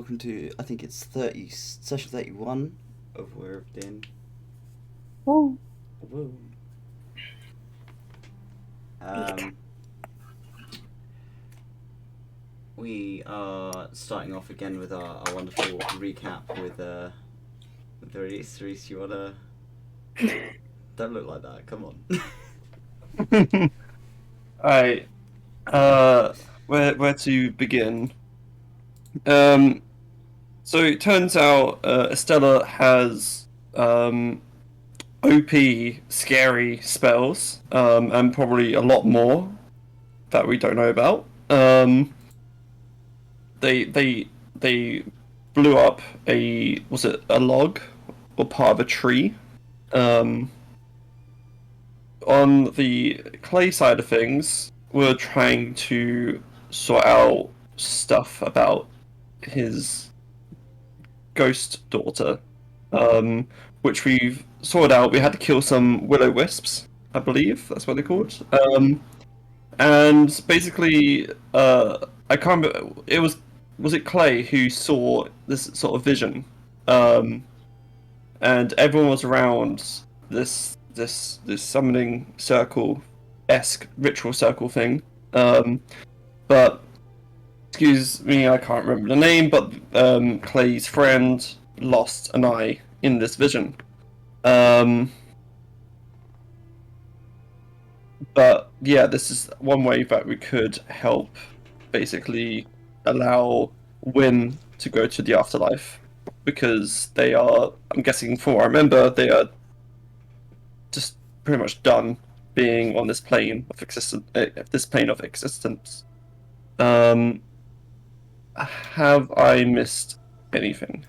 welcome to, I think it's session 31 of Weir of Adynn. Oh. Whoa. We are starting off again with our wonderful recap with the release. Reese, you wanna... Don't look like that, come on. Alright. Where to begin? So it turns out Estella has OP scary spells, and probably a lot more that we don't know about. They blew up was it a log or part of a tree? On the Clay side of things, we're trying to sort out stuff about his ghost daughter, which we've sorted out. We had to kill some willow wisps, I believe that's what they're called. And basically, I can't remember. Was it Clay who saw this sort of vision, and everyone was around this summoning circle-esque ritual circle thing. But excuse me, I can't remember the name. But Clay's friend lost an eye in this vision. But yeah, this is one way that we could help, basically allow Wynn to go to the afterlife, because they are, I'm guessing from what I remember, they are just pretty much done being on this plane of existence. Have I missed anything?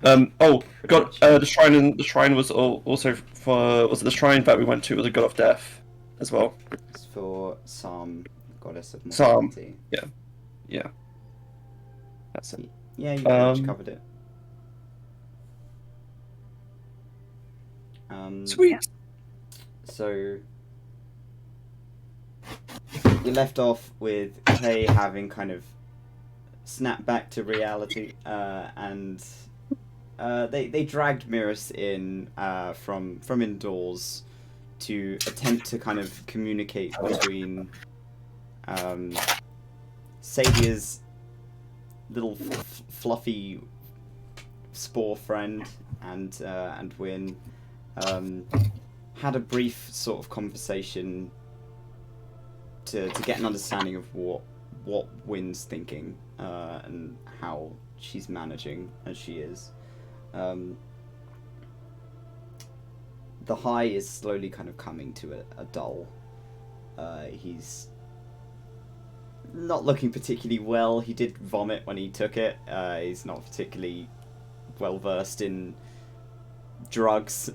Oh, God! The shrine was also for. Was it the shrine that we went to? Was a god of death, as well. It's for Psalm, goddess of Psalm. mortality. Yeah. That's it. Yeah, you pretty much covered it. Sweet. So you left off with Clay having kind of snapped back to reality, and they dragged Miris in from indoors to attempt to kind of communicate between Sadier's little fluffy spore friend and Wynn. Had a brief sort of conversation to get an understanding of what Wynn's thinking, and how she's managing as she is. The high is slowly kind of coming to a dull. He's not looking particularly well. He did vomit when he took it. He's not particularly well versed in drugs,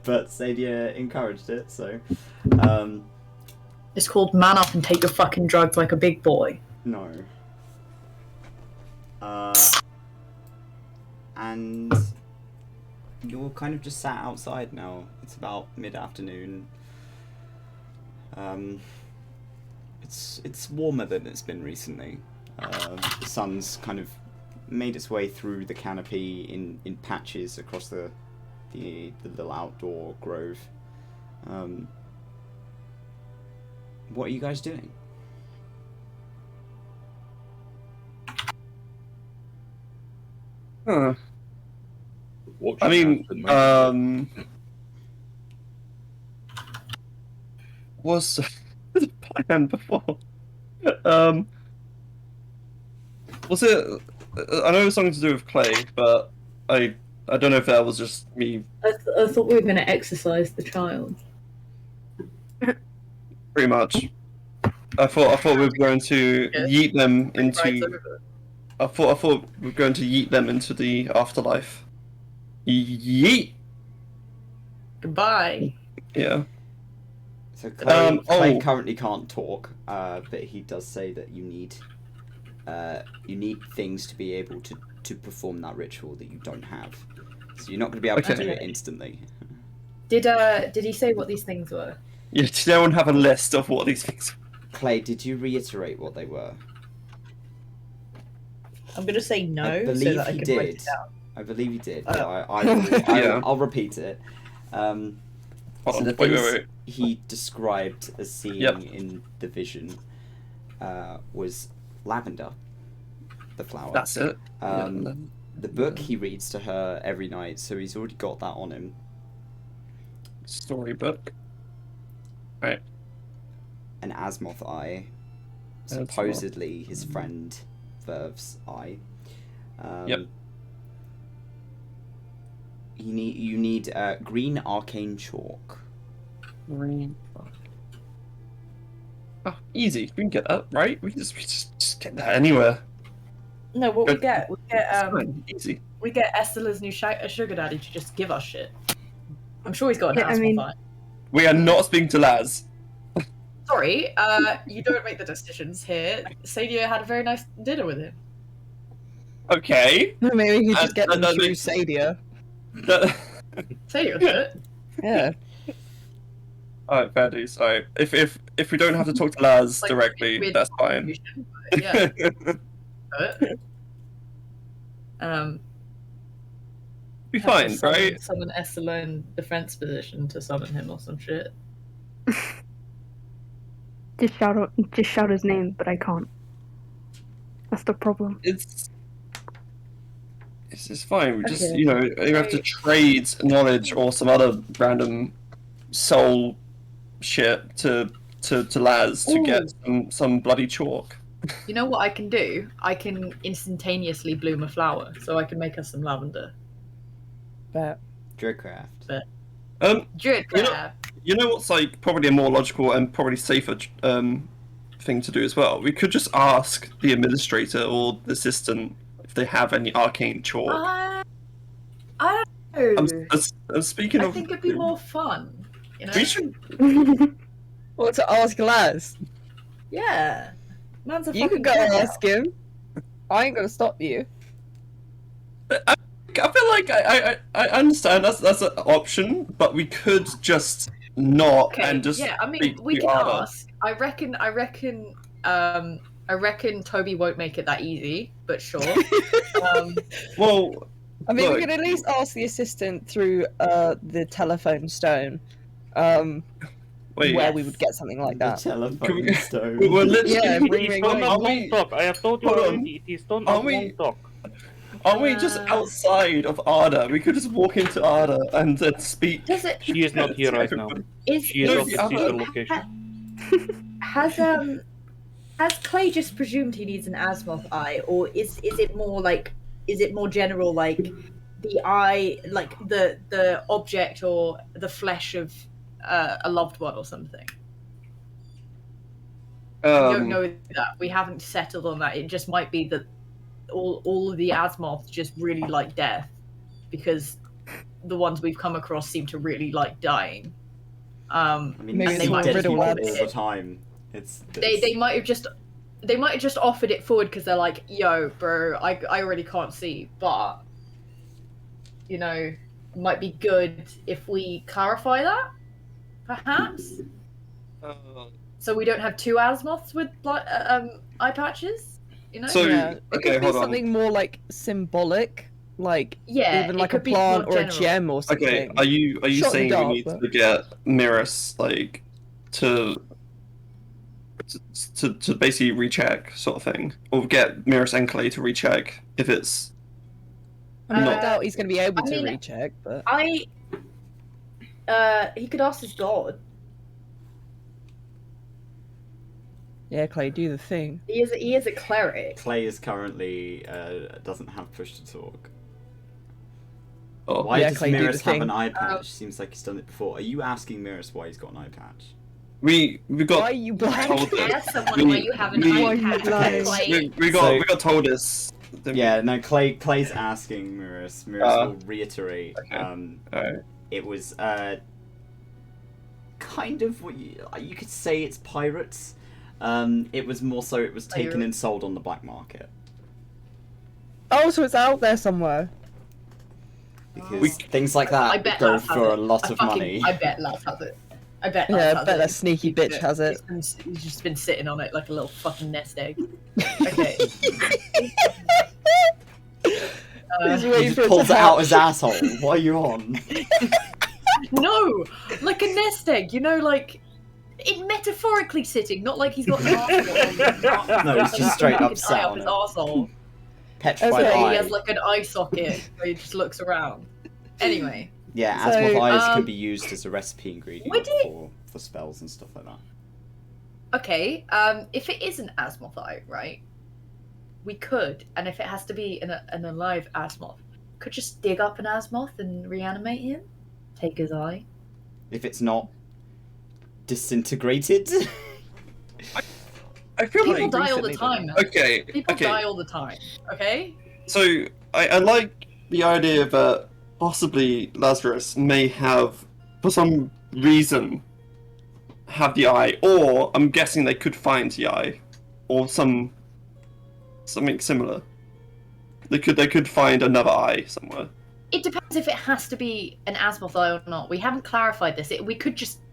but Sadier encouraged it, so it's called man up and take your fucking drugs like a big boy. No. And you're kind of just sat outside now. It's about mid-afternoon. It's warmer than it's been recently. The sun's kind of made its way through the canopy in patches across the little outdoor grove. What are you guys doing? Huh. I mean, was the plan before? Was it? I know it was something to do with Clay, but I don't know if that was just me. I thought we were going to exercise the child. Pretty much. I thought we were going to yeet them into. I thought we were going to yeet them into the afterlife. Yeet. Goodbye. Yeah. So Clay currently can't talk, but he does say that you need things to be able to perform that ritual that you don't have. So you're not going to be able to do it instantly. Did he say what these things were? Yeah, does anyone have a list of what these things were? Clay, did you reiterate what they were? I'm gonna say I no, so believe that I he can write did. it down. I believe he did. Oh. Yeah. I'll repeat it. Hold So on. the Wait, things wait, wait. he described as seeing Yep. in the vision was lavender, the flower. That's it. The book he reads to her every night, so he's already got that on him. Storybook. Right. An Azimuth eye, Azimuth. supposedly his friend Verve's eye. Yep. You need green arcane chalk. Green. Oh, easy. We can get that, right? We can just get that anywhere. No, what we Good. get, It's fine. Easy. we get Estela's new sugar daddy to just give us shit. I'm sure he's got an Yeah, I asthma mean- fine. We are not speaking to Laz. Sorry, you don't make the decisions here. Sadia had a very nice dinner with him. Okay. Maybe we could just get them that through makes- Sadia. Sadia was it? Yeah. Alright, fair dues. Alright. If we don't have to talk to Laz Like, directly, weird that's fine. contribution, but yeah. But, Be have to fine, right? Summon Estela in defense position to summon him or some shit. Just shout his name, but I can't. That's the problem. It's fine. We just Okay. you have to trade knowledge or some other random soul shit to Laz to get some bloody chalk. You know what I can do? I can instantaneously bloom a flower, so I can make us some lavender. But Druidcraft. Druidcraft. You know what's like probably a more logical and probably safer thing to do as well? We could just ask the administrator or the assistant if they have any arcane chalk. I don't know. I'm speaking I of. think it'd be more fun. You know? We should. what to ask Laz? Yeah. Man's a You fucking could go and clown. ask him. I ain't gonna stop you. I feel like I understand that's an option, but we could just not Okay, and just. yeah, I mean, speak we to can Arda. ask. I reckon Toby won't make it that easy, but sure. Well, I mean, Look. we could at least ask the assistant through the telephone stone, where wait. we would get something like The that. telephone Can we- stone. We're literally. Yeah, ring, It's ring, stone ring. of Are we- one talk. I have told you Hold on. already. It is stone Are of we- one talk. Aren't we just outside of Arda? We could just walk into Arda and then speak. Does it? She is not here right now. Is She is No, off the the secret other- location. Has Clay just presumed he needs an Azimuth eye, or is it more general, like the eye, like the object or the flesh of a loved one or something? We don't know that. We haven't settled on that. It just might be that all of the Azimuths just really like death, because the ones we've come across seem to really like dying. I mean, Maybe you they see might dead riddle people all lads. the time. They might have just offered it forward because they're like, yo, bro, I already can't see, but you know, it might be good if we clarify that, perhaps, so we don't have two Azimuths with eye patches, you know. So- Yeah, it okay, could be hold on. something more like symbolic, like yeah, even it like a could be more plant or a general. gem or something. Okay, are you Shot in the saying dark, we need but- to get Miris like to basically recheck sort of thing, or get Miris and Clay to recheck if it's I mean, I Uh, doubt he's going to be able I to mean, recheck, but He could ask his god. yeah, Clay, do the thing. He is a cleric. Clay is currently doesn't have push to talk. oh, Why Yeah, does Clay, do the Miris have thing. an eye patch? Seems like he's done it before. Are you asking Miris why he's got an eye patch? we Why got are you blind? told this. Ask someone We- where you have an we- eye patch. Okay. Clay. we got told this. Yeah, no. Clay's asking Miris. Miris will reiterate. okay. Alright. It was kind of what you could say it's pirates. It was more so it was taken Pirate. and sold on the black market Oh, so it's out there somewhere. because things like that I bet go Laz has for a it. lot of money. I bet Laz has it. I bet. Yeah, Laz I has bet it. that sneaky bitch has it. He's just been sitting on it like a little fucking nest egg. Okay. He's He waiting for just it pulls to it out hatch. his asshole. What are you on? No, like a nest egg. You know, like it metaphorically sitting, not like he's got an arsehole. No, he's just straight up sat up on his it. arsehole. Petrified Okay, He eye. has like an eye socket where he just looks around. Anyway, Yeah, So, Azimuth eyes can um, be used as a recipe ingredient would it- for spells and stuff like that. okay. If it is an Azimuth eye, right? We could, and if it has to be an alive Azimuth, could just dig up an Azimuth and reanimate him, take his eye. If it's not disintegrated. I feel People like die all the recently time, man. okay. People okay. die all the time. Okay. So I like the idea that possibly Lazarus may have, for some reason, have the eye, or I'm guessing they could find the eye, or something similar. They could find another eye somewhere. It depends if it has to be an Azimuth eye or not. We haven't clarified this.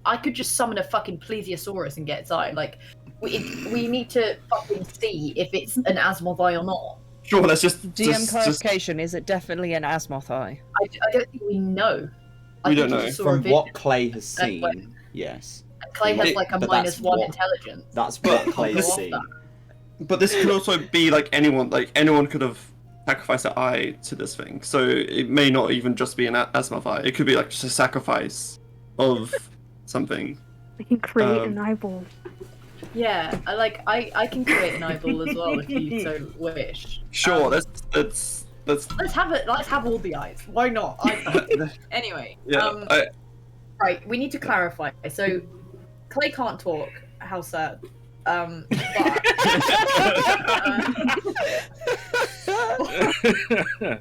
I could just summon a fucking plesiosaurus and get its eye. Like, we need to fucking see if it's an Azimuth eye or not. Sure, let's just DM clarification, is it definitely an Azimuth eye? I don't think we know. We think don't he know. just saw a From vision. what Clay has That's what- seen, yes. Clay has like a But that's -1 what- intelligence. That's what Can't Clay's go off seen. that. But this could also be like anyone could have sacrificed their eye to this thing. So it may not even just be an Azimuth eye. It could be like just a sacrifice of something. I can create Um, an eyeball. Yeah, I can create an eyeball as well if you so wish. Sure, Um, let's Let's have it. Let's have all the eyes. Why not? Anyway. yeah. Right, we need to clarify. So, Clay can't talk. How sad.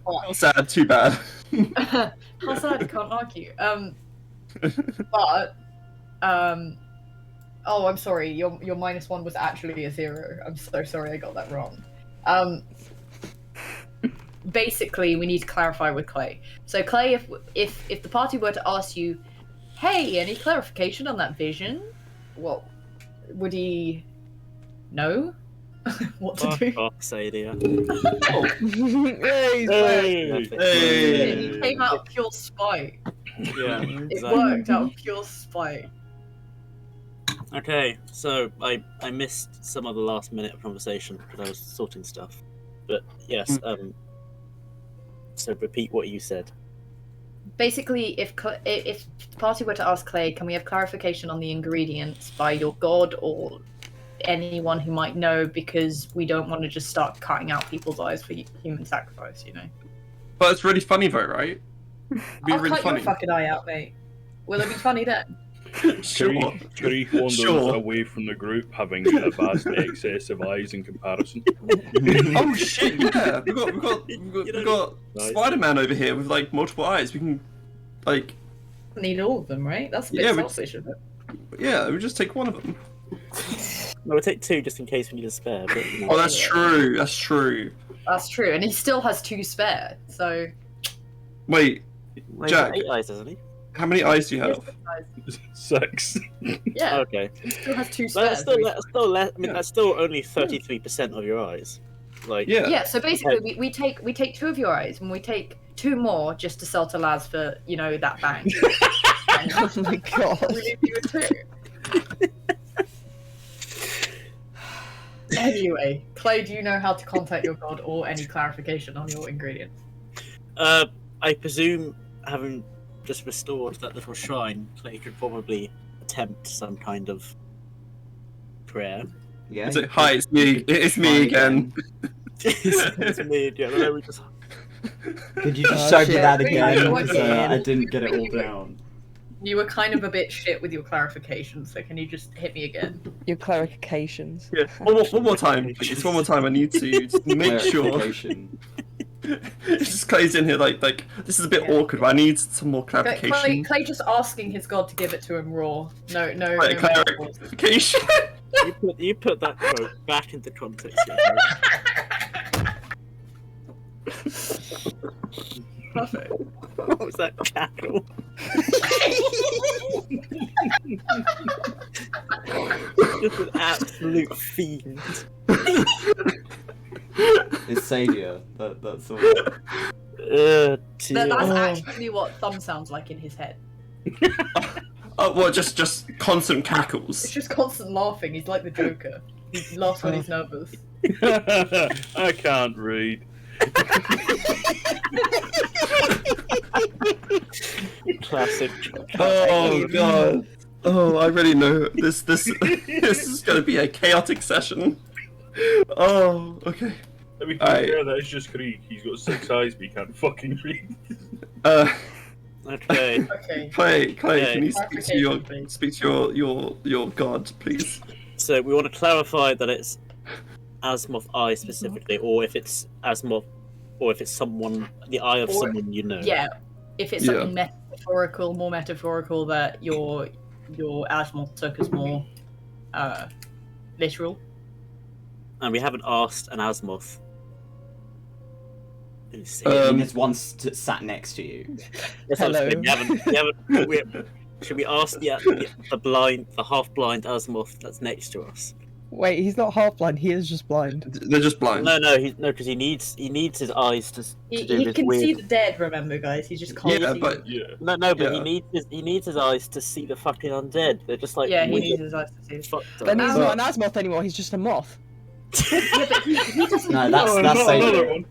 But, Sad, too bad. how sad, I can't argue. But, oh, I'm sorry. Your -1 was actually a 0. I'm so sorry, I got that wrong. Basically, we need to clarify with Clay. So, Clay, if the party were to ask you, "Hey, any clarification on that vision?" What would he know? What to do? Fuck's idea. Hey, he's back. Hey. It came out of pure spite. Yeah, It exactly. worked out of pure spite. Okay, so I missed some of the last minute of conversation because I was sorting stuff. But yes, so repeat what you said. Basically, if the party were to ask Clay, can we have clarification on the ingredients by your god or anyone who might know, because we don't want to just start cutting out people's eyes for human sacrifice, you know? But it's really funny though, right? It'd be I'll really cut funny. your fucking eye out, mate. Will it be funny then? Sure. Grief wanders Sure. away from the group, having a vastly excessive eyes in comparison. Oh shit! Yeah, we got Nice. Spider-Man over here with like multiple eyes. We can like Need all of them, right? That's a bit Yeah, we- selfish, isn't it? we just take one of them. No, we'll take 2 just in case we need a spare. But, you know. Oh, that's true. That's true. That's true, and he still has 2 spare, so... Wait, Well, he's got Jack. 8 eyes, doesn't he? how many eyes do you have? 6. Yeah, Okay. he still has 2 But spares. that's still less. I mean, that's still only 33% of your eyes. Like, Yeah. Yeah, so basically we take 2 of your eyes and we take 2 more just to sell to Laz for, you know, that bang. Oh my god. We leave you with 2. Anyway, Clay, do you know how to contact your god or any clarification on your ingredients? I presume, having just restored that little shrine, Clay could probably attempt some kind of prayer. Yeah. It's like, hi, it's me. It's me again. It's me again. And then we just Could you just Oh, show me shit. that Wait, again? wait, So wait. I didn't get it all Wait, wait. down. You were kind of a bit shit with your clarification, so can you just hit me again? Your clarifications. Yeah. One more time, please. One more time. I need to make sure. Clarification. It's just Clay's in here like this is a bit awkward, but I need some more clarification. Clay just asking his god to give it to him raw. No, Right, metaphors. clarification. you put that quote back into context. Perfect. What was that cackle? Just an absolute fiend. It's Sadia. That's all. That's actually what Thumb sounds like in his head. Oh, well, just constant It's cackles. just constant laughing. He's like the Joker. He laughs when he's nervous. I can't read. Classic. Oh god. Oh, I already know this. This is going to be a chaotic session. Oh, okay. I mean, Alright. yeah, that is just Krieg. He's got 6 eyes, but he can't fucking read. Okay. Okay. Clay, Okay. can you Clarification, speak to your god, please? So we want to clarify that it's Azimuth Eye specifically, or if it's Azimuth, or if it's someone, the eye of Or- someone you know. Yeah. If it's something metaphorical, more metaphorical, that your Azimuth took as more literal. And we haven't asked an Azimuth. Who's seen I it. mean, there's one sat next to you. That's what I'm Hello. saying. Should we ask the half blind Azimuth that's next to us? Wait, he's not half blind. He is just blind. They're just blind. No, because he needs his eyes to do He this can weird. see the dead. Remember, guys. He just can't Yeah, see. but Yeah. No, but Yeah. he needs his eyes to see the fucking undead. They're just like Yeah, he weird needs his eyes to see. fucked up. Then he's Oh. not an Azimuth anymore. He's just a moth. Yeah, but he doesn't. No, that's Oh, that's not Satan. another one.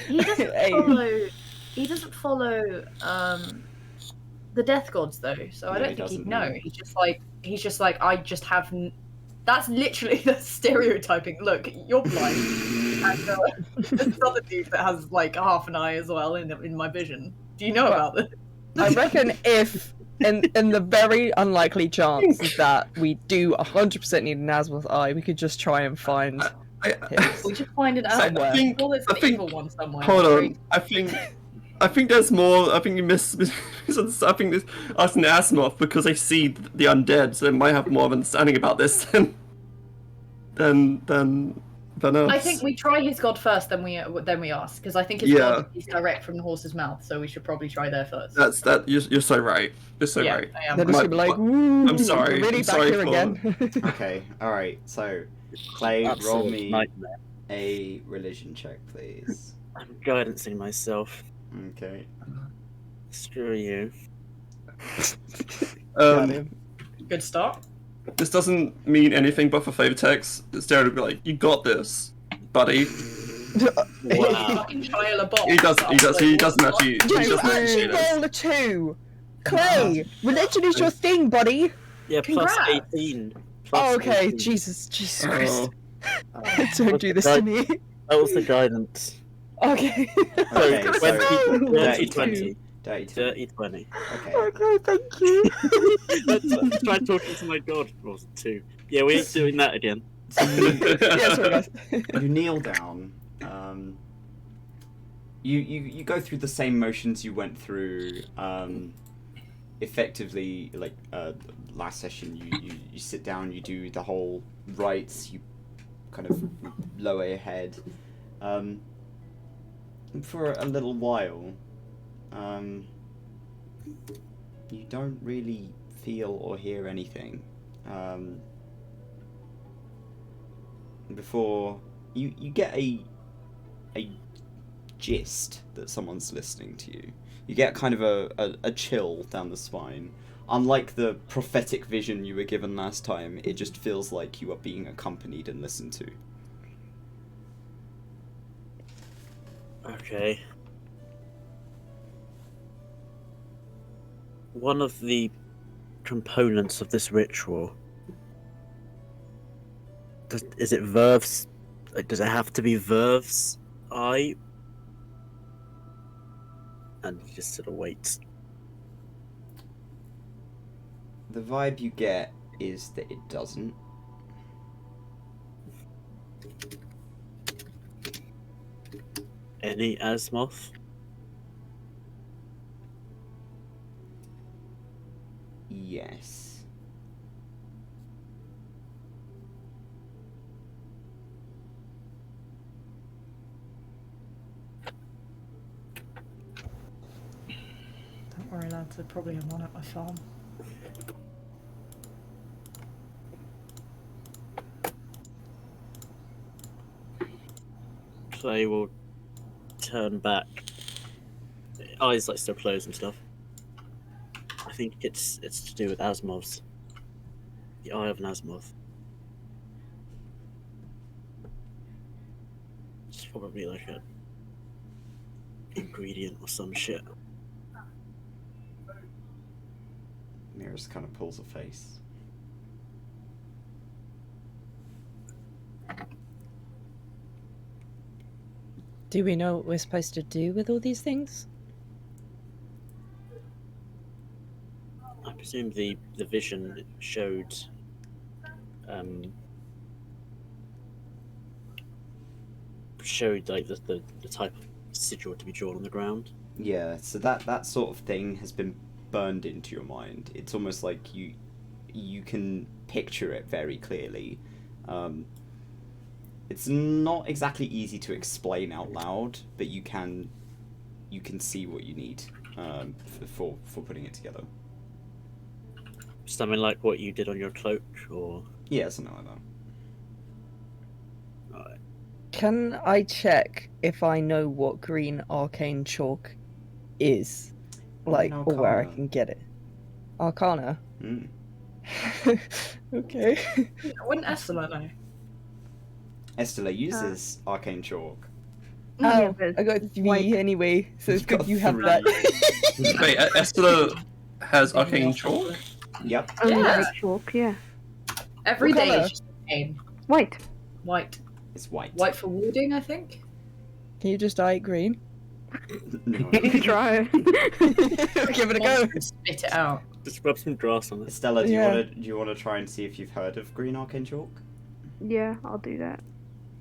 He doesn't Hey. follow. He doesn't follow the death gods though, so I No, don't he think he'd doesn't, know. no. He's just like I just have. That's literally the stereotyping. Look, you're blind, and there's this other dude that has like half an eye as well in my vision. Do you know about this? I reckon if, in the very unlikely chance that we do 100% need an Azimuth Eye, we could just try and find his. We just find it I out. think- Well, there's I the think- evil one somewhere. Hold on. right? I think there's more. I think you I think this us and Asimov because they see the undead, so they might have more of an understanding about this than us. I think we try his god first, then we ask, because I think his Yeah. god is direct from the horse's mouth, so we should probably try there first. That's that. You're so right. You're so yeah, right. I am. They're just My- gonna be like, "Ooh, I'm sorry, really I'm back sorry here for- again." Okay, alright, so Clay, roll Absolute me nightmare. a religion check, please. I'm guidancing myself. Okay. Screw you. Got him. Good start. This doesn't mean anything but for flavor text. It's there to be like, you got this, buddy. Wow. Fucking Shia LaBeouf. He doesn't actually. He You doesn't actually actually. This. rolled a 2. Clay, religion is your thing, buddy. Yeah, plus Congrats. 18. Oh, Plus okay. 18. Jesus Christ. Oh. Don't do this to me. That was the guidance. Okay. Okay, So- so Dirty 20. 20. Dirty 20. Dirty 20. Okay. Okay, thank you. Let's try talking to my god. It was 2. Yeah, we ain't doing that again. So Yeah, sorry, guys. you kneel down. You go through the same motions you went through. Effectively, like last session, you sit down, you do the whole rites, you kind of lower your head. For a little while, you don't really feel or hear anything. Before you get a gist that someone's listening to you. You get kind of a chill down the spine. Unlike the prophetic vision you were given last time, it just feels like you are being accompanied and listened to. Okay. One of the components of this ritual. Is it Verve's? Like, does it have to be Verve's eye? And he just sort of waits. The vibe you get is that it doesn't. Any Asmoth? Yes. Don't worry, lads. I probably am on at my farm. Clay will turn back eyes like still closed and stuff. I think it's to do with Asimov's. The eye of an Asimov. It's probably like a ingredient or some shit. Mirrors kind of pulls a face. Do we know what we're supposed to do with all these things? I presume the vision showed like the type of sigil to be drawn on the ground. Yeah, so that sort of thing has been burned into your mind. It's almost like you can picture it very clearly. It's not exactly easy to explain out loud, but you can see what you need for putting it together. Something like what you did on your cloak, or Yeah, something like that. Alright. Can I check if I know what green arcane chalk is? Like, or where I Arcana. can get it? Arcana? Mm. Okay. Wouldn't Estella know? Estella uses arcane chalk. Yeah, Oh, but I got 3 white. anyway, so it's You've good got you have 3. that. Wait, Estella has arcane chalk? Yep. only Yeah. white chalk, yeah. Every What day colour? is just pain. White. White. It's white. White for warding, I think. Can you just dye it green? No. You can try. Give it a go. Spit it out. Just rub some grass on it. Estella, do Yeah. you wanna try and see if you've heard of green arcane chalk? Yeah, I'll do that.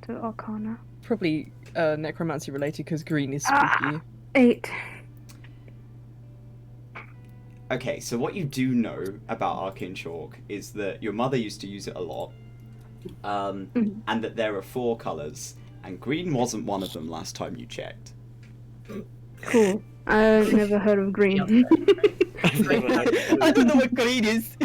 To Arcana. Probably necromancy related because green is Ah. spooky. 8. Okay, so what you do know about arcane chalk is that your mother used to use it a lot, Mhm. and that there are 4 colours, and green wasn't one of them last time you checked. Cool. I've never heard of green. I've never had I don't know what green is.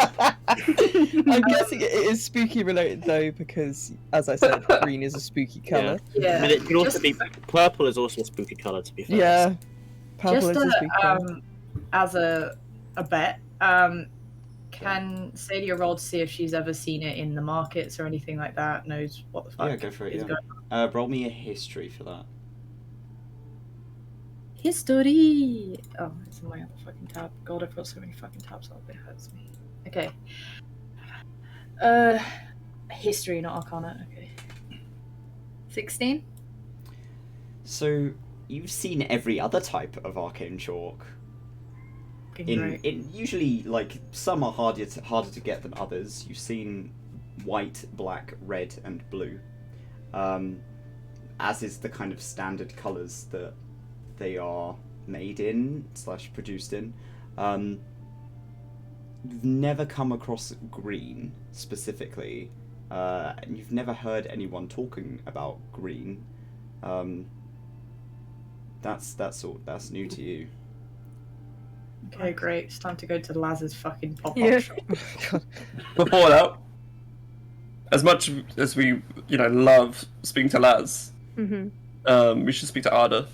I'm guessing it is spooky related though, because as I said, green is a spooky colour. Yeah. I mean, it can also Just- be purple. Is also a spooky color, to be fair. Yeah. Purple Just is a spooky colour. as a bet, can Sadia roll to see if she's ever seen it in the markets or anything like that? Knows what the fuck Yeah, go for it. is Yeah. going Roll me a history for that. History. Oh, it's in my other fucking tab. God, I've got so many fucking tabs up. It hurts me. Okay. History, not Arcana. Okay. 16. So you've seen every other type of arcane chalk. Fucking great. Usually, like, some are harder to get than others. You've seen white, black, red, and blue, as is the kind of standard colours that they are made in / produced in. You've never come across green specifically, and you've never heard anyone talking about green. That's new to you. Okay, great. It's time to go to Laz's fucking pop-up Yeah. shop. Before that, as much as we, love speaking to Laz, Mm-hmm. we should speak to Ada.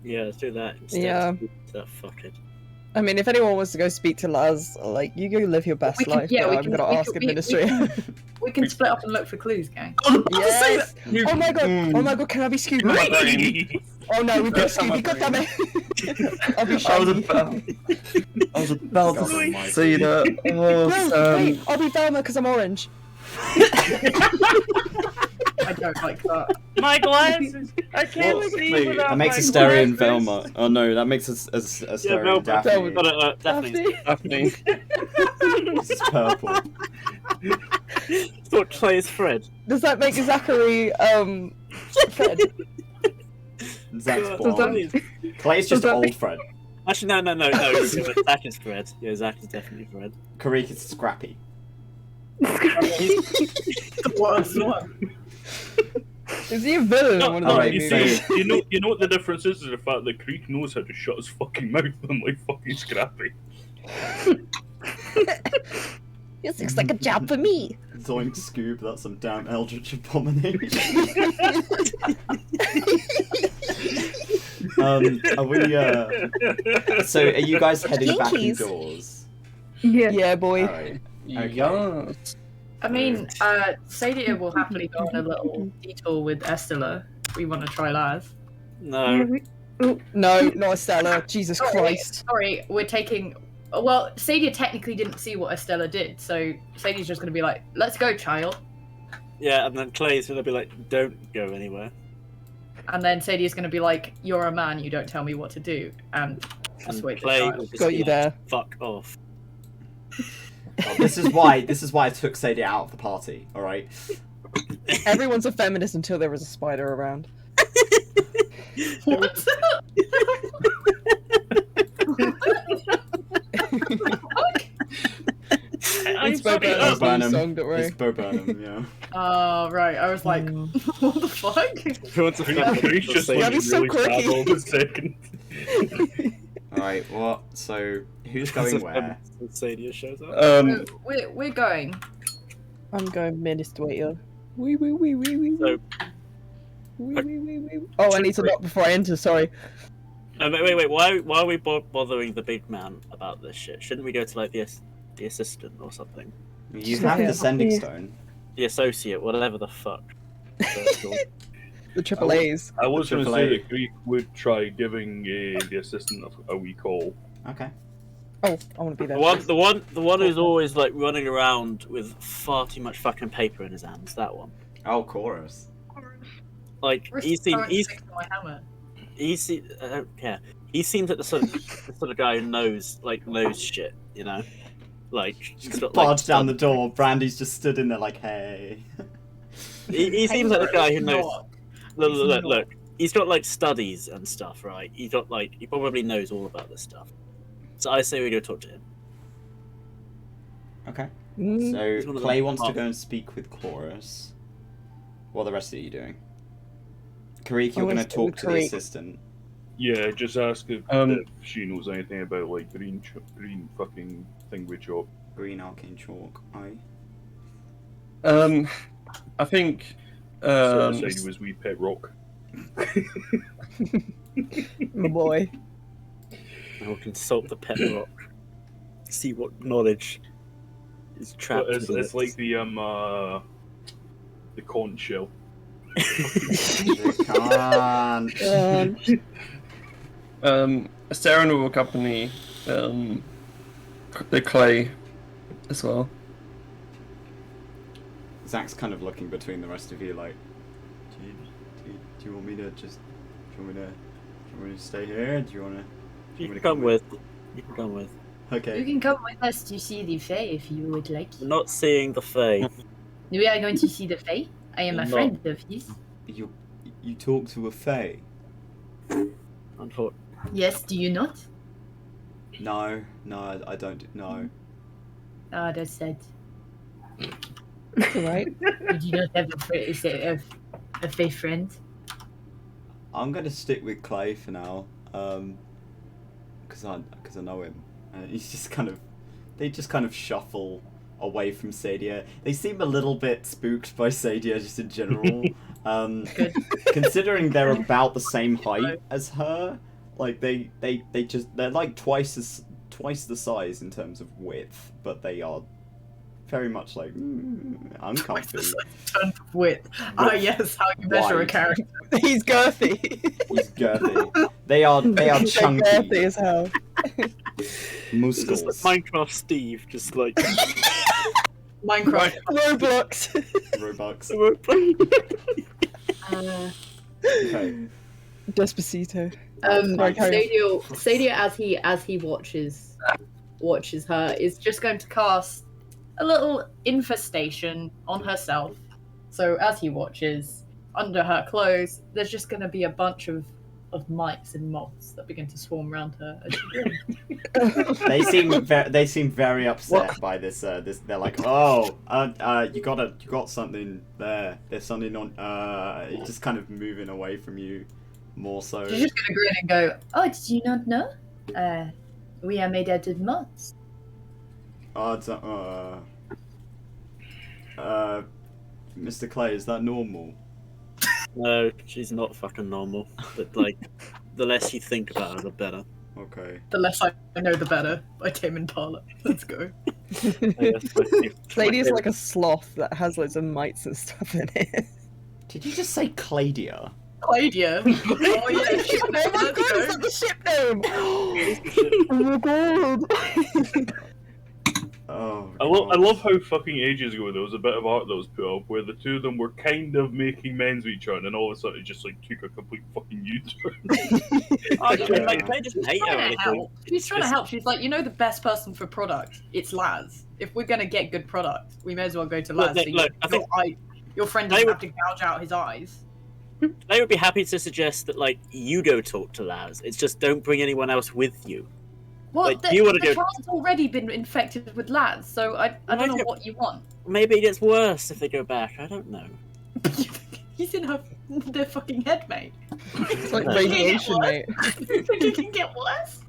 Yeah, let's do that instead. Yeah. That fuckhead. I mean, if anyone wants to go speak to Laz, like, you go live your best We can- life, yeah, but we I'm can- gonna we ask can- we- administrator. We can split up and look for clues, gang. Yes! You- Oh my god! Mm. Oh my god, can I be Scooby? My brain. Oh no, we've got Yes, I'm Scooby, my goddammit! I'll be I was shiny. about God to almighty. say that. Oh, No, wait, I'll be Velma because I'm orange. I don't like that. My glasses! I can't What? see Wait, without That makes my Asterion glasses. Velma. Oh no, that makes us Asterion Velma. Daphne. But definitely. Daphne. This is purple. Thought Clay is Fred. Does that make Zachary, Fred? Zach's God. blonde. Clay's just Does that old make- Fred. Actually, no. Zach is Fred. Yeah, Zach is definitely Fred. Karik is Scrappy. The worst one. Is he a villain in one of the Alright, movies? so- You know what the difference is the fact that Creek knows how to shut his fucking mouth unlike fucking Scrappy. This looks like a job for me. Zoink Scoob, that's some damn eldritch abomination. Are we, so are you guys heading back Jinkies. indoors? Yeah. Yeah, boy. Alright. Okay. Yes. I mean, Sadia will happily go on a little detour with Estella. We want to try live. No. No, not Estella. Jesus Sorry, Christ. Sorry, we're taking. Well, Sadia technically didn't see what Estella did, so Sadia's just going to be like, "Let's go, child." Yeah, and then Clay's gonna be like, "Don't go anywhere." And then Sadia's going to be like, "You're a man. You don't tell me what to do." And And persuade the Clay child. will just Got be you like, there. Fuck off. Well, this is why I took Sadie out of the party, alright? Everyone's a feminist until there is a spider around. What? It's Bo sorry, Burnham's new Burnham. song, don't worry. It's Bo Burnham, yeah. Oh, right. I was like, what the fuck? Everyone's a feminist. Just Say like That'd be so really sad quirky. all of a second. Alright, what? So, who's going where? Sadia shows up. We're going. I'm going minister waiter. Wee wee wee wee wee. So- Wee wee wee wee. Oh, I need to knock before I enter. Sorry. Wait. Why are we bothering the big man about this shit? Shouldn't we go to like the assistant or something? You have the sending stone. The associate, whatever the fuck. The triple A's. I was going to AAA. say that Greek would try giving the assistant a wee call. Okay. Oh, I want to be there. The one who's always like running around with far too much fucking paper in his hands. That one. Oh, chorus. Like he seems my hammer. I don't care. He seems like the sort of guy who knows shit. You know, like Just barge down the door. Brandy's just stood in there like, hey. He seems like the guy who knows. Not. Look. He's got like studies and stuff, right? He probably knows all about this stuff. So I say we go talk to him. Okay. Mm. He's So, one of Clay them wants to half- go and speak with Chorus. What are the rest of you doing? Karik, I you're wanna going to speak talk with to the Karik. assistant. Yeah, just ask if Um, she knows anything about like green fucking thing with job. Green arcane chalk. Aye. I think. So I said he was wee pet rock. My boy. I will consult the pet rock. See what knowledge is trapped. But it's within it. like the conch shell. You can't. Asterion will accompany the Clay as well. Zach's kind of looking between the rest of you like, do you want me to just, do you want me to stay here? Do you want to? You can come with. You can come with. Okay. You can come with us to see the Fae if you would like. We're not seeing the Fae. We are going to see the Fae. I am a No. friend of his. You talk to a fae? Unfortunately. Yes, do you not? No, I don't. No. Ah, that's sad. It's alright. You do not have a Fae friend. I'm gonna stick with Clay for now, because I know him. He's just kind of, they just kind of shuffle away from Sadia. They seem a little bit spooked by Sadia just in general. Considering they're about the same height as her, like they're like twice the size in terms of width, but they are very much like uncomfy. Turn of width. Ah, yes, how you measure a Wide. character. He's girthy. He's girthy. They are They're girthy chunky as hell. muscles. Just like Minecraft Steve, just like. Minecraft. Roblox. Robux. Okay. Despacito. Sadia, carry Sadia, as he watches her, is just going to cast a little infestation on herself. So as he watches, under her clothes, there's just going to be a bunch of mites and moths that begin to swarm around her as she goes. They seem very upset by this. They're like, oh, you got something there. There's something on. Just kind of moving away from you, more so. She's just going to grin and go, "Oh, did you not know? We are made out of moths." Mr. Clay, is that normal? No, she's not fucking normal. But like, the less you think about her, the better. Okay. The less I know, the better. By Tame Impala. Let's go. Lady is like a sloth that has loads of mites and stuff in it. Did you just say Cladia? Claudia. Oh yeah, ship Oh name. my Let's god, is go. that the ship name? Oh my god. Oh, I God. love how fucking ages ago there was a bit of art that was put up where the two of them were kind of making men's with each other, and then all of a sudden it just like took a complete fucking U-turn. Oh, Yeah. like, they just hate her or Trying to anything. help. She's trying to Just- help. She's like, you know, the best person for product. It's Laz. If we're gonna get good product, we may as well go to Look, Laz. look, I think your friend they doesn't would- have to gouge out his eyes. They would be happy to suggest that like you go talk to Laz. It's just don't bring anyone else with you. Well, Like, the, you wanna the go- child's already been infected with Laz, so I don't know what you want. Maybe it gets worse if they go back. I don't know. He's in their fucking head, mate. It's like No. radiation, mate. It can get worse.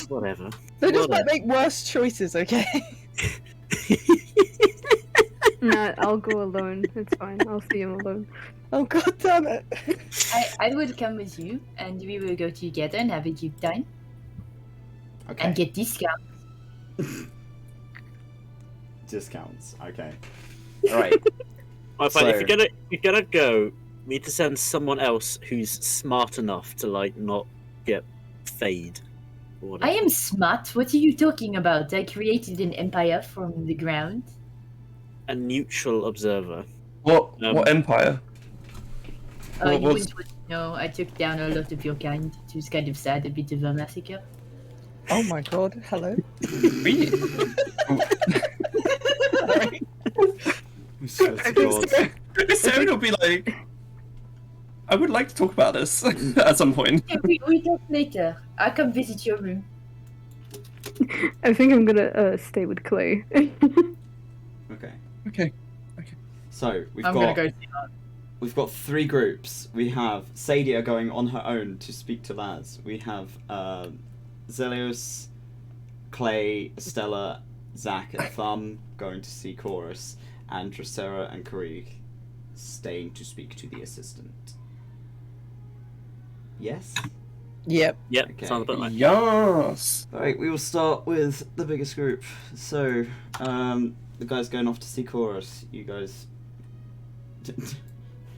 Whatever. They just Whatever. might make worse choices, okay? Nah, I'll go alone. It's fine. I'll see him alone. Oh god damn it. I will come with you, and we will go together and have a good time Okay. and get discount. Discounts. Okay. All right. Well, fine, if So- you're gonna go, we need to send someone else who's smart enough to like not get fade. Or whatever. I am smart. What are you talking about? I created an empire from the ground. A neutral observer. What Um, what empire? You was- wouldn't want to know. I took down a lot of your kind. It was kind of sad, a bit of a massacre. Oh my god, hello. Sarah will be like, I would like to talk about this at some point. Yeah, we talk later. I'll come visit your room. I think I'm gonna stay with Clay. Okay. Okay. So we've I'm got gonna go see that. we've got three groups. We have Sadia going on her own to speak to Laz. We have Zelios, Clay, Estella, Zach, and Thumb going to see Chorus, and Dracera and Karig staying to speak to the assistant. Yes? Yep. Yep, Okay. sounds about right. Yes. Alright, we will start with the biggest group. So, the guys going off to see Chorus. You guys... You're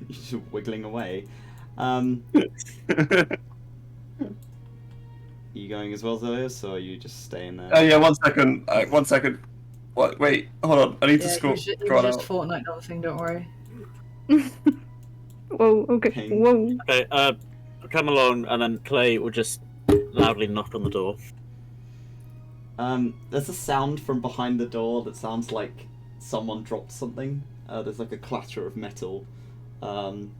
just wiggling away. Are you going as well, Zelios, or are you just staying there? Oh yeah, 1 second. 1 second. What? Wait, hold on. I need to Yeah, scroll. it was scroll just out. Fortnite, not a thing. Don't worry. Whoa, okay. Ping. Whoa. Okay, come along, and then Clay will just loudly knock on the door. There's a sound from behind the door that sounds like someone dropped something. There's like a clatter of metal, and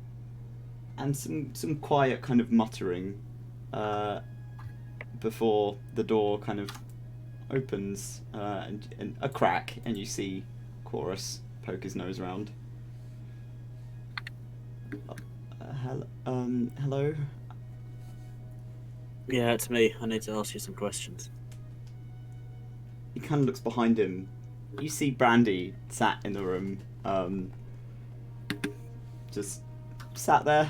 some quiet kind of muttering, before the door kind of opens, and a crack, and you see Chorus poke his nose round. Hello? Yeah, it's me. I need to ask you some questions. He kind of looks behind him. You see Brandy sat in the room, just sat there,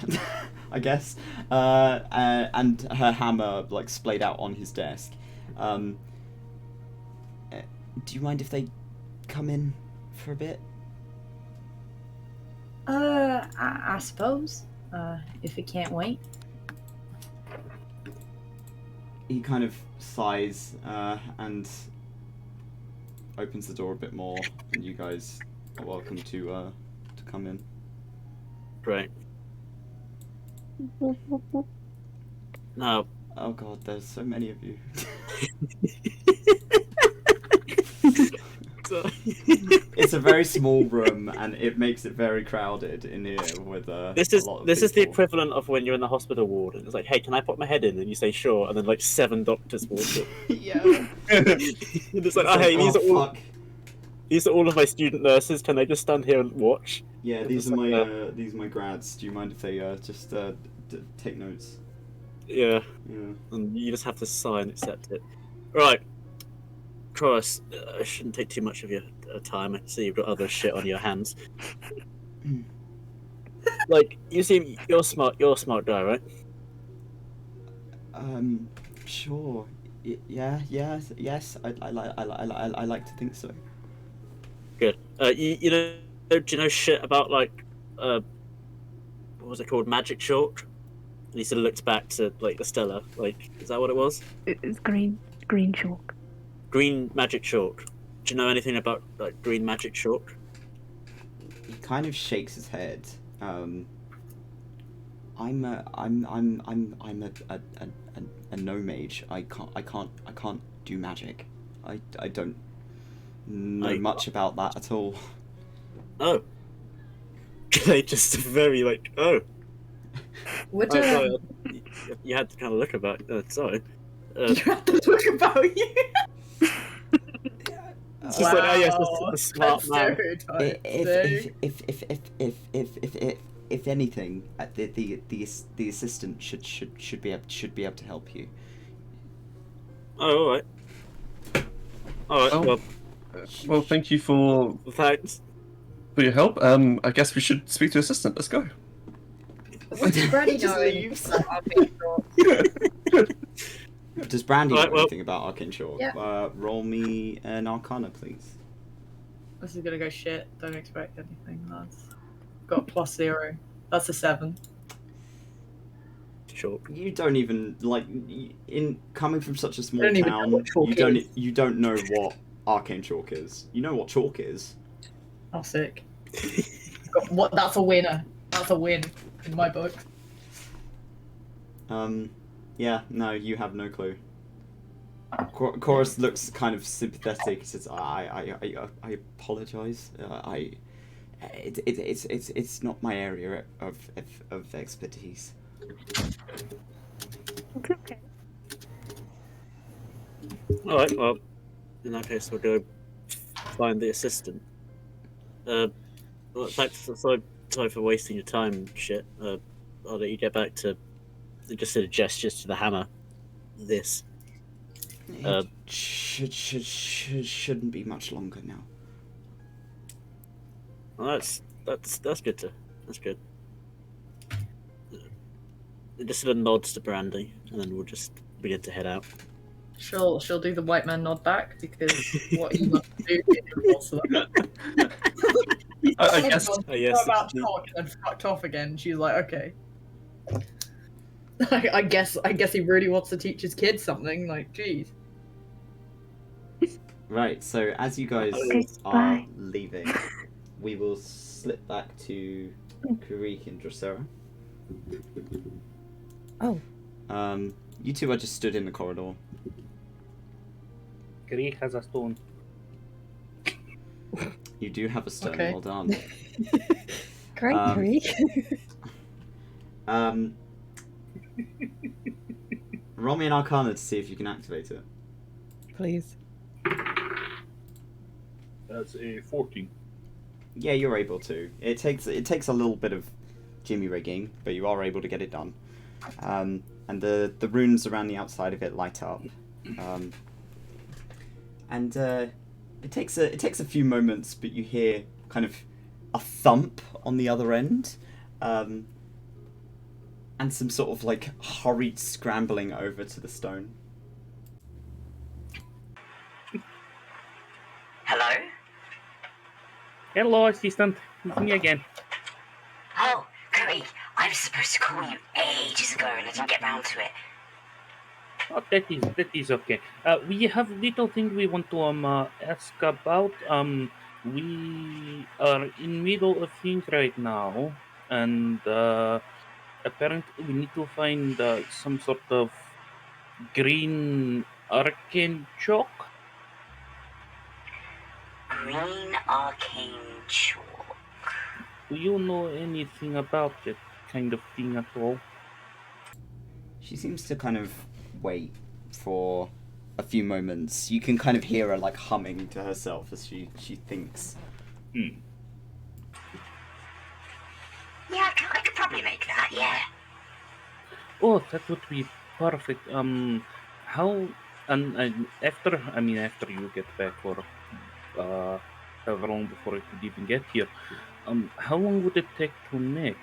I guess, and her hammer like splayed out on his desk. Do you mind if they come in for a bit? I suppose. If it can't wait. He kind of sighs and opens the door a bit more, and you guys are welcome to come in. Great. Now, Oh god, there's so many of you. It's a very small room, and it makes it very crowded in here with this a is lot of this is the people. equivalent of when you're in the hospital ward and it's like, hey, can I put my head in? And you say sure, and then like 7 doctors walk in. Yeah. And it's like, oh hey, fuck. these are all of my student nurses. Can they just stand here and watch? Yeah, these It's are like, my these are my grads. Do you mind if they just take notes? Yeah, Yeah. and you just have to sign, accept it. Right. Cross, I shouldn't take too much of your time. I see you've got other shit on your hands. Like, you seem you're smart guy, right? Sure. Yes. I like to think so. Good. You know, do you know shit about like, what was it called, magic chalk? And he sort of looks back to like the Stella. Like, is that what it was? It's green chalk. Green magic chalk. Do you know anything about like green magic chalk? He kind of shakes his head. I'm a no mage. I can't do magic. I don't know much about that at all. Oh. They just very like, oh. What Oh, sorry. You had to kind of look about. Sorry. you have to look about you? It's just like, oh yes, a smart man. If anything, the assistant should be able to help you. Oh, all right. All right. Well, thank you for Thanks. your help. I guess we should speak to assistant. Let's go. What's Brandy Just knowing? leaves. Oh, Does Brandy Right, know well- anything about Arcane Shore? Yeah. Roll me an Arcana, please. this is gonna go shit. Don't expect anything, lads. Got a +0. That's a 7. Sure. You don't even like in coming from such a small don't even know town. what chalk is. You don't know what Arcane Chalk is. You know what chalk is. How sick. What? That's a winner. That's a win in my book. Yeah, no, you have no clue. Chorus looks kind of sympathetic. He says, "I apologize. It's not my area of expertise." It's okay. All right. Well, in that case, we'll go find the assistant. Well, thanks. Sorry for wasting your time. And shit. I'll let you get back to just sort of gestures to the hammer. This. It shouldn't be much longer now. Well, that's good to. That's good. It just sort of nods to Brandy, and then we'll just begin to head out. She'll do the white man nod back because what you must do is impossible. I guess. Yes. About talk and fucked off again. She's like, okay. I guess he really wants to teach his kids something. Like, geez. Right. So as you guys Okay, are bye. leaving, we will slip back to Karik and Drosera. Oh. You two are just stood in the corridor. Krieg has a stone. You do have a stone. Okay. Well done. Great, Um, Greek. Roll me an Arcana to see if you can activate it. Please. That's a 14. Yeah, you're able to. It takes a little bit of jimmy rigging, but you are able to get it done. And the runes around the outside of it light up. And it takes a few moments, but you hear kind of a thump on the other end, and some sort of like hurried scrambling over to the stone. Hello? Hello, assistant. It's me again. Oh, Craig, I was supposed to call you ages ago and I didn't get round to it. Oh, that is okay. We have little thing we want to ask about. We are in middle of things right now, and apparently we need to find some sort of green arcane chalk. Green arcane chalk. Do you know anything about that kind of thing at all? She seems to kind of wait for a few moments. You can kind of hear her like humming to herself as she thinks. Yeah, I could probably make that, yeah. Oh, that would be perfect. How And after you get back, or however long before it could even get here, how long would it take to make?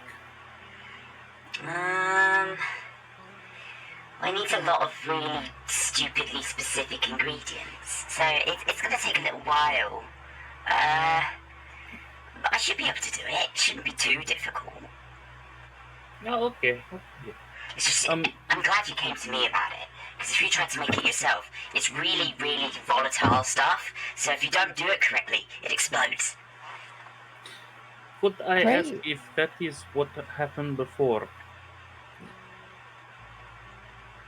I need a lot of really stupidly specific ingredients, so it's going to take a little while. But I should be able to do it. It shouldn't be too difficult. Oh, okay. It's just, I'm glad you came to me about it, because if you tried to make it yourself, it's really, really volatile stuff, so if you don't do it correctly, it explodes. Could I Great. ask if that is what happened before?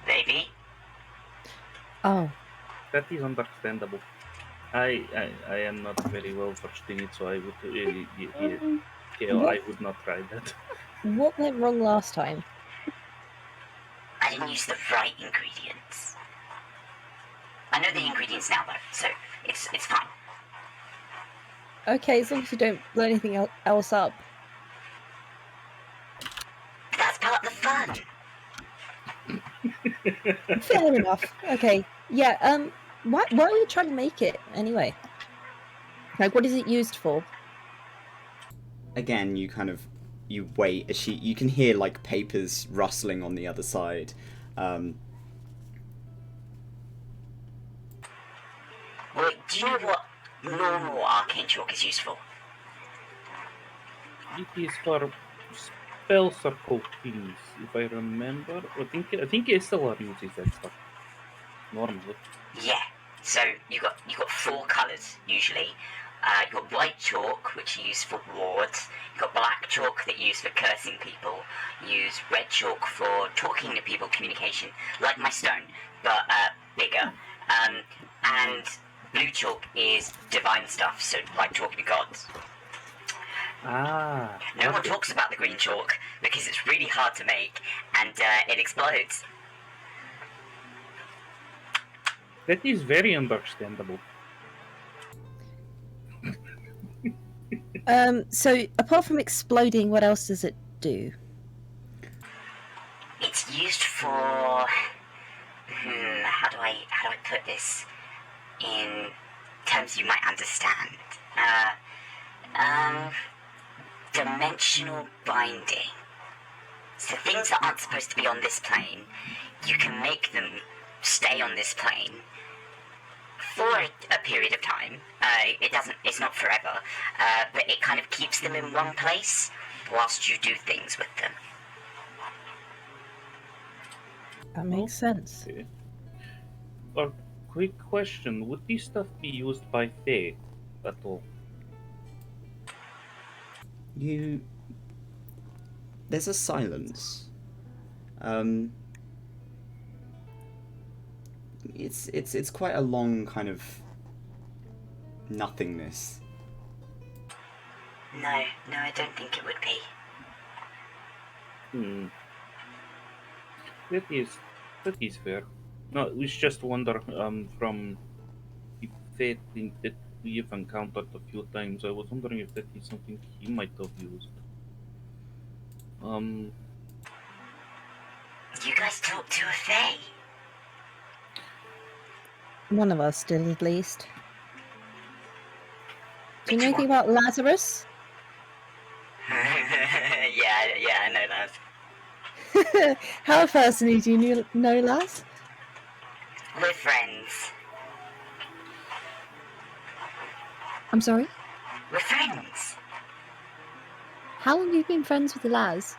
Maybe. Oh, That is understandable. I am not very well versed in it, so I would I would not try that. what went wrong last time? I didn't use the right ingredients. I know the ingredients now, though, so it's fine. Okay, as long as you don't blow anything else up. That's part of the fun. Fair enough. Okay. Yeah. Why are you trying to make it anyway? Like, what is it used for? Again, you wait as you can hear like papers rustling on the other side. Well, do you know what normal arcane chalk is used for? It is for spell circle things, if I remember. I think SLR uses that stuff normally. Yeah. So you got 4 colours usually. You got white chalk, which you use for wards. You got black chalk that you use for cursing people. You use red chalk for talking to people, communication, like my stone, but bigger. And blue chalk is divine stuff, so like talking to gods. Ah. No one talks about the green chalk because it's really hard to make and it explodes. That is very understandable. So apart from exploding, what else does it do? It's used for how do I put this in terms you might understand? Dimensional binding. So things that aren't supposed to be on this plane, you can make them stay on this plane for a period of time. It's not forever, but it kind of keeps them in one place whilst you do things with them. That makes sense. Okay. A quick question: would this stuff be used by Fae at all? There's a silence. It's quite a long kind of nothingness. No, I don't think it would be. That is fair. No, we just wonder from the Fae thing that we have encountered a few times. I was wondering if that is something he might have used. You guys talk to a Fae? One of us did, at least. Do you know Which anything about Lazarus? yeah, I know that. How personally do you know Laz? We're friends. I'm sorry? We're friends. How long have you been friends with Laz?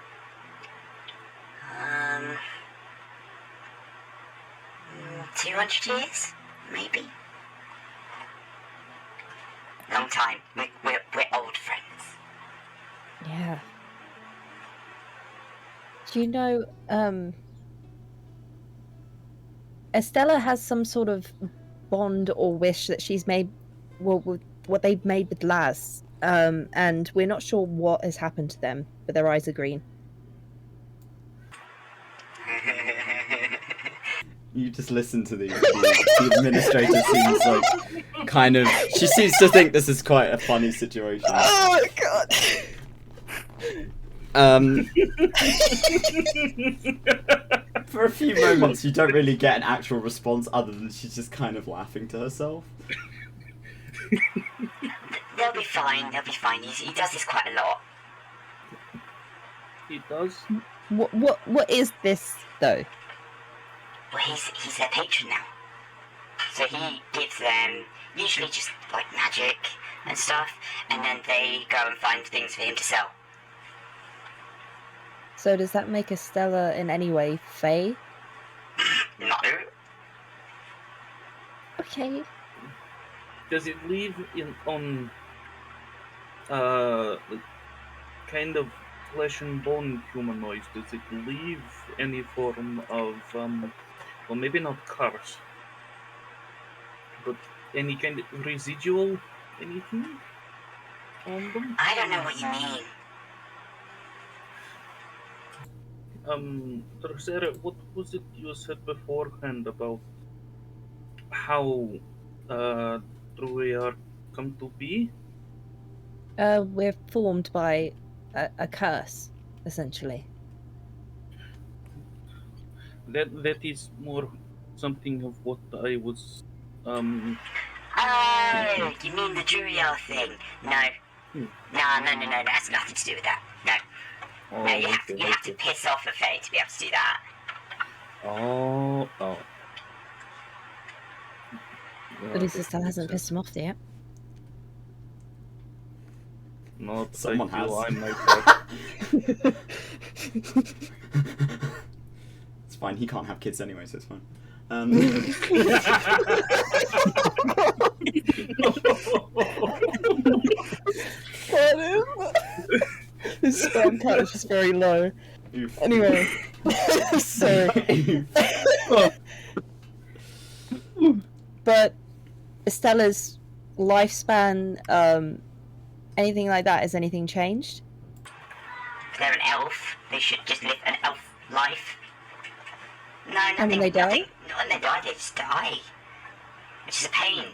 200 years? Maybe? Long time. We're old friends. Yeah. Do you know, Estella has some sort of bond or wish that she's made, well, with what they've made with Laz, and we're not sure what has happened to them, but their eyes are green. You just listen to the administrator seems like kind of... She seems to think this is quite a funny situation. Oh my god! For a few moments, you don't really get an actual response other than she's just kind of laughing to herself. They'll be fine. They'll be fine. He does this quite a lot. He does. What is this though? Well, he's their patron now. So he gives them usually just like magic and stuff, and then they go and find things for him to sell. So does that make Estella in any way Fae? No. Okay. Does it leave on kind of flesh and bone humanoids? Does it leave any form of well, maybe not curse, but any kind of residual anything on them? I don't know what you mean. Drosera, what was it you said beforehand about how Weir come to be? We're formed by a curse, essentially. That is more something of what I was Oh, you mean the Duriel thing? No. No, that has nothing to do with that. No. Oh, No, you have to piss off a Fae to be able to do that. Oh. At least Estella hasn't pissed him off yet. Not Someone I feel has. I might have. It's fine, he can't have kids anyway, so it's fine. His sperm count is just very low. Anyway, so... But Estella's lifespan, anything like that, has anything changed? If they're an elf, they should just live an elf life. No, nothing. And when they die? Nothing. Not when they die, they just die. Which is a pain,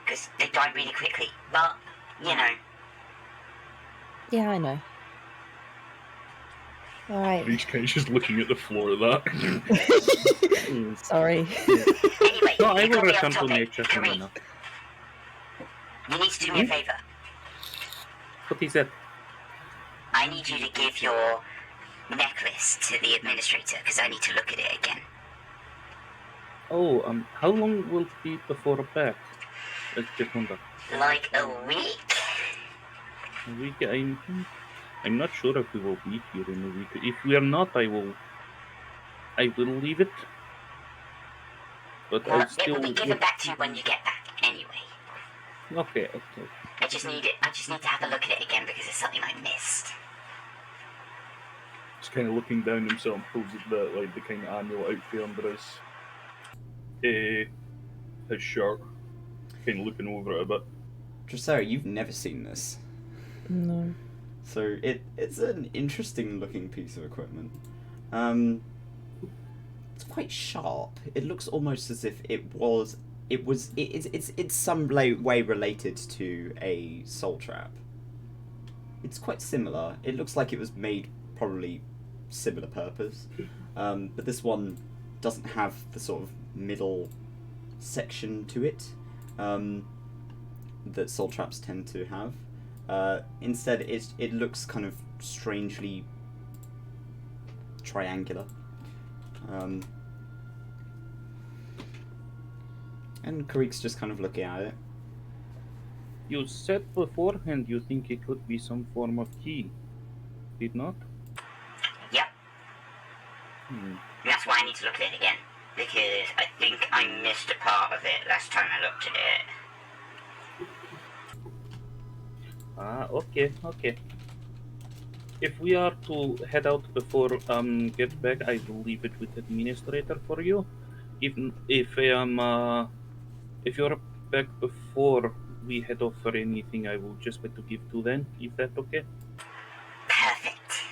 because they die really quickly. But, you know. Yeah, I know. Alright. He's kind of just looking at the floor of that. Sorry. Anyway, No, I you will got me off return to topic. nature soon Kareem, enough. you need to do me a favour. What he said. I need you to give your necklace to the administrator, because I need to look at it again. Oh, how long will it be before back? Let's just wonder. Like a week? A week. I'm not sure if we will be here in a week. If we are not, I will leave it. But Well, I it still will be given back to you when you get back, anyway. Okay. I just need to have a look at it again, because it's something I missed. He's kind of looking down himself and pulls the kind of annual outfit under his shirt. Kind of looking over it a bit. Drosera, you've never seen this. No. So it's an interesting looking piece of equipment. It's quite sharp. It looks almost as if it's some way related to a soul trap. It's quite similar. It looks like it was made probably similar purpose, but this one doesn't have the sort of middle section to it that soul traps tend to have. Instead, it looks kind of strangely triangular. And Karik's just kind of looking at it. You said beforehand you think it could be some form of key. Did not? Yep. That's why I need to look at it again, because I think I missed a part of it last time I looked at it. Okay. If we are to head out before get back, I will leave it with administrator for you. If you're back before we head off for anything, I will just wait to give to then, if that's okay. Perfect.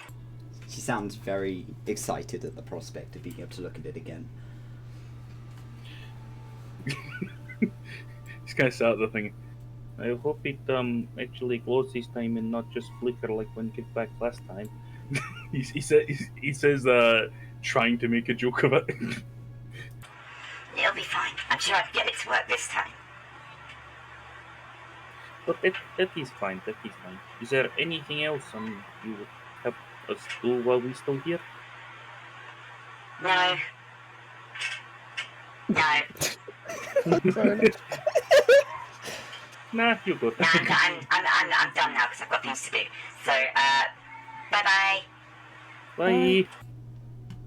She sounds very excited at the prospect of being able to look at it again. He's kind of sat there thinking, I hope it actually glows this time and not just flicker like when get back last time. he says trying to make a joke of it. It'll be fine. I'm sure I can get it to work this time. But that is fine. That is fine. Is there anything else you would have us do while we're still here? No. No. Nah, you go. No, I'm done now because I've got things to do. So, bye-bye. Bye.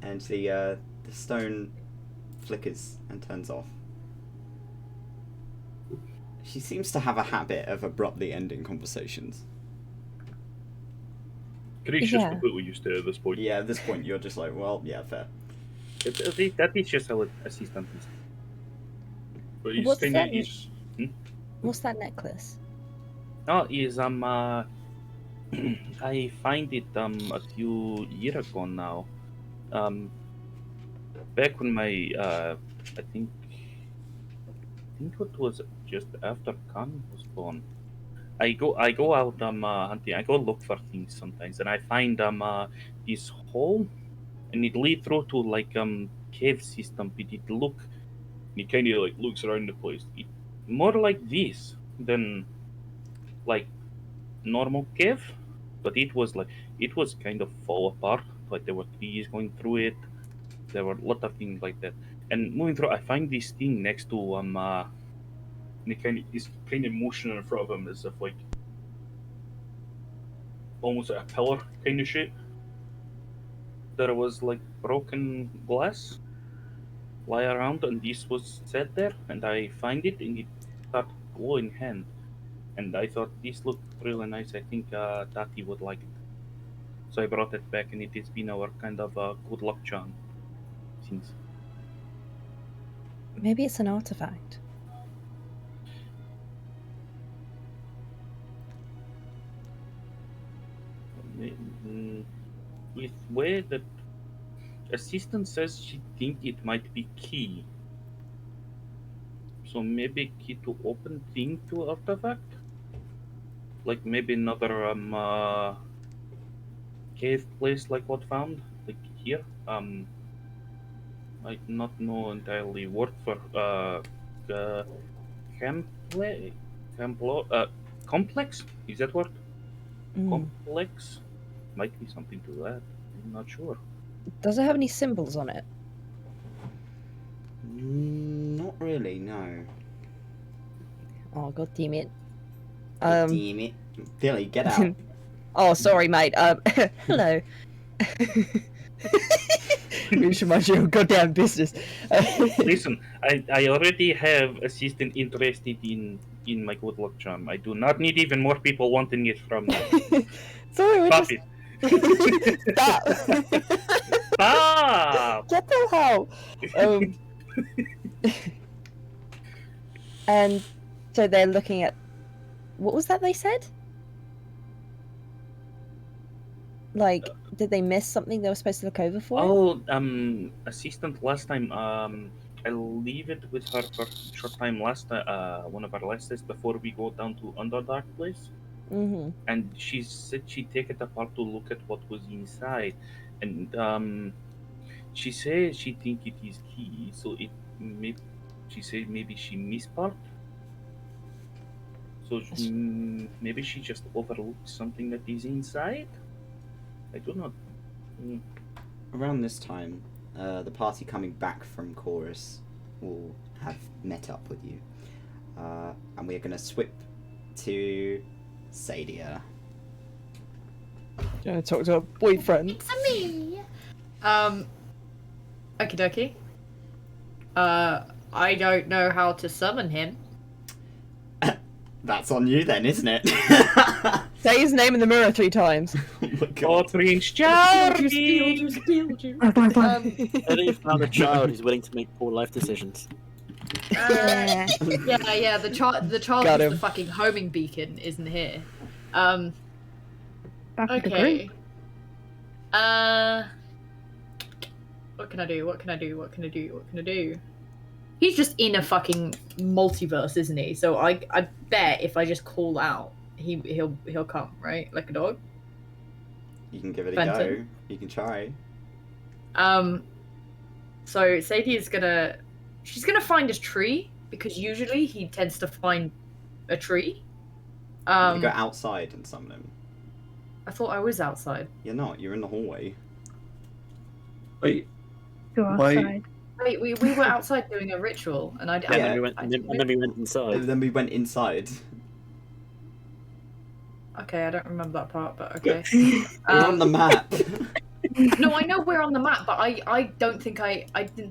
And the stone flickers and turns off. She seems to have a habit of abruptly ending conversations. Grace Yeah. just completely used to it at this point. Yeah, at this point you're just like, well, yeah, fair. That is just how an assistant is. But he's What's kind that? of he's What's that necklace? Oh, is I find it a few years ago now. Back when my I think it was just after Khan was born. I go out hunting. I go look for things sometimes, and I find this hole, and it lead through to like cave system. But it look, he kind of like looks around the place. it more like this than like normal cave, but it was kind of fall apart. Like there were trees going through it. There were a lot of things like that. And moving through, I find this thing next to And he's kind of motioning in front of him as if like almost like a pillar kind of shape. there was like broken glass lie around, and this was set there, and I find it, and it started glowing hand, and I thought this looked really nice. I think Tati would like it, so I brought it back, and it has been our kind of good luck charm since. Maybe it's an artifact. With where the assistant says she think it might be key, so maybe key to open thing to artifact, like maybe another cave place like what found like here. I not know entirely word for complex, is that word? Complex might be something to that. I'm not sure. Does it have any symbols on it? Not really, no. Oh, god damn it. Damn it. Billy, get out. Oh, sorry, mate. Hello. You should mind your goddamn business. Listen, I already have assistant interested in my good luck charm. I do not need even more people wanting it from me. Sorry, we're Stop just... it. Stop! Stop! Get the hell! And so they're looking at... What was that they said? Like, did they miss something they were supposed to look over for? Oh, assistant last time, I leave it with her for a short time last one of our last days before we go down to Underdark place. Mm-hmm. And she said she'd take it apart to look at what was inside. And she said she think it is key, so it she said maybe she missed part. So maybe she just overlooked something that is inside? I do not. Around this time, the party coming back from chorus will have met up with you. And we're going to swip to Sadia. Do you want to talk to her boyfriend? It's me. Okie dokie. I don't know how to summon him. That's on you then, isn't it? Say his name in the mirror 3 times. Oh my god. Prince Charming! And you've found a child who's willing to make poor life decisions. Yeah. The child Got is him. the fucking homing beacon, isn't here. Back to the Okay. group. What can I do? He's just in a fucking multiverse, isn't he? So I bet if I just call out, he'll come, right? Like a dog. You can give it a Fenton. go. You can try. So Sadie is she's gonna find his tree because usually he tends to find a tree. You go outside and summon him. I thought I was outside. You're not. You're in the hallway. Wait, Go Why- outside. Wait, we were outside doing a ritual, and I And then we went, and then we went And inside. then we went inside. Okay, I don't remember that part, but okay. We're on the map. No, I know we're on the map, but I didn't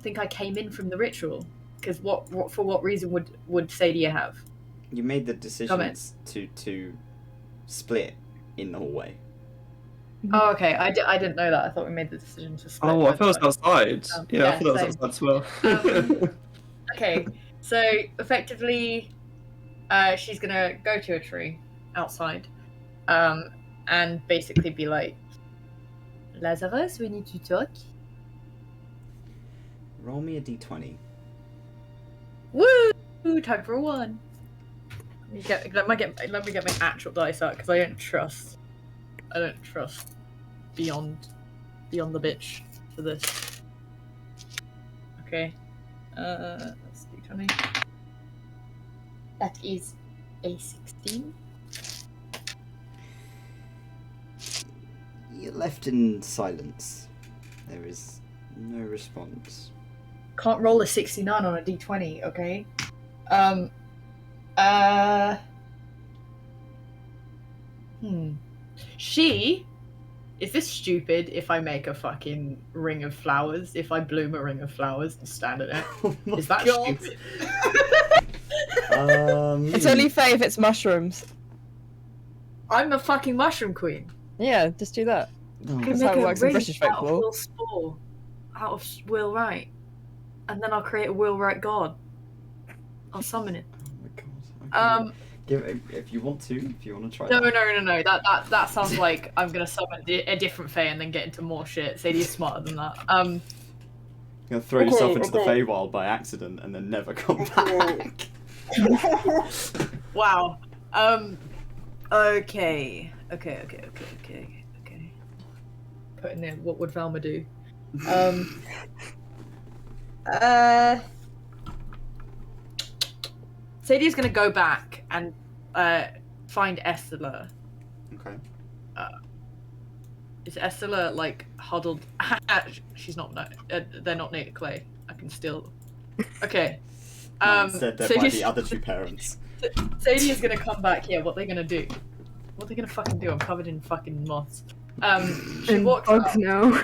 think I came in from the ritual. Because for what reason would Sadia have? You made the decisions to split in the hallway. Oh, okay. I didn't know that. I thought we made the decision to split. oh, I thought it was outside. Oh, Yeah, I yeah, thought it was same. outside as well. Okay, so effectively, she's gonna go to a tree outside, and basically be like, Lazarus, we need to talk. Roll me a d20. Woo! Time for one. Let me get my actual dice out because I don't trust beyond the bitch for this. Okay. Let's do 20. That is a 16. You're left in silence. There is no response. Can't roll a 69 on a d20, okay? Is this stupid if I make a fucking ring of flowers? If I bloom a ring of flowers and stand in it? Oh my Is that God. stupid? It's only fair if it's mushrooms. I'm a fucking mushroom queen. Yeah, just do that. Oh. That's how it works in British out of folklore. Will Spore, out of Will Wright, and then I'll create a Will Wright god. I'll summon it. Oh my God. Okay. Um, if you want to try no, that. that sounds like I'm gonna summon a different Fae and then get into more shit. Sadie's smarter than that. You're gonna throw yourself into the Feywild by accident and then never come back. Wow. Okay. Putting in what would Velma do? Sadie's gonna go back and find Estella. Okay. Is Estella like huddled? She's not. They're not near Clay. I can still. Okay. Instead, they're by the other two parents. Sadie is gonna come back here. What are they gonna do? What are they gonna fucking do? I'm covered in fucking moths. She And walks bugs up. now.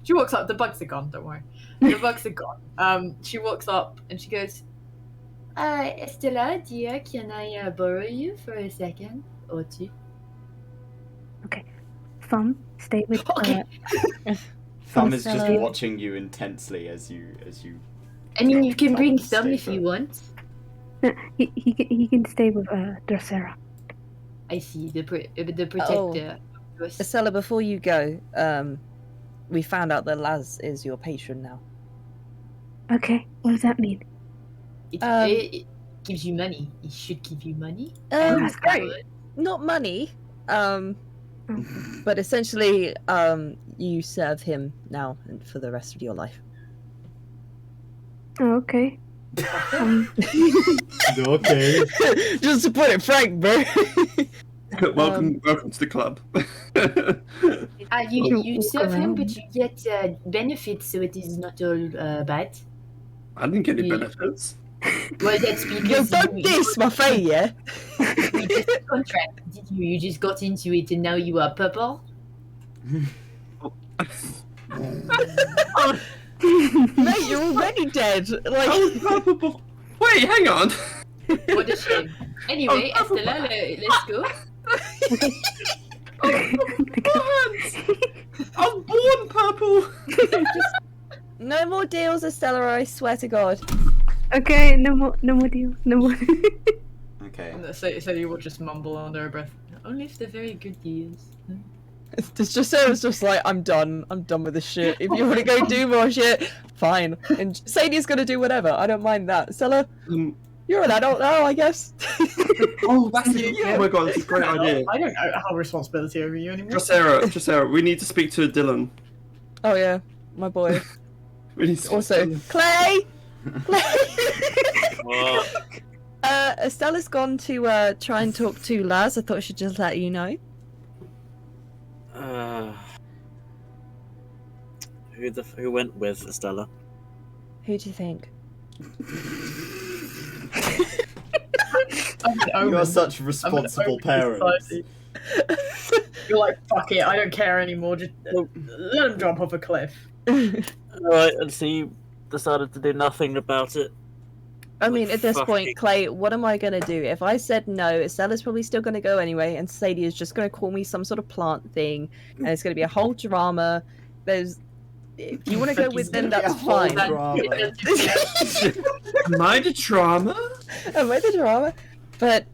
She walks up. The bugs are gone. Don't worry. The bugs are gone. She walks up and she goes, Estella, dear, can I borrow you for a second or two? Thumb, stay with. Okay. Thumb is just Marcelo. watching you intensely as you. I mean, you can bring Stay some if put. you want. He can stay with Dracera. I see the protector. Estella, before you go, we found out that Laz is your patron now. Okay, what does that mean? It gives you money. It should give you money. That's great. Not money, but essentially, you serve him now and for the rest of your life. Oh, okay. Okay. Just to put it frank, bro. welcome to the club. You Walk serve him, around. but you get benefits, so it is not all bad. I didn't get any Yeah. benefits. Well, that's Yo, because don't diss my face, yeah? you just contracted you. You just got into it, and now you are purple. Mate, you're already dead. Like, Wait, hang on. What a shame. Anyway, Estella, let's go. I'm born purple. no more deals, Estella, I swear to God. Okay, no more deals, no more. Okay. So you will just mumble under her breath. Only if they're very good deals. It's just Sarah's just like, I'm done with this shit. If you want to go do more shit, fine. And Sadie's gonna do whatever. I don't mind that. Stella, you're an adult now, I guess. Oh, that's oh my god, that's a great idea. I don't have responsibility over you anymore. Dracera, we need to speak to Dylan. Oh yeah. my boy. We need to Also, Clay! Well, Estella's gone to try and talk to Laz. I thought I should just let you know. who went with Estella? Who do you think? You are such responsible parents. You're like, fuck it, I don't care anymore. Just let him jump off a cliff. Alright, and so you decided to do nothing about it. I mean, at this fucking- point, Clay, what am I going to do? If I said no, Estella's probably still going to go anyway, and Sadie is just going to call me some sort of plant thing, and it's going to be a whole drama. If you want to go with them, that's fine. Drama. Am I the drama? Am I the drama? But,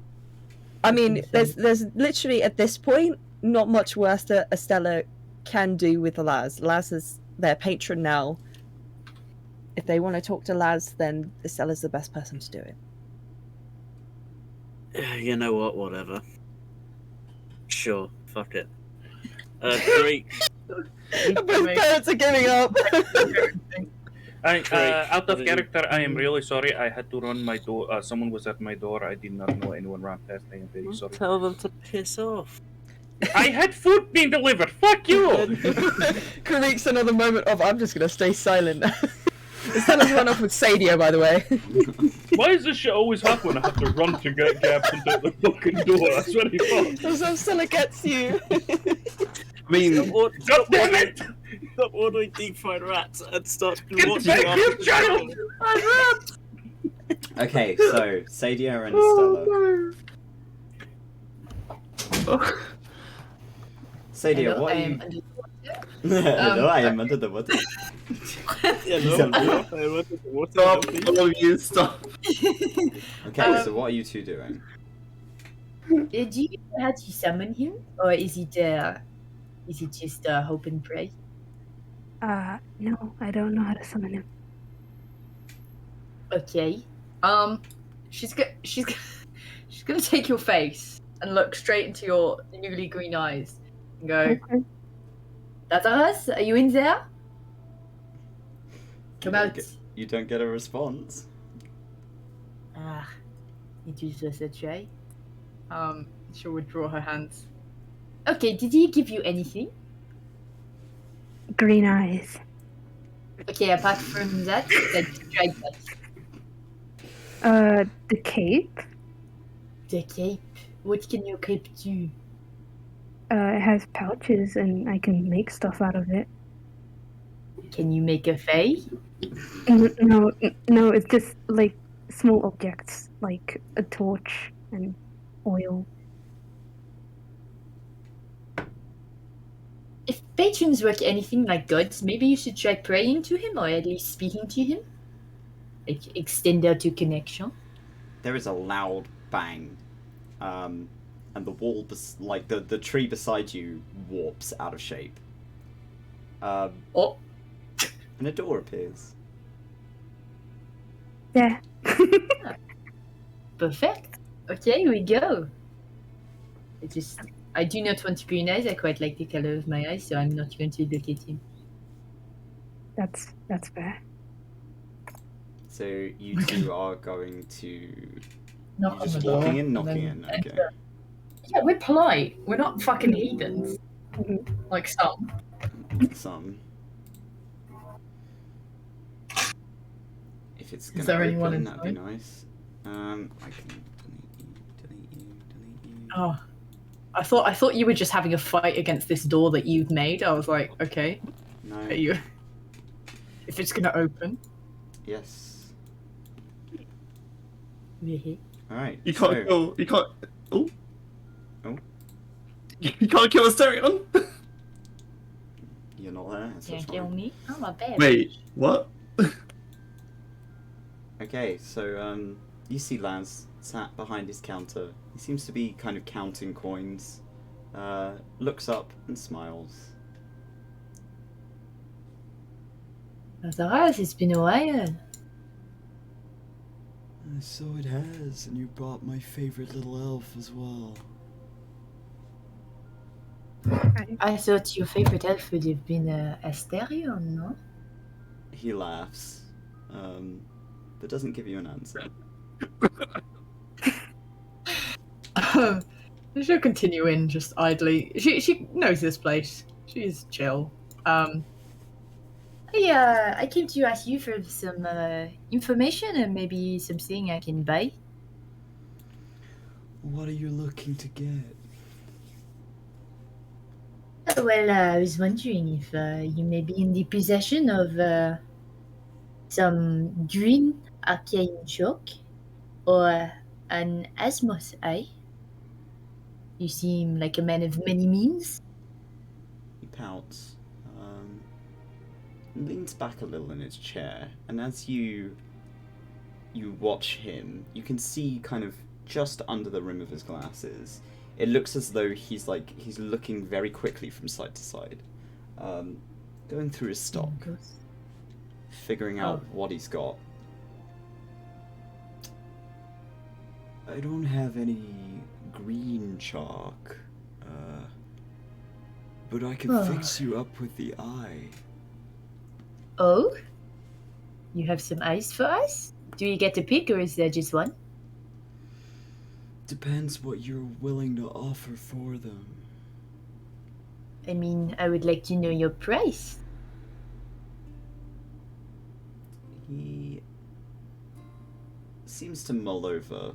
I mean, there's literally, at this point, not much worse that Estella can do with Laz. Laz is their patron now. If they want to talk to Laz, then Estella's the best person to do it. You know what? Whatever. Sure. Fuck it. Greek. Both parents are giving up. Out of character, I am really sorry. I had to run my door. Someone was at my door. I did not know anyone ran past. I am very sorry. Tell them to piss off. I had food being delivered. Fuck you! Karik's another moment of, I'm just going to stay silent. Estella's run off with Sadio, by the way. Why does this shit always happen when I have to run to get Gabs and out the fucking door? That's really fun. That's how Stella gets you. I mean, God damn it! Stop ordering deep fried rats and start Get watching back here, after- child! Okay, so Sadia and Stella. Sadia, what are you? No, I am under the water. Yeah, He's no, under- stop, all of you, stop. Okay, so what are you two doing? Do you know how to summon him? Or is it just hope and pray? No, I don't know how to summon him. Okay. She's gonna take your face and look straight into your newly green eyes and go, Okay. Lazarus, are you in there? Come don't out. You don't get a response. Ah, it is just a try. She'll withdraw her hands. Okay, did he give you anything? Green eyes. Okay, apart from that, let's try that. The cape. The cape. What can your cape do? It has pouches and I can make stuff out of it. Can you make a fae? No, it's just like small objects, like a torch and oil. If patrons work anything like gods, maybe you should try praying to him or at least speaking to him. Like, extend out your connection. There is a loud bang, and the wall, like the tree beside you, warps out of shape. Oh, And a door appears. Yeah. perfect. Okay, here we go. I do not want green eyes. I quite like the color of my eyes, so I'm not going to look at him. That's fair. So you two are going to Knock you're on just the door, walking in, and knocking then in. Okay. enter. Yeah, we're polite. We're not fucking heathens. Mhm. Like some. Some. If it's gonna there anyone open, that'd be inside? nice. I can delete you. Oh, I thought you were just having a fight against this door that you've made. I was like, okay, No. are you? If it's gonna open. Yes. Really? All right. You can't so, kill. You can't. Oh. Oh. You can't kill Asterion. You're not there. So Can't it's kill fine. me. I'm a bad. Wait, what? Okay, so you see Laz sat behind his counter. He seems to be kind of counting coins. Looks up and smiles. Lazarus, it's been a while. So it has, and you brought my favorite little elf as well. I thought your favorite elf would have been Asterion, no? He laughs, but doesn't give you an answer. She'll continue in just idly. She knows this place. She's chill. I came to ask you for some information and maybe something I can buy. What are you looking to get? Well, I was wondering if you may be in the possession of some green arcane chalk or an asmos eye. You seem like a man of many means. He pouts, and leans back a little in his chair, and as you watch him, you can see kind of just under the rim of his glasses, it looks as though he's looking very quickly from side to side, going through his stock, figuring out what he's got. I don't have any green chalk, but I can fix you up with the eye. Oh? You have some eyes for us? Do you get to pick or is there just one? Depends what you're willing to offer for them. I mean, I would like to know your price. He seems to mull over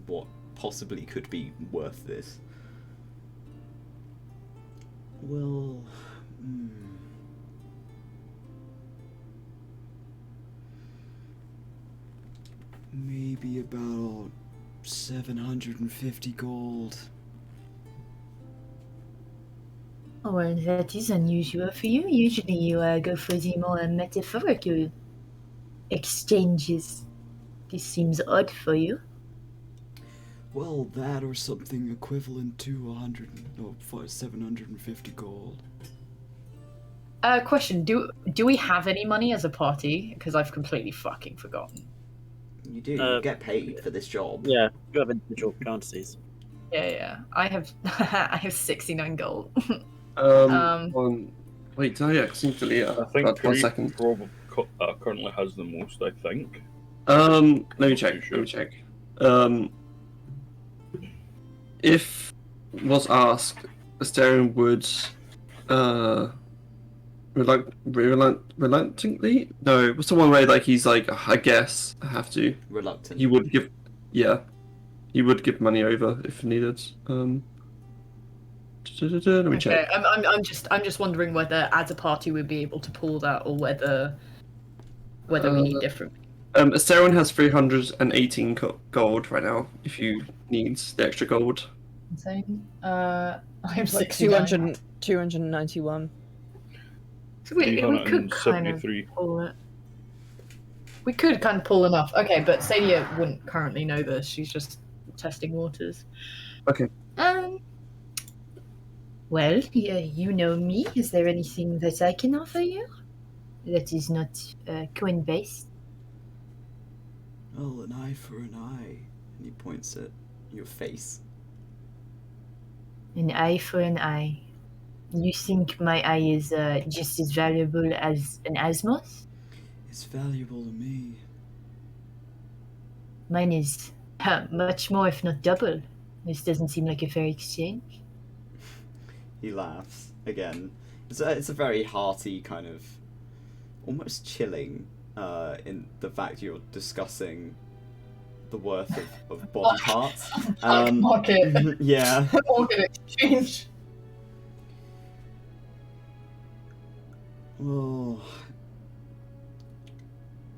what possibly could be worth this. Well, maybe about 750 gold. Oh, well, that is unusual for you. Usually you go for the more metaphorical exchanges. This seems odd for you. Well, that or something equivalent to 750 gold. Question: Do we have any money as a party? Because I've completely fucking forgotten. You do. You get paid for this job. Yeah, you have individual currencies. Yeah. I have I have 69 gold. Wait, did I accidentally? I think 1 Creed second. currently has the most, I think. Let me Not check. too Let sure. me check. If was asked, Asterion would reluctantly? No, what's the one way like he's like, I guess I have to. Reluctant. He would give, he would give money over if needed. Let me check. I'm just wondering whether as a party we'd be able to pull that, or whether we need different. Asterion has 318 gold right now. If you need the extra gold. Insane. I have Like 69. 291. So we could kind of 373. pull it. We could kind of pull enough. Okay, but Sadia wouldn't currently know this. She's just testing waters. Okay. Well, you know me. Is there anything that I can offer you that is not coin-based? Oh, an eye for an eye. And he points at your face. An eye for an eye. You think my eye is just as valuable as an asmos? It's valuable to me. Mine is much more, if not double. This doesn't seem like a fair exchange. He laughs again. It's a very hearty kind of, almost chilling, in the fact you're discussing the worth of body parts. Market. Yeah. Organ exchange. Well,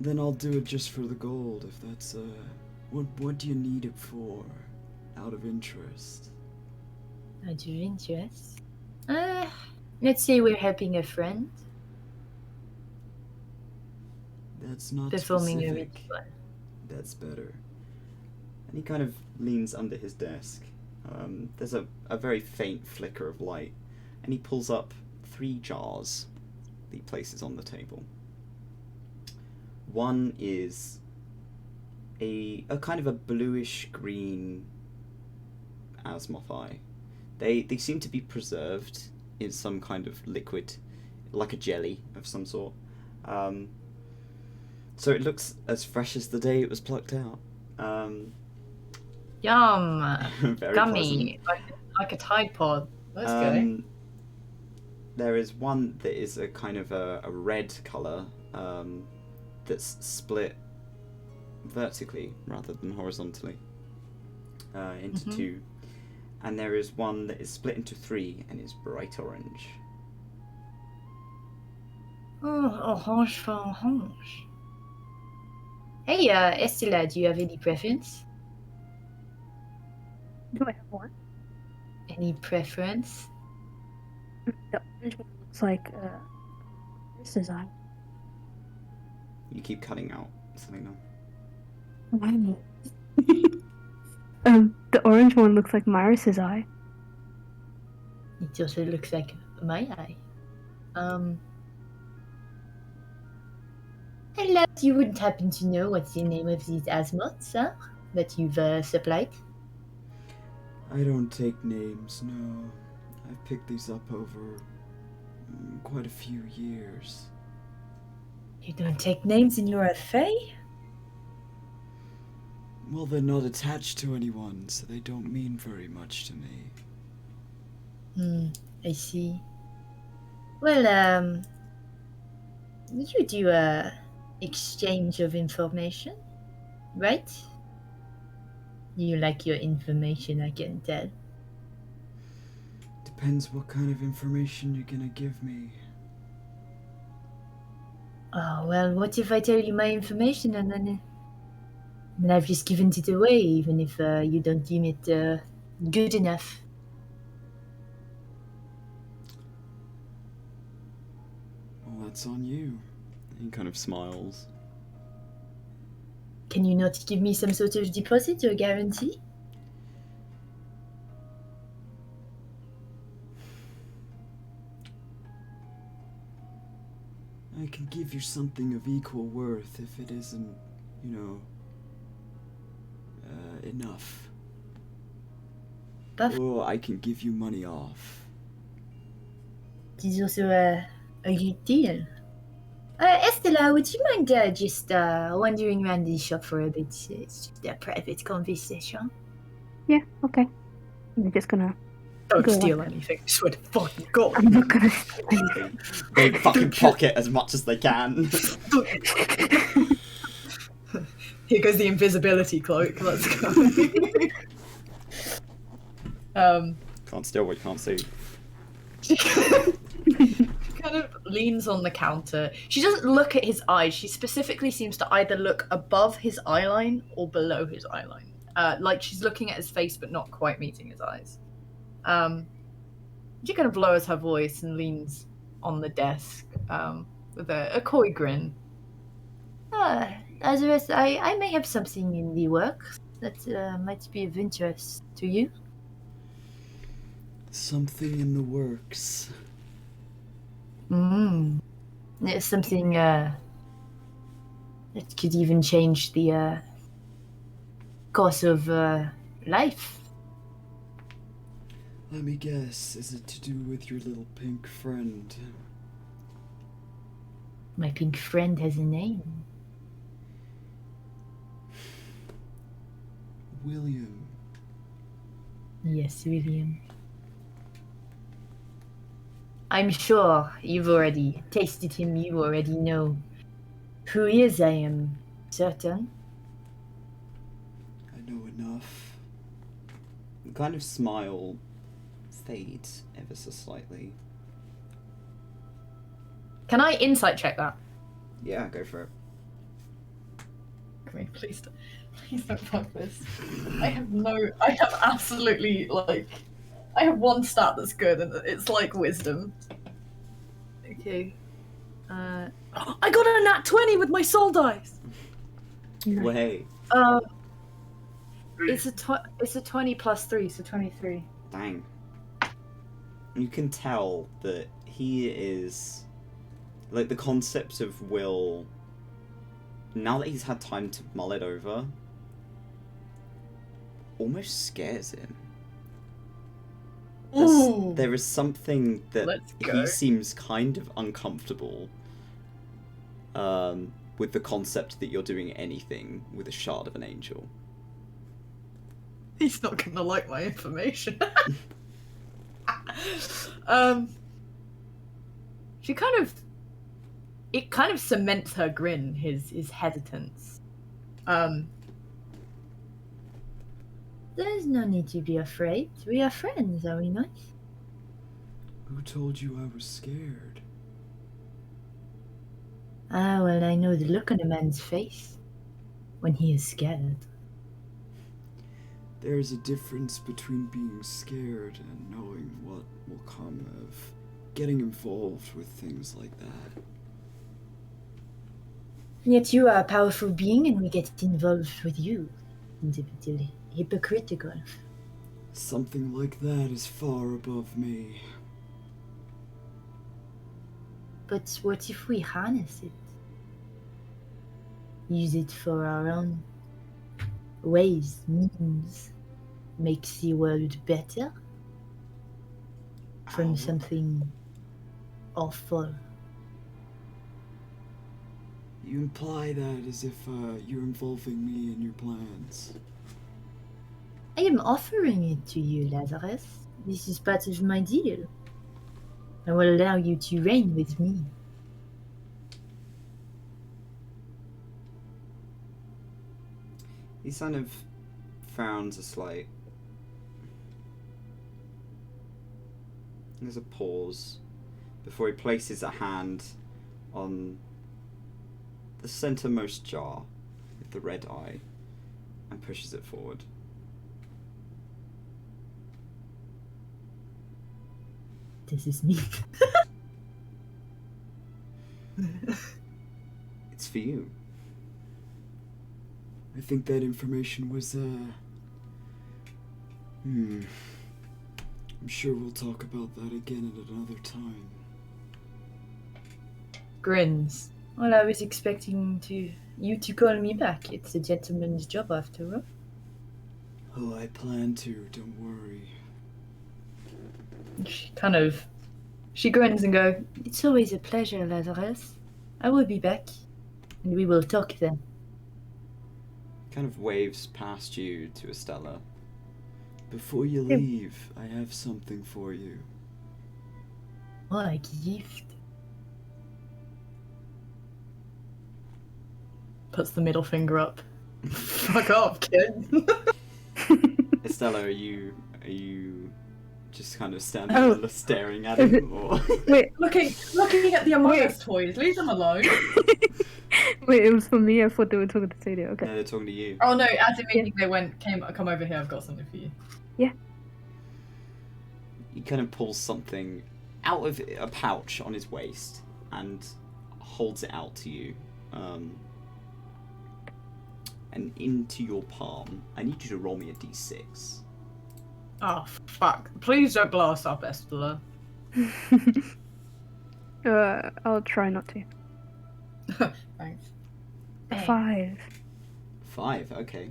then I'll do it just for the gold, if that's, what do you need it for, out of interest? Out of interest? Let's say we're helping a friend. That's not Performing a specific. ritual. That's better. And he kind of leans under his desk. There's a very faint flicker of light, and he pulls up 3 jars that he places on the table. One is a kind of a bluish green Asmoth eye. They seem to be preserved in some kind of liquid, like a jelly of some sort. So it looks as fresh as the day it was plucked out. Yum. Very Gummy. Like a Tide Pod. Let's go. There is one that is a kind of a red colour that's split vertically rather than horizontally into two. And there is one that is split into three and is bright orange. Oh, orange for orange. Hey, Estella, do you have any preference? Do I have one? Any preference? The orange one looks like Chris's eye. You keep cutting out, Selena. Wow. The orange one looks like Maris's eye. It also looks like my eye. Hello, you wouldn't happen to know what's the name of these asmots, huh? That you've supplied? I don't take names, no. I've picked these up over quite a few years. You don't take names in your Fae? Well, they're not attached to anyone, so they don't mean very much to me. I see. Well, you do a exchange of information, right? You like your information, I can tell. Depends what kind of information you're gonna give me. Oh, well, what if I tell you my information and then I've just given it away, even if you don't deem it good enough? Well, that's on you. He kind of smiles. Can you not give me some sort of deposit or guarantee? I can give you something of equal worth if it isn't, enough. Or I can give you money off. It is also a good deal. Estella, would you mind just wandering around the shop for a bit? It's just a private conversation. Yeah, okay. I'm just gonna. Don't go steal on. anything. I swear to fucking God. I'm not gonna steal anything. They fucking pocket as much as they can. Here goes the invisibility cloak. Let's go. Can't steal what you can't see. She kind of leans on the counter. She doesn't look at his eyes. She specifically seems to either look above his eyeline or below his eyeline. Like she's looking at his face but not quite meeting his eyes. She kind of lowers her voice and leans on the desk with a coy grin. Lazarus, I may have something in the works that might be of interest to you. Something in the works. It's something that could even change the course of life. Let me guess, is it to do with your little pink friend? My pink friend has a name. William. Yes, William. I'm sure you've already tasted him, you already know who he is, I am certain. I know enough. The kind of smile fades ever so slightly. Can I insight check that? Yeah, go for it. Come here, please don't fuck this. I have absolutely, I have one stat that's good, and it's like wisdom. Okay. I got a nat 20 with my soul dice! Well, hey. It's a 20 plus 3, so 23. Dang. You can tell that he is... Like, the concept of Will... Now that he's had time to mull it over... almost scares him. Ooh. There is something that Let's go. he seems kind of uncomfortable with the concept that you're doing anything with a shard of an angel. He's not gonna like my information. She it kind of cements her grin, his hesitance. There's no need to be afraid. We are friends, are we not? Who told you I was scared? Ah, well, I know the look on a man's face when he is scared. There's a difference between being scared and knowing what will come of getting involved with things like that. Yet you are a powerful being and we get involved with you. It's a bit hypocritical. Something like that is far above me. But what if we harness it? Use it for our own ways, means, makes the world better? From something awful. You imply that as if you're involving me in your plans. I am offering it to you, Lazarus. This is part of my deal. I will allow you to reign with me. He kind of frowns a slight. There's a pause before he places a hand on the centermost jar with the red eye and pushes it forward. Does this mean? It's for you. I think that information was, I'm sure we'll talk about that again at another time. Grins. Well, I was expecting you to call me back. It's a gentleman's job after all. Oh, I plan to, don't worry. She grins and goes, "It's always a pleasure, Lazarus. I will be back, and we will talk then." Kind of waves past you to Estella. Before you leave, I have something for you. Oh, a gift. Puts the middle finger up. Fuck off, kid. Estella, are you just kind of standing there staring at him, or Wait, looking at the Among Us toys. Leave them alone. wait, it was for me. I thought they were talking to Sadie. Okay. no, they're talking to you. Oh no, as in meaning they come over here. I've got something for you. Yeah. He kind of pulls something out of a pouch on his waist and holds it out to you, and into your palm. I need you to roll me a d6. Oh fuck! Please don't blow us up, Estella. I'll try not to. Thanks. A 5. 5, okay.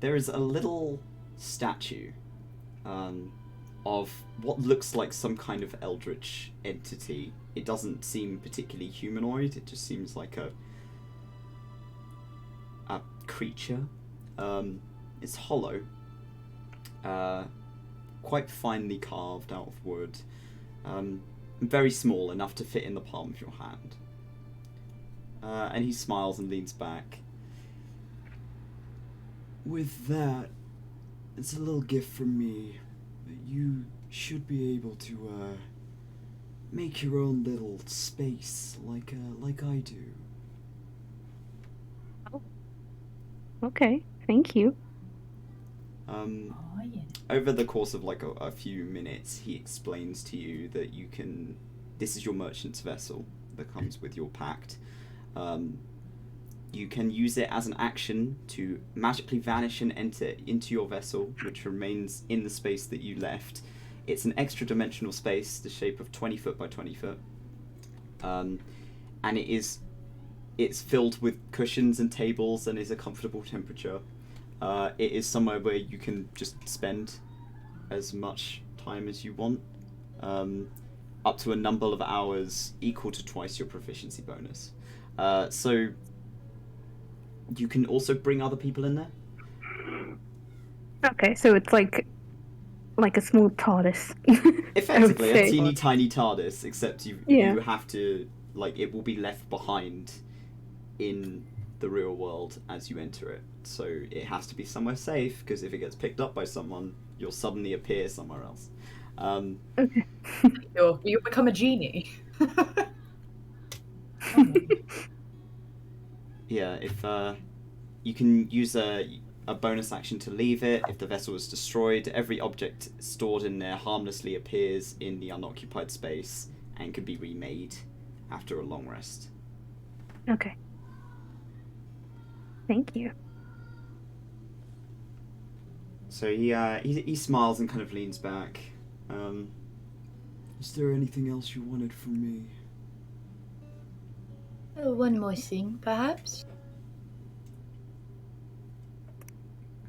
There is a little statue of what looks like some kind of eldritch entity. It doesn't seem particularly humanoid, it just seems like a creature. It's hollow, quite finely carved out of wood, very small, enough to fit in the palm of your hand. And he smiles and leans back. With that, it's a little gift from me that you should be able to make your own little space like I do. Okay, thank you. Over the course of like a few minutes, he explains to you that you can. This is your merchant's vessel that comes with your pact. You can use it as an action to magically vanish and enter into your vessel, which remains in the space that you left. It's an extra dimensional space, the shape of 20 foot by 20 foot. And it's filled with cushions and tables and is a comfortable temperature. It is somewhere where you can just spend as much time as you want, up to a number of hours equal to twice your proficiency bonus. So you can also bring other people in there. Okay, so it's like a small TARDIS. Effectively, I would a say. teeny tiny TARDIS, except you have to, like, it will be left behind in the real world as you enter it. So it has to be somewhere safe, because if it gets picked up by someone, you'll suddenly appear somewhere else. Okay. You'll become a genie. Yeah, if you can use a bonus action to leave it. If the vessel is destroyed, every object stored in there harmlessly appears in the unoccupied space and can be remade after a long rest. Okay. Thank you. So he smiles and kind of leans back. Is there anything else you wanted from me? Oh, one more thing, perhaps?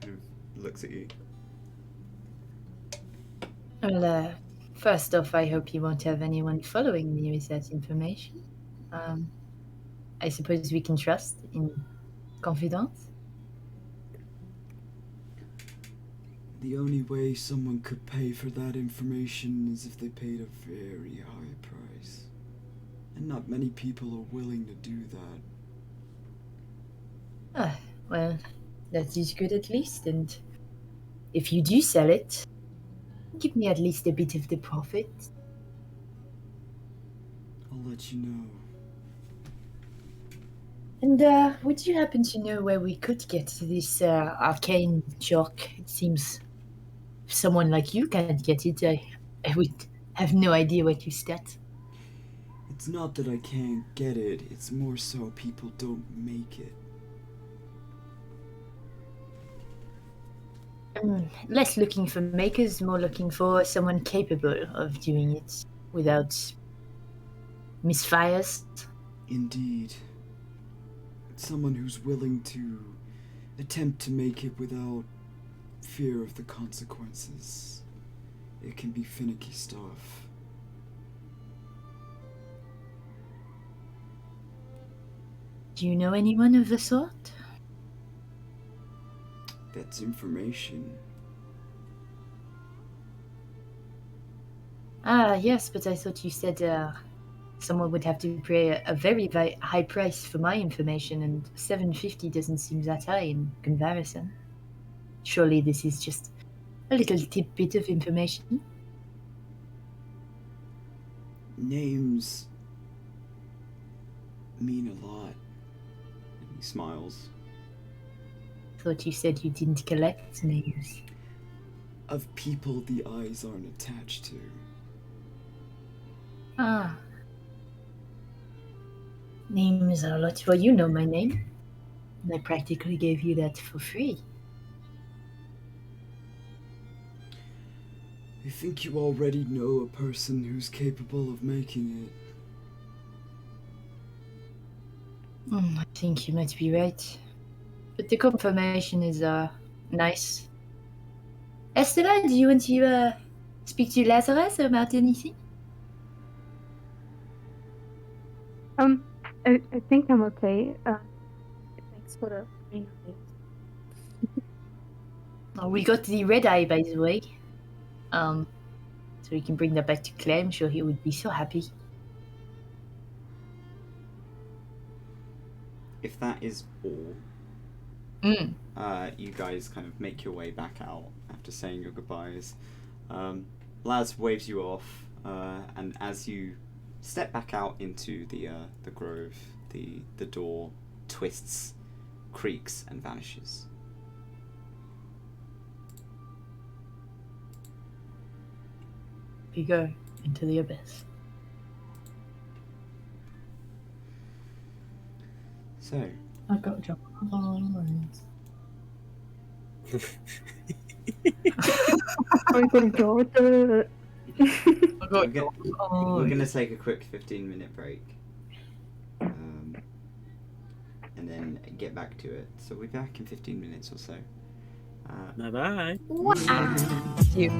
Kind of looks at you. Well, first off, I hope you won't have anyone following me with that information. I suppose we can trust in confidence? The only way someone could pay for that information is if they paid a very high price. And not many people are willing to do that. Well, that is good at least, and if you do sell it, give me at least a bit of the profit. I'll let you know. And would you happen to know where we could get this arcane chalk? It seems if someone like you can't get it, I would have no idea where to start. It's not that I can't get it, it's more so people don't make it. Less looking for makers, more looking for someone capable of doing it without misfires. Indeed. Someone who's willing to attempt to make it without fear of the consequences. It can be finicky stuff. Do you know anyone of the sort? That's information. Yes, but I thought you said someone would have to pay a very high price for my information, and 750 doesn't seem that high in comparison. Surely this is just a little tidbit of information. Names mean a lot. And he smiles. Thought you said you didn't collect names. Of people the eyes aren't attached to. Names are a lot. Well, you know my name. And I practically gave you that for free. I think you already know a person who's capable of making it. I think you might be right. But the confirmation is nice. Estella, do you want to speak to Lazarus about anything? I think I'm okay. Thanks for the reminder. We got the red eye, by the way. So we can bring that back to Clay. I'm sure he would be so happy. If that is all, you guys kind of make your way back out after saying your goodbyes. Laz waves you off, and as you step back out into the grove, the door twists, creaks, and vanishes. We go into the abyss. So, I've got a job. I got a daughter. we're gonna take a quick 15-minute break, and then get back to it. So we'll be back in 15 minutes or so. Bye bye. You.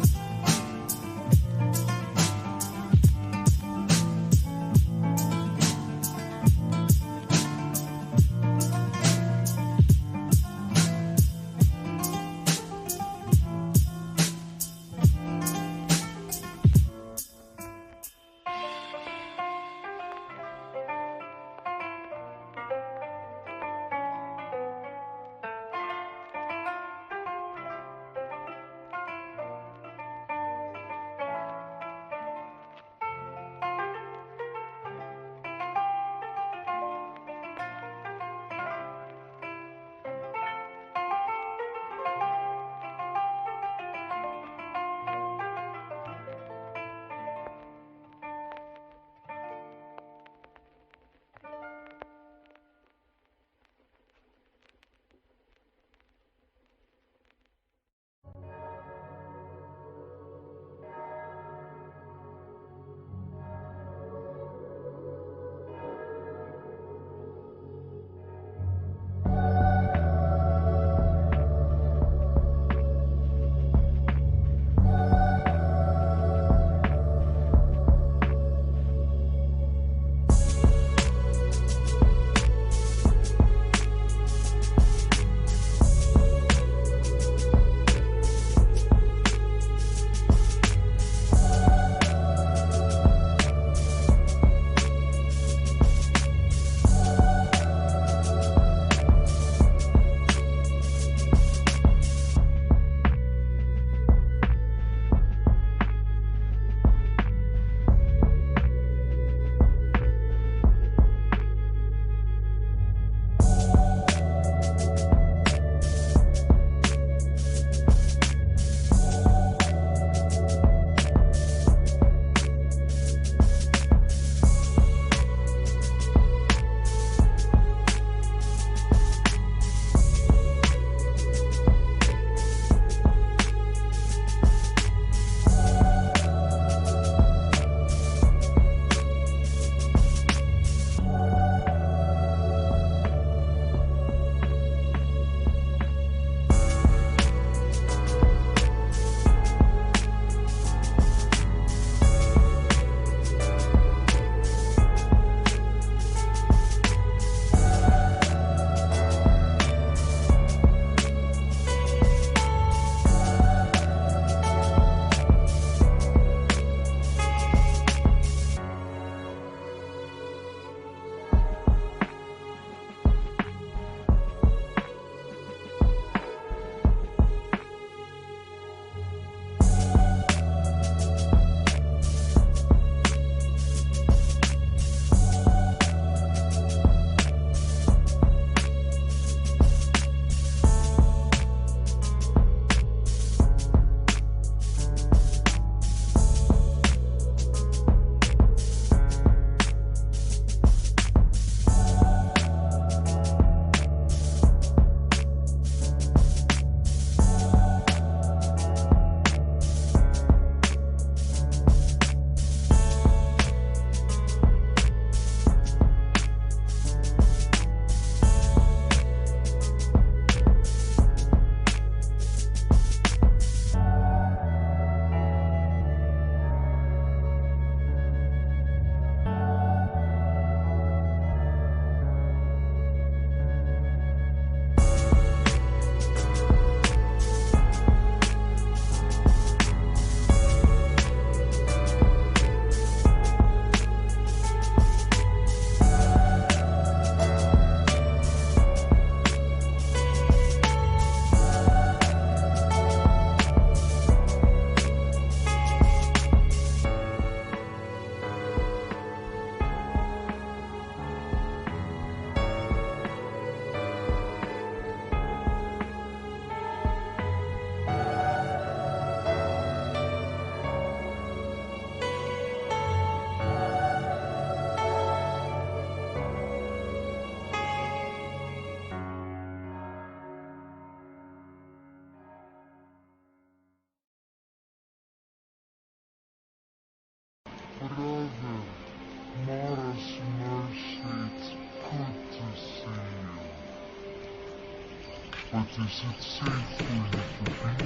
But is it safe for you to be?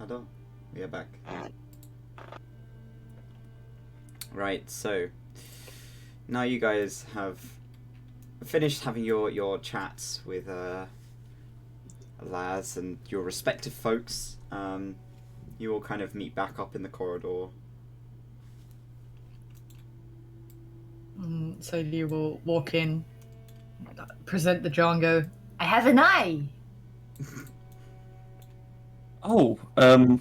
Adynn, we are back. Right, so now you guys have finished having your chats with Laz and your respective folks. You all kind of meet back up in the corridor. So you will walk in, present the jar and go, I have an eye! Oh, Hey,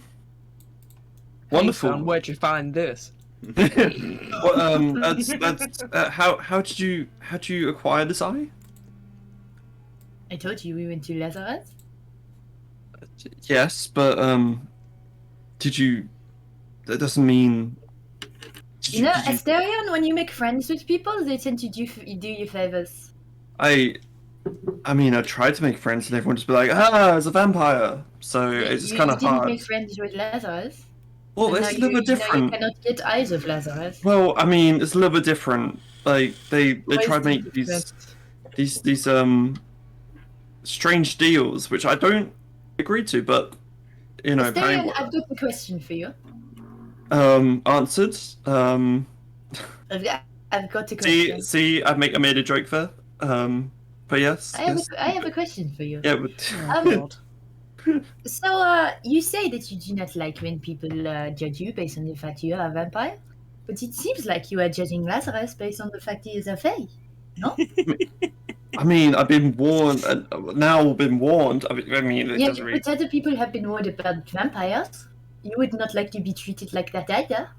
wonderful. son, where'd you find this? Well, how did you acquire this eye? I told you we went to Lazarus. Yes, but did you? That doesn't mean. You know, Asterion, when you make friends with people, they tend to do you favors. I mean, I tried to make friends, and everyone just be like, "Ah, it's a vampire." So it's just kind of You didn't hard. make friends with Lazarus. Well, And it's a now little bit now different. you cannot get eyes of Lazarus. Well, I mean, it's a little bit different. Like they Why try is to it make different? these strange deals, which I don't agree to, but you know, Asterion, apparently, I've got a question for you. answered. I've got a question. See, I made a joke there. But yes, I have yes. I have a question for you. Yeah, but So, you say that you do not like when people judge you based on the fact you are a vampire, but it seems like you are judging Lazarus based on the fact he is a fae. No? I mean, I've been warned, and now been warned. I mean, it Yeah, doesn't really. but other people have been warned about vampires. You would not like to be treated like that either.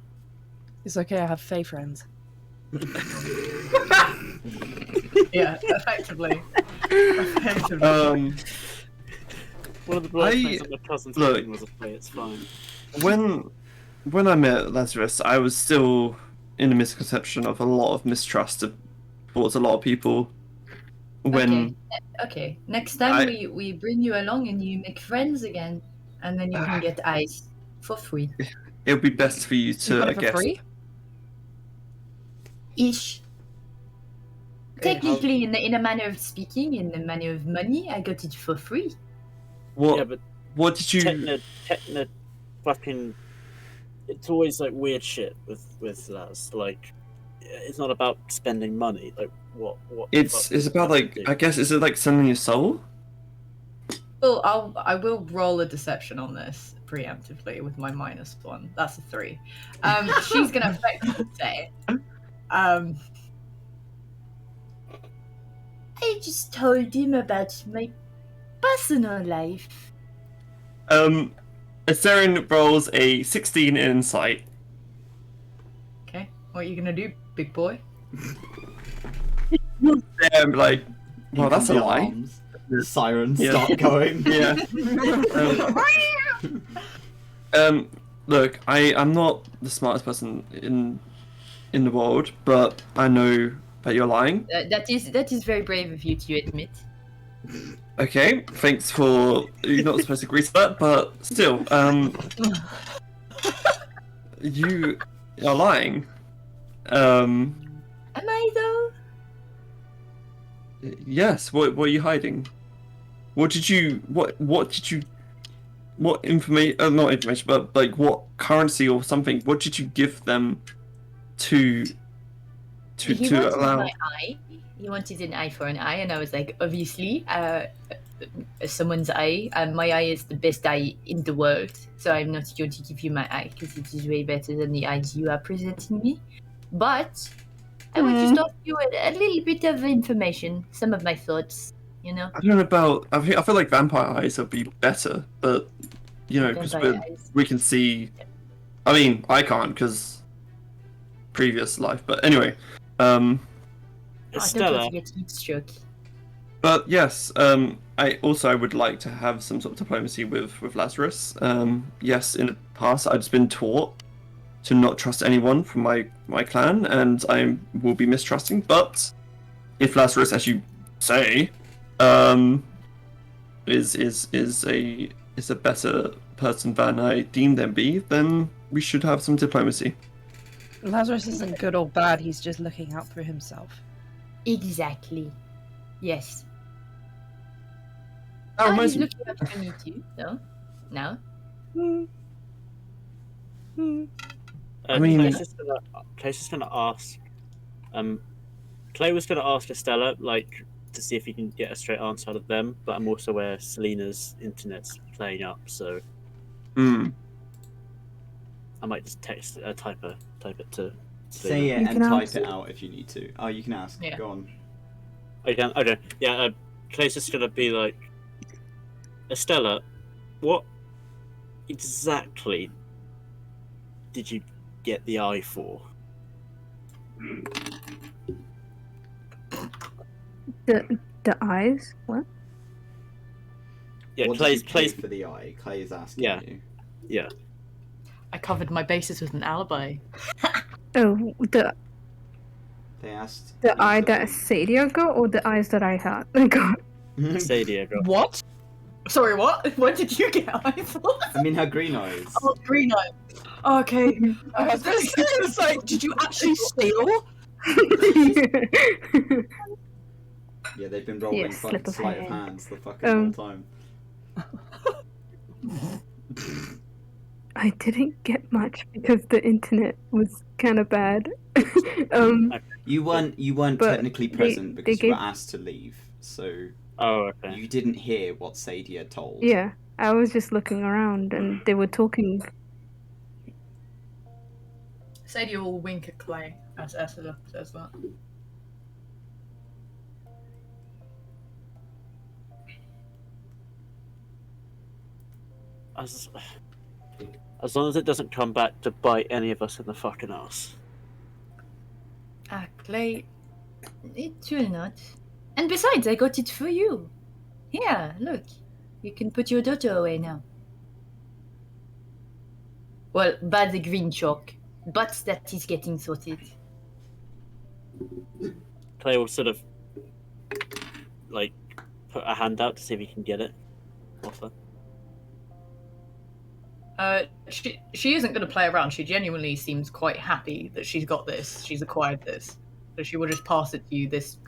It's okay, I have fae friends. Yeah, effectively. One of the bridesmaids of my cousin's wedding was a fae. It's fine. When I met Lazarus, I was still in a misconception of a lot of mistrust towards a lot of people. when Okay. Next time I- we bring you along and you make friends again, and then you can get eyes for free. it would be best for you You to, got I it for guess. free? Ish. Okay, Technically, in a manner of speaking, in the manner of money, I got it for free. What Yeah, but what did you? Techna, fucking. It's always like weird shit with Laz. Like, it's not about spending money. Like, what? It's about like, I guess, is it like selling your soul? Well, I will roll a deception on this preemptively with my -1. That's a 3. She's gonna effectively say, I just told him about my personal life. Asterion rolls a 16 in insight. "Okay, what are you gonna do, big boy?" Like, well, that's a The lie. alarms. Sirens Yeah. start going. Yeah. Look, I'm not the smartest person in the world, but I know that you're lying. That is very brave of you to admit. Okay, thanks for. You're not supposed to agree to that, but still, you are lying. Am I though? Yes. What are you hiding? What did you? What did you? What information? Not information, but like what currency or something? What did you give them to He wanted allow? my eye. He wanted an eye for an eye, and I was like, obviously, someone's eye. My eye is the best eye in the world, so I'm not going to give you my eye because it is way better than the eyes you are presenting me. But I would just offer you a little bit of information, some of my thoughts. You know, I don't know about. I feel like vampire eyes would be better, but you know, because Vampire eyes. we can see. I mean, I can't because previous life, but anyway. I don't Estella, want to get heat stroke. But yes, I would like to have some sort of diplomacy with Lazarus. Yes, in the past I've just been taught to not trust anyone from my clan, and I will be mistrusting. But if Lazarus, as you say, is a better person than I deem them be, then we should have some diplomacy. Lazarus isn't good or bad, he's just looking out for himself. Exactly. Yes. That reminds he's me. looking up for me too. No. No. I mean- Clay's just gonna ask. Clay was gonna ask Estella, like, to see if he can get a straight answer out of them, but I'm also aware Selena's internet's playing up, so Hmm. I might just type it to. Say it You and can type ask. it out if you need to. Oh, you can ask. Yeah. Go on. Okay. Yeah. Clay's just gonna be like, Estella, what exactly did you get the eye for? The eyes? What? Yeah, What Clay's did you pay Clay's for the eye? Clay is asking Yeah. you. yeah. I covered my bases with an alibi. Oh, They asked. the you eye to- that Sadia got, or the eyes that I had? got? Sadia got. What? Sorry, what? What did you get eye for? I mean, her green eyes. Oh, green eye. Okay. I was gonna say, it's like, did you actually steal? Yeah, they've been rolling Yeah, slip of sleight of hand. hands the fucking whole time. I didn't get much because the internet was kind of bad. You weren't But technically they- present they because you were gave- asked to leave, so Oh, okay. you didn't hear what Sadia told. yeah, I was just looking around and they were talking. Sadie will wink at Clay as Ursula says that. As long as it doesn't come back to bite any of us in the fucking ass. Clay, it will not. And besides, I got it for you. Here, look. You can put your daughter away now. Well, by the green chalk. But that is getting sorted. Clay will sort of like put a hand out to see if he can get it off her? She isn't going to play around. She genuinely seems quite happy that she's got this. She's acquired this. So she will just pass it to you. This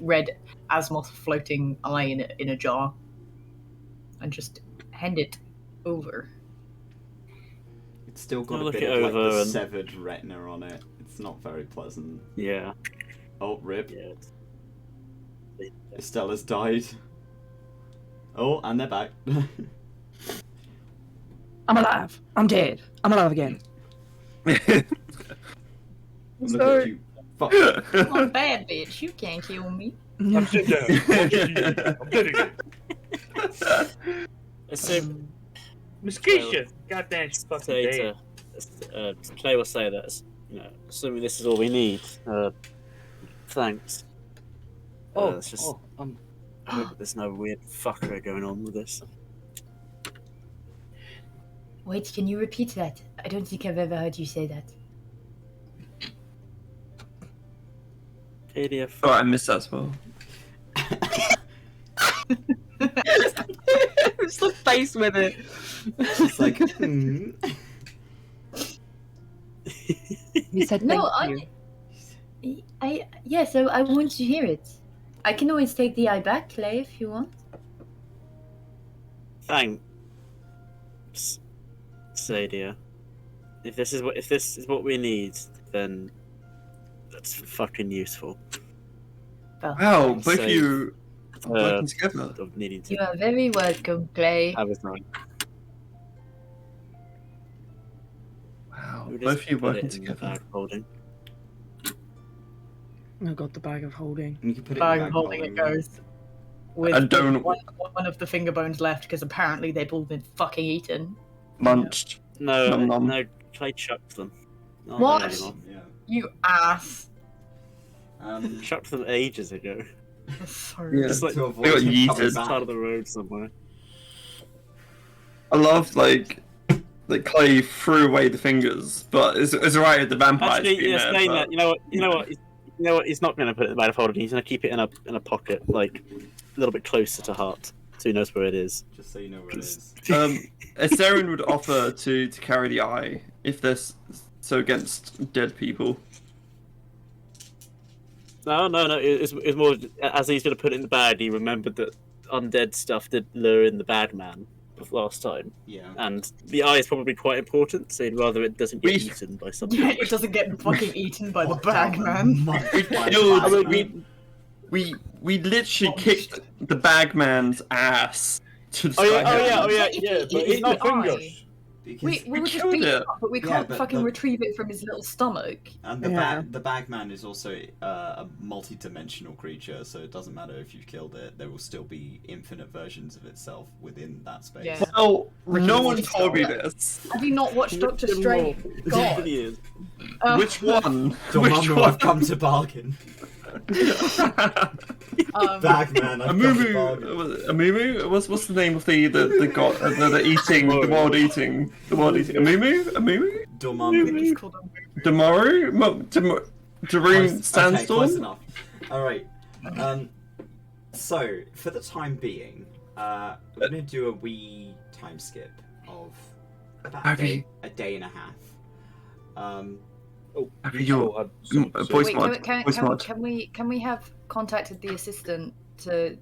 red Asmoth floating eye in a jar, and just hand it over. It's still got I'll a look bit it of like over the and- severed retina on it. It's not very pleasant. Yeah. Oh, rip. Yeah. Estella's died. Oh, and they're back. I'm alive. I'm dead. I'm alive again. Look at you. Fuck. I'm bad, bitch. You can't kill me. I'm sitting down. I'm dead again. So, Miss Keisha, goddamn, she's fucking say dead. Clay will say that, assuming this is all we need. Thanks. It's just I hope that there's no weird fucker going on with this. Wait, can you repeat that? I don't think I've ever heard you say that. ADF. Oh, I missed that as well. It's the face with it. It's like, You said No, thank you. So I want to hear it. I can always take the eye back, Clay, if you want. Thanks, Sadia. If this is what we need, then that's fucking useful. Wow, both of Save, you are working together. Of needing to You are very welcome, Clay. have his mind. Wow, We'll both just of you put it working in the together. bag holding. I got the bag of holding. you can put it Bag in of the holding it goes. With I don't- one of the finger bones left because apparently they've all been fucking eaten. Munched. No, Nom nom. no, Clay chucked them. Not What? there anymore. Yeah. You ass. Chucked them ages ago. Sorry. Yeah. Just like To avoid They got him yeeted. coming side back. of the road somewhere. I love like Clay threw away the fingers, but it's alright if the vampires Actually, been yeah, there. saying but- that, you know what? He's not going to put it in the bag of holding. He's going to keep it in a pocket, like a little bit closer to heart, so he knows where it is. Just so you know where it is. Asterion would offer to carry the eye if there's so against dead people. No. It's more as he's going to put it in the bag. He remembered that undead stuff did lure in the bagman last time, Yeah. and the eye is probably quite important. So he'd rather it doesn't get eaten by something. Yeah, it doesn't get fucking eaten by the bag, man. We literally kicked the bagman's ass to Oh yeah, If yeah. he But eats it's not the eye, fingers. Because we would just killed beat it. it up, but we Yeah, can't but fucking the- retrieve it from his little stomach. and the Yeah. the bagman is also a multi-dimensional creature, so it doesn't matter if you've killed it. There will still be infinite versions of itself within that space. Yeah. Well, no one Ricky told me Morty this. Have you not watched Doctor Strange? God. Which one? Which Dormammu, one? I've come to bargain. Bagman, I've come to bargain. Amumu? What's the name of the god the eating the wild eating Amumu? Dormammu. Damoru? Daroon Okay, Sandstorm? close enough. Alright. So, for the time being, we're going to do a wee time skip of about a day and a half. Have you had some- voice Wait, mod? Voice mod. can we have contacted the assistant to?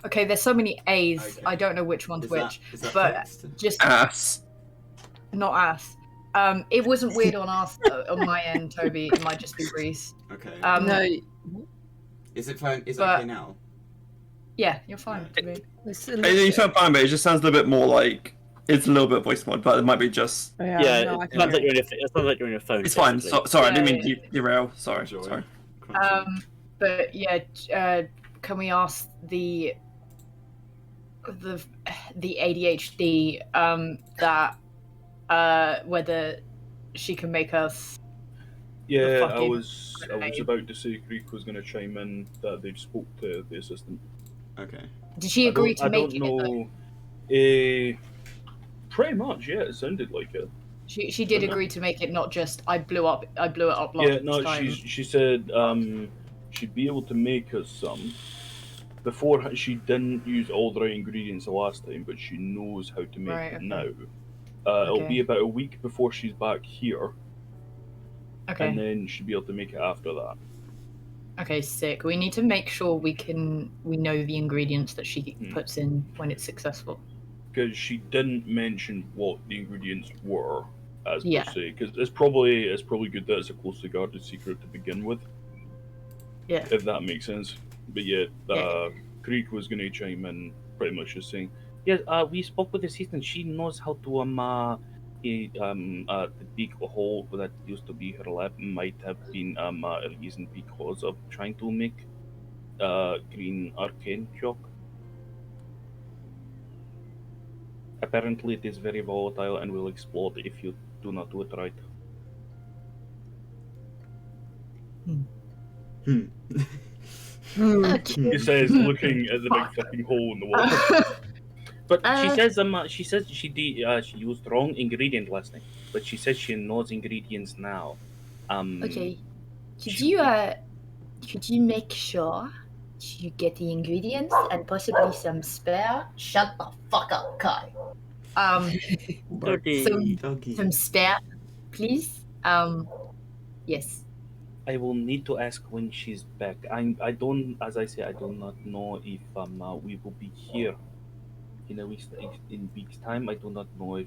Okay, there's so many A's. Okay. I don't know which one's which. Is that but fixed? just Ass. not ass. It wasn't weird on us on my end, Toby. It might just be Reese. Okay. No, Is it fine? Is it but- okay now? Yeah, you're fine. Toby. It's a You little sound fine, but it just sounds a little bit more like it's a little bit voice mod, but it might be just. Yeah, no, I it can sounds like hear you're on your phone. It's fine. basically. Sorry, I Yeah, didn't mean yeah. to derail. Sorry. Enjoy. Sorry. But yeah, can we ask the ADHD that whether she can make us? Yeah, I fucking was about to say Greek was going to chime in that they've spoke to the assistant. Okay. Did she agree to make it? Though? know. Pretty much, yeah. It sounded like it. She did agree to make it, not just I blew it up last Yeah, no, time. she said she'd be able to make us some. Before, she didn't use all the right ingredients the last time, but she knows how to make them now. It'll be about a week before she's back here, and then she'll be able to make it after that. Okay, sick. We need to make sure we know the ingredients that she puts in when it's successful. Because she didn't mention what the ingredients were, per Yeah. se. Because it's probably good that it's a closely guarded secret to begin with. Yeah. If that makes sense. But Creek was going to chime in pretty much just saying, Yes, we spoke with the assistant. She knows how to the big hole that used to be her lab might have been a reason because of trying to make green arcane chalk. Apparently, it is very volatile and will explode if you do not do it right. He says, looking at the big fucking hole in the wall. But she says she used wrong ingredient last time, but she says she knows ingredients now. Okay. Could you make sure you get the ingredients and possibly some spare? Shut the fuck up, Kai. Some spare, please. Yes. I will need to ask when she's back. I don't, as I say, I do not know if we will be here in a week's time. I do not know if.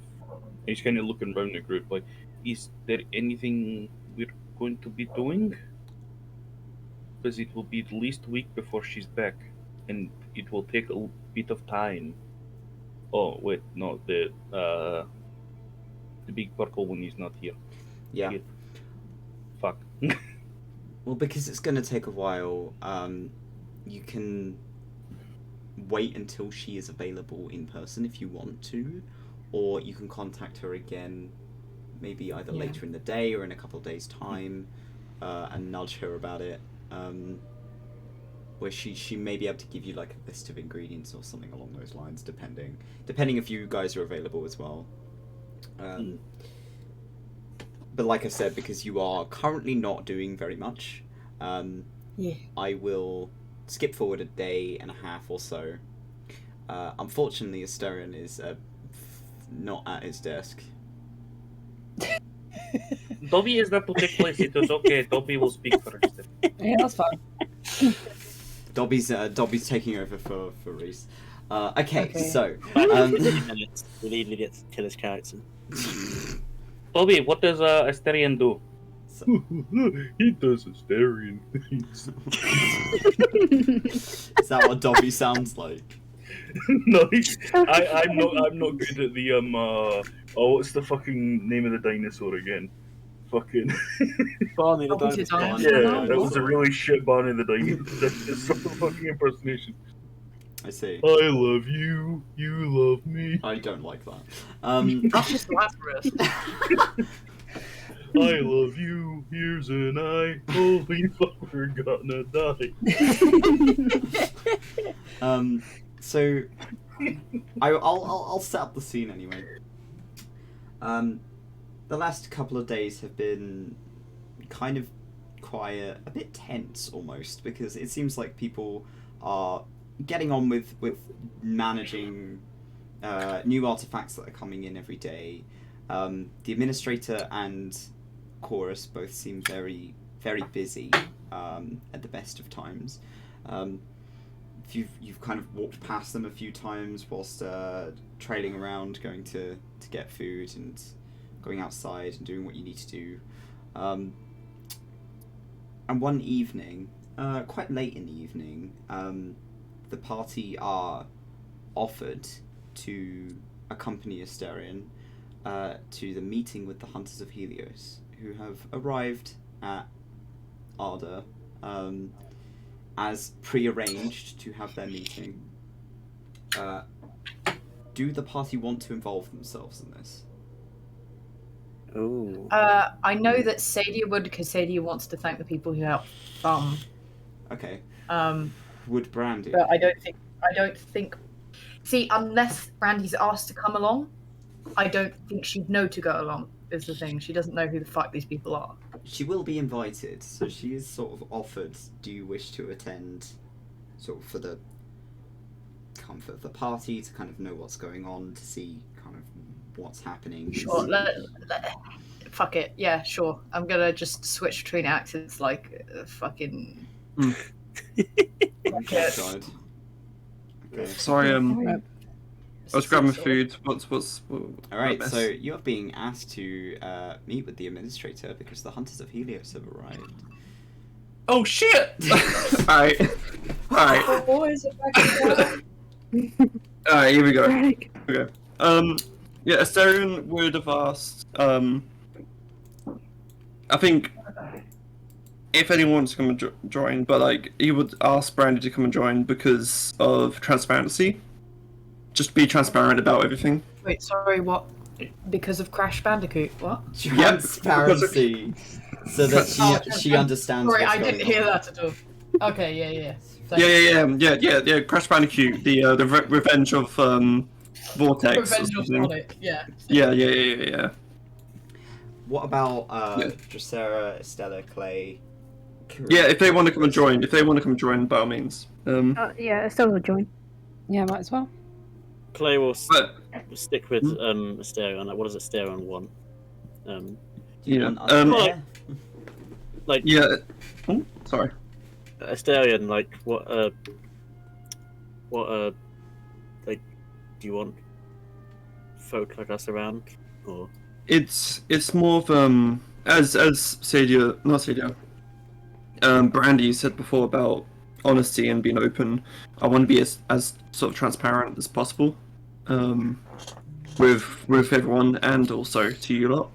He's kind of looking around the group like, is there anything we're going to be doing? Because it will be at least a week before she's back, and it will take a bit of time. Oh wait, no, the big purple one is not here. Yeah. Shit. Fuck. Well, because it's going to take a while, you can wait until she is available in person if you want to, or you can contact her again, maybe either later in the day or in a couple of days' time, and nudge her about it, where she may be able to give you like a list of ingredients or something along those lines, depending if you guys are available as well. But like I said, because you are currently not doing very much, I will skip forward a day and a half or so. Unfortunately, Asterion is not at his desk. Dobby is not to take place. It was okay. Dobby will speak first. Yeah, that's fine. Dobby's taking over for Reese. Okay, so 3 minutes. We need to get to kill his character. Dobby, what does Asterion do? He does Asterion things. Is that what Dobby sounds like? No, I'm not good at the what's the fucking name of the dinosaur again? Fucking Barney the dinosaur. Yeah, that was a really shit Barney the dinosaur fucking impersonation. I see. I love you, you love me. I don't like that. That's just Lazarus. I love you, here's an eye. Holy fuck, we're gonna die. So I'll set up the scene anyway. The last couple of days have been kind of quiet, a bit tense almost, because it seems like people are getting on with managing new artifacts that are coming in every day. The administrator and Chorus both seem very, very busy at the best of times. You've kind of walked past them a few times whilst trailing around, going to get food and going outside and doing what you need to do. And one evening, quite late in the evening, the party are offered to accompany Asterion to the meeting with the Hunters of Helios, who have arrived at Arda as pre-arranged to have their meeting. Do the party want to involve themselves in this? Oh. I know that Sadia would, because Sadia wants to thank the people who helped Thumb. Okay. Would Brandy? But I don't think. See, unless Brandy's asked to come along, I don't think she'd know to go along. is the thing. She doesn't know who the fuck these people are. She will be invited, so she is sort of offered, do you wish to attend, sort of for the comfort of the party, to kind of know what's going on, to see kind of what's happening. Sure, fuck it. Yeah, sure. I'm gonna just switch between accents like fucking. Okay. Okay. Sorry, I was grabbing food. Alright, so you are being asked to meet with the administrator because the Hunters of Helios have arrived. Oh shit! Alright. Alright. Boys are back. Alright, here we go. Okay. Yeah, Asterion would have asked, I think if anyone wants to come and join, but like he would ask Brandy to come and join because of transparency. Just be transparent about everything. Wait, sorry, what? Because of Crash Bandicoot, what? Transparency, so that she understands. Sorry, what's I didn't going hear on. that at all. Okay, yeah. Yeah. Crash Bandicoot, the Revenge of Vortex. Revenge of Sonic, yeah. Yeah. What about Dracera, Estella, Clay? Yeah, if they want to come and join, by all means. Yeah, Estelle will join. Yeah, might as well. Clay will stick with Asterion. Like, what does Asterion want? Like yeah. Oh, sorry. Asterion, like what like, do you want folk like us around, or? It's more of as Brandy said before about honesty and being open. I want to be as sort of transparent as possible, with everyone and also to you lot.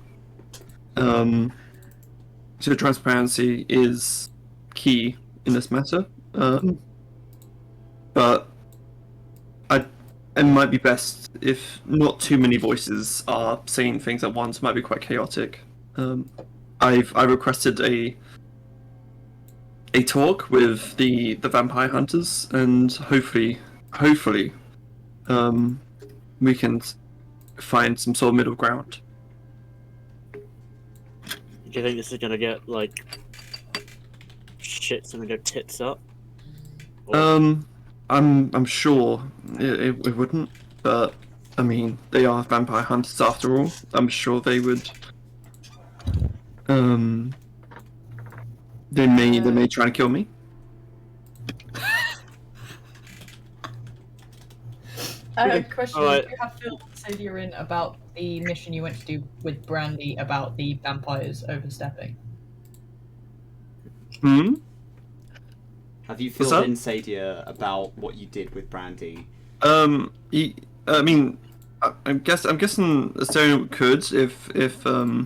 So transparency is key in this matter. But it might be best if not too many voices are saying things at once. It might be quite chaotic. I requested a talk with the vampire hunters, and hopefully, we can find some sort of middle ground. Do you think this is gonna get like shit's gonna go tits up? Or... I'm sure it wouldn't, but I mean they are vampire hunters after all. I'm sure they would. They may try to kill me. Question: Right. Do you have filled Sadia in about the mission you went to do with Brandy about the vampires overstepping? Have you filled in Sadia about what you did with Brandy? I'm guessing Asterion could if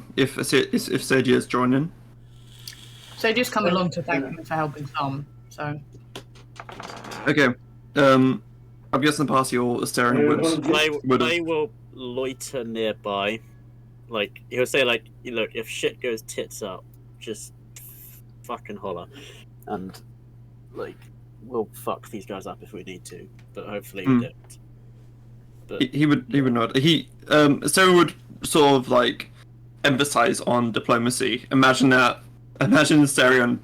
Sadia is joining. Sadia's come along to thank him for helping some. So. Okay. I'm guessing the party or Asterion would. They will loiter nearby. Like he'll say, like, look, if shit goes tits up, just fucking holler, and like we'll fuck these guys up if we need to, but hopefully we don't. But... He would not. Asterion would sort of like emphasize on diplomacy. Imagine Asterion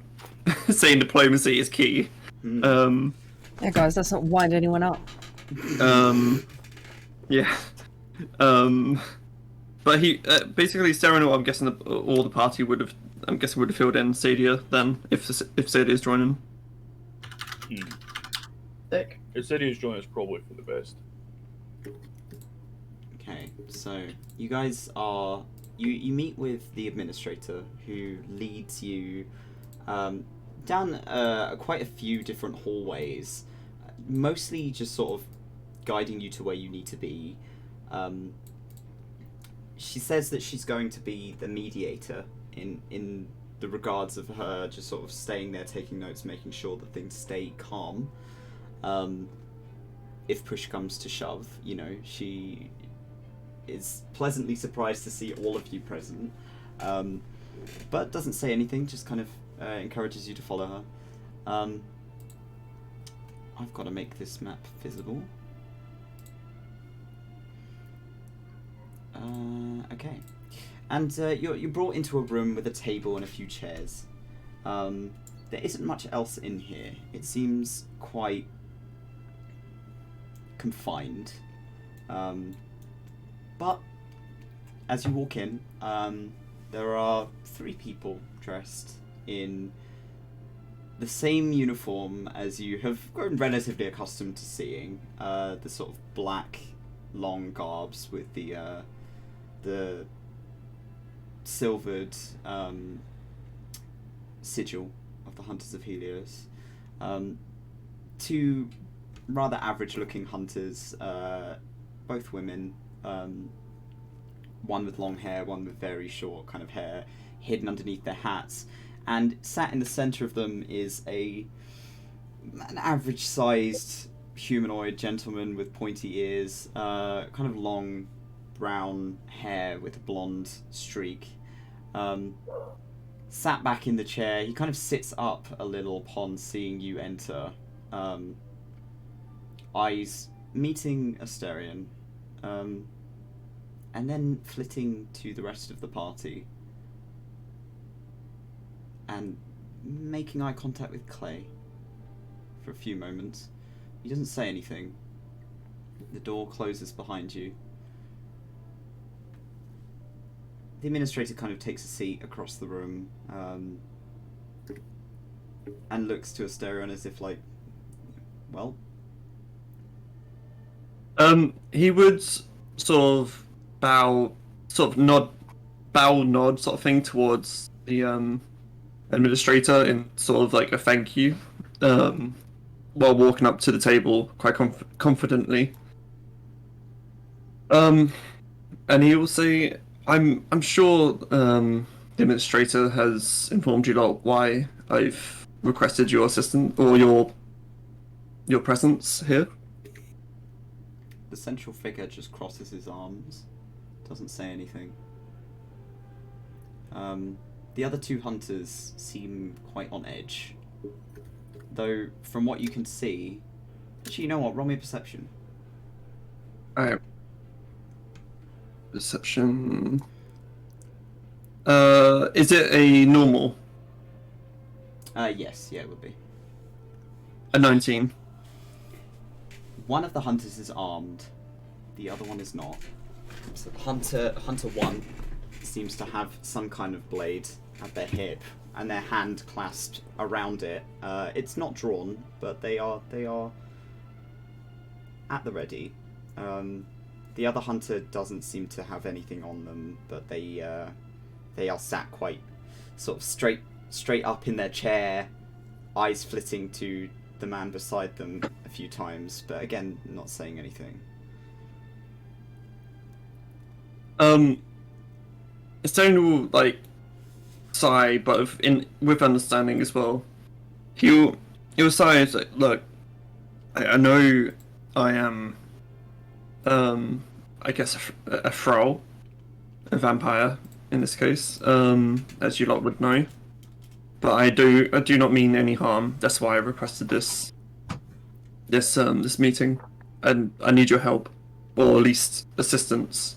saying diplomacy is key. Yeah, guys, let's not wind anyone up. Yeah. But he basically Asterion, I'm guessing all the party would have filled in Sadia then if Sadia is joining. Thick. If Sadia's joining, it's probably for the best. Okay, so you guys are you meet with the administrator who leads you down quite a few different hallways, mostly just sort of guiding you to where you need to be. She says that she's going to be the mediator in the regards of her just sort of staying there, taking notes, making sure that things stay calm. If push comes to shove, she is pleasantly surprised to see all of you present, but doesn't say anything, just kind of encourages you to follow her. I've got to make this map visible. Okay. And you're brought into a room with a table and a few chairs. There isn't much else in here. It seems quite confined. But as you walk in, there are 3 people dressed in the same uniform as you have grown relatively accustomed to seeing. The sort of black, long garbs with the silvered sigil of the Hunters of Helios. 2 rather average-looking hunters, both women. One with long hair, one with very short kind of hair, hidden underneath their hats. And sat in the center of them is an average-sized humanoid gentleman with pointy ears, kind of long brown hair with a blonde streak. Sat back in the chair. He kind of sits up a little upon seeing you enter. Eyes meeting Asterion, and then flitting to the rest of the party. And making eye contact with Clay for a few moments. He doesn't say anything. The door closes behind you. The administrator kind of takes a seat across the room, and looks to Asterion as if like, well... He would sort of nod sort of thing towards the administrator in sort of like a thank you, while walking up to the table quite confidently. And he will say, I'm sure the administrator has informed you lot why I've requested your assistance or your presence here. The central figure just crosses his arms, doesn't say anything. The other 2 hunters seem quite on edge. Though, from what you can see... Actually, you know what? Roll me a perception. Alright. Perception... is it a normal? Yes, yeah, it would be. A 19. One of the hunters is armed, the other one is not. So Hunter 1 seems to have some kind of blade at their hip, and their hand clasped around it. It's not drawn, but they are at the ready. The other hunter doesn't seem to have anything on them, but they are sat quite sort of straight up in their chair, eyes flitting to the man beside them a few times, but again, not saying anything. Stone will like sigh, but with understanding as well. He'll sigh and say, "Look, I know I am, I guess a thrall, a vampire in this case, as you lot would know. But I do not mean any harm. That's why I requested this meeting, and I need your help, or at least assistance."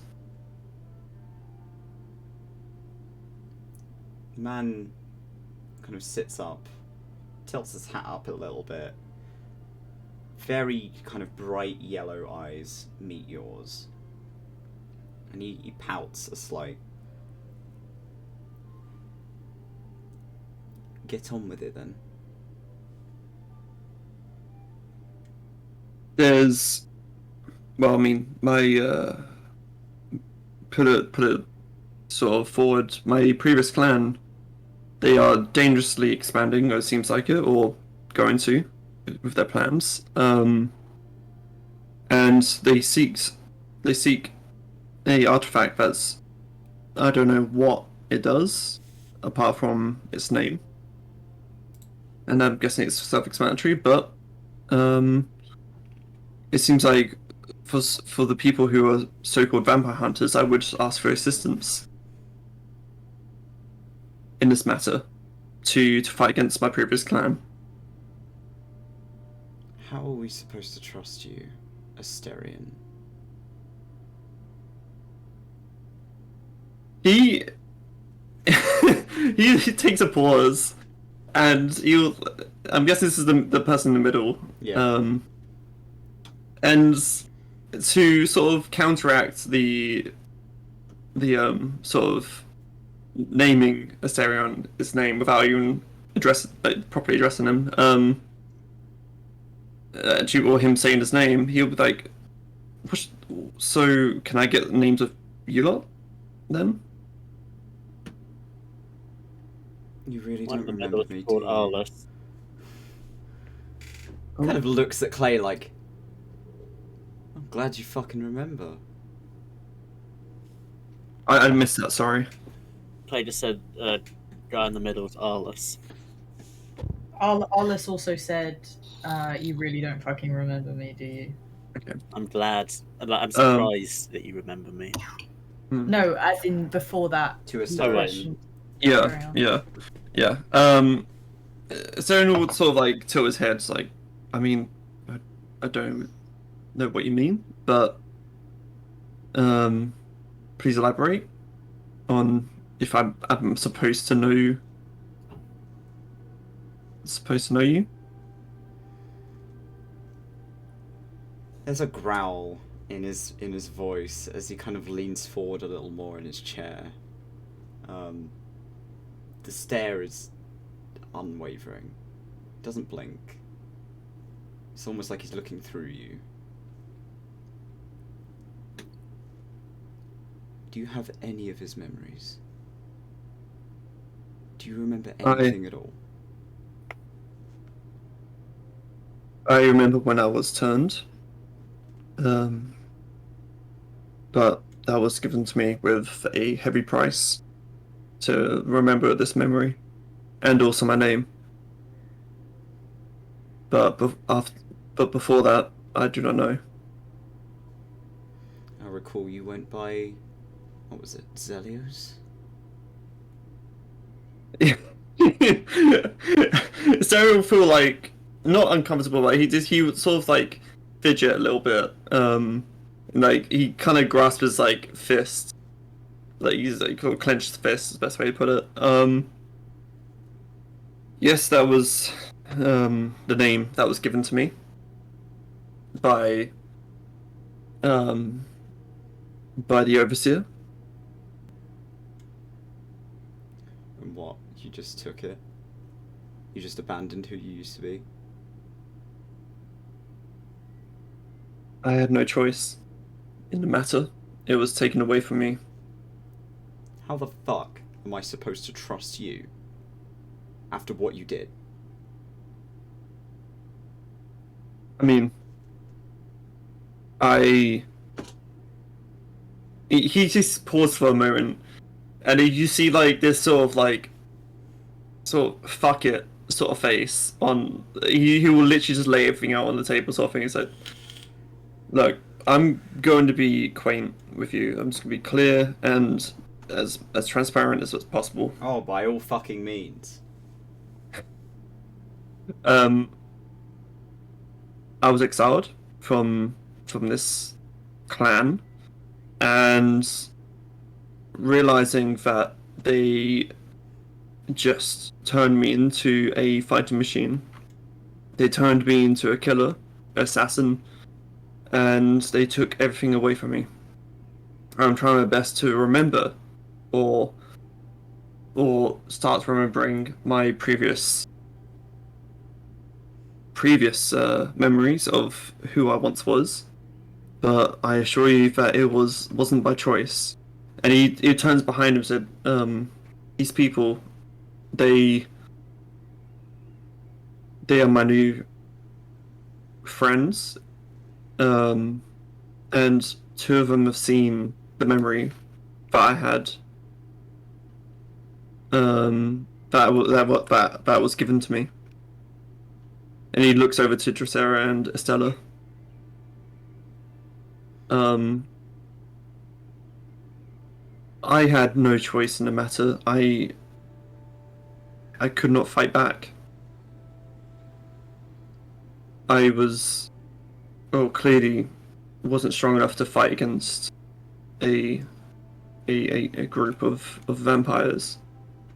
The man kind of sits up, tilts his hat up a little bit. Very kind of bright yellow eyes meet yours. And he pouts a slight. Get on with it then. There's, well, I mean, my put it sort of forward. My previous clan, they are dangerously expanding, or it seems like it, or going to, with their plans. And they seek a artifact that's, I don't know what it does, apart from its name. And I'm guessing it's self-explanatory, but it seems like for the people who are so-called vampire hunters, I would ask for assistance in this matter to fight against my previous clan. How are we supposed to trust you, Asterion? he he takes a pause, and I'm guessing this is the person in the middle. Yeah. And to sort of counteract the sort of naming Asterion his name without even properly addressing him, or him saying his name, he'll be like, so can I get the names of you lot then? You really One don't of the remember medals me, called do you? Arliss. Kind of looks at Clay like, I'm glad you fucking remember. I missed that, sorry. Clay just said, guy in the middle is Arliss. Arliss also said, you really don't fucking remember me, do you? Okay. I'm glad. I'm surprised that you remember me. No, as in before that. To a question. Yeah. Asterion would sort of like tilt his head, like, I mean, I don't know what you mean, but please elaborate on if I'm supposed to know you. There's a growl in his voice as he kind of leans forward a little more in his chair. The stare is unwavering. Doesn't blink. It's almost like he's looking through you. Do you have any of his memories? Do you remember anything at all? I remember when I was turned, but that was given to me with a heavy price to remember this memory, and also my name. But before that, I do not know. I recall you went by, what was it, Helios? Sarah will feel like not uncomfortable, but he would sort of like fidget a little bit. Like he kind of grasps his like fist, like he's like clenched his fist is the best way to put it. Yes, that was the name that was given to me by the overseer. And what? You just took it? You just abandoned who you used to be? I had no choice in the matter. It was taken away from me. How the fuck am I supposed to trust you after what you did? I mean, he just paused for a moment, and you see like this sort of fuck it sort of face on. He will literally just lay everything out on the table sort of thing. He's like, look, I'm going to be quaint with you. I'm just going to be clear and as transparent as possible. Oh, by all fucking means. I was exiled from this clan, and realizing that they just turned me into a fighting machine. They turned me into a killer, assassin, and they took everything away from me. I'm trying my best to remember or start remembering my previous memories of who I once was, but I assure you that it wasn't by choice. And he turns behind him and said, these people, they are my new friends, and two of them have seen the memory that I had, that was given to me. And he looks over to Dracera and Estella. I had no choice in the matter. I could not fight back. I was, clearly wasn't strong enough to fight against a a group of vampires,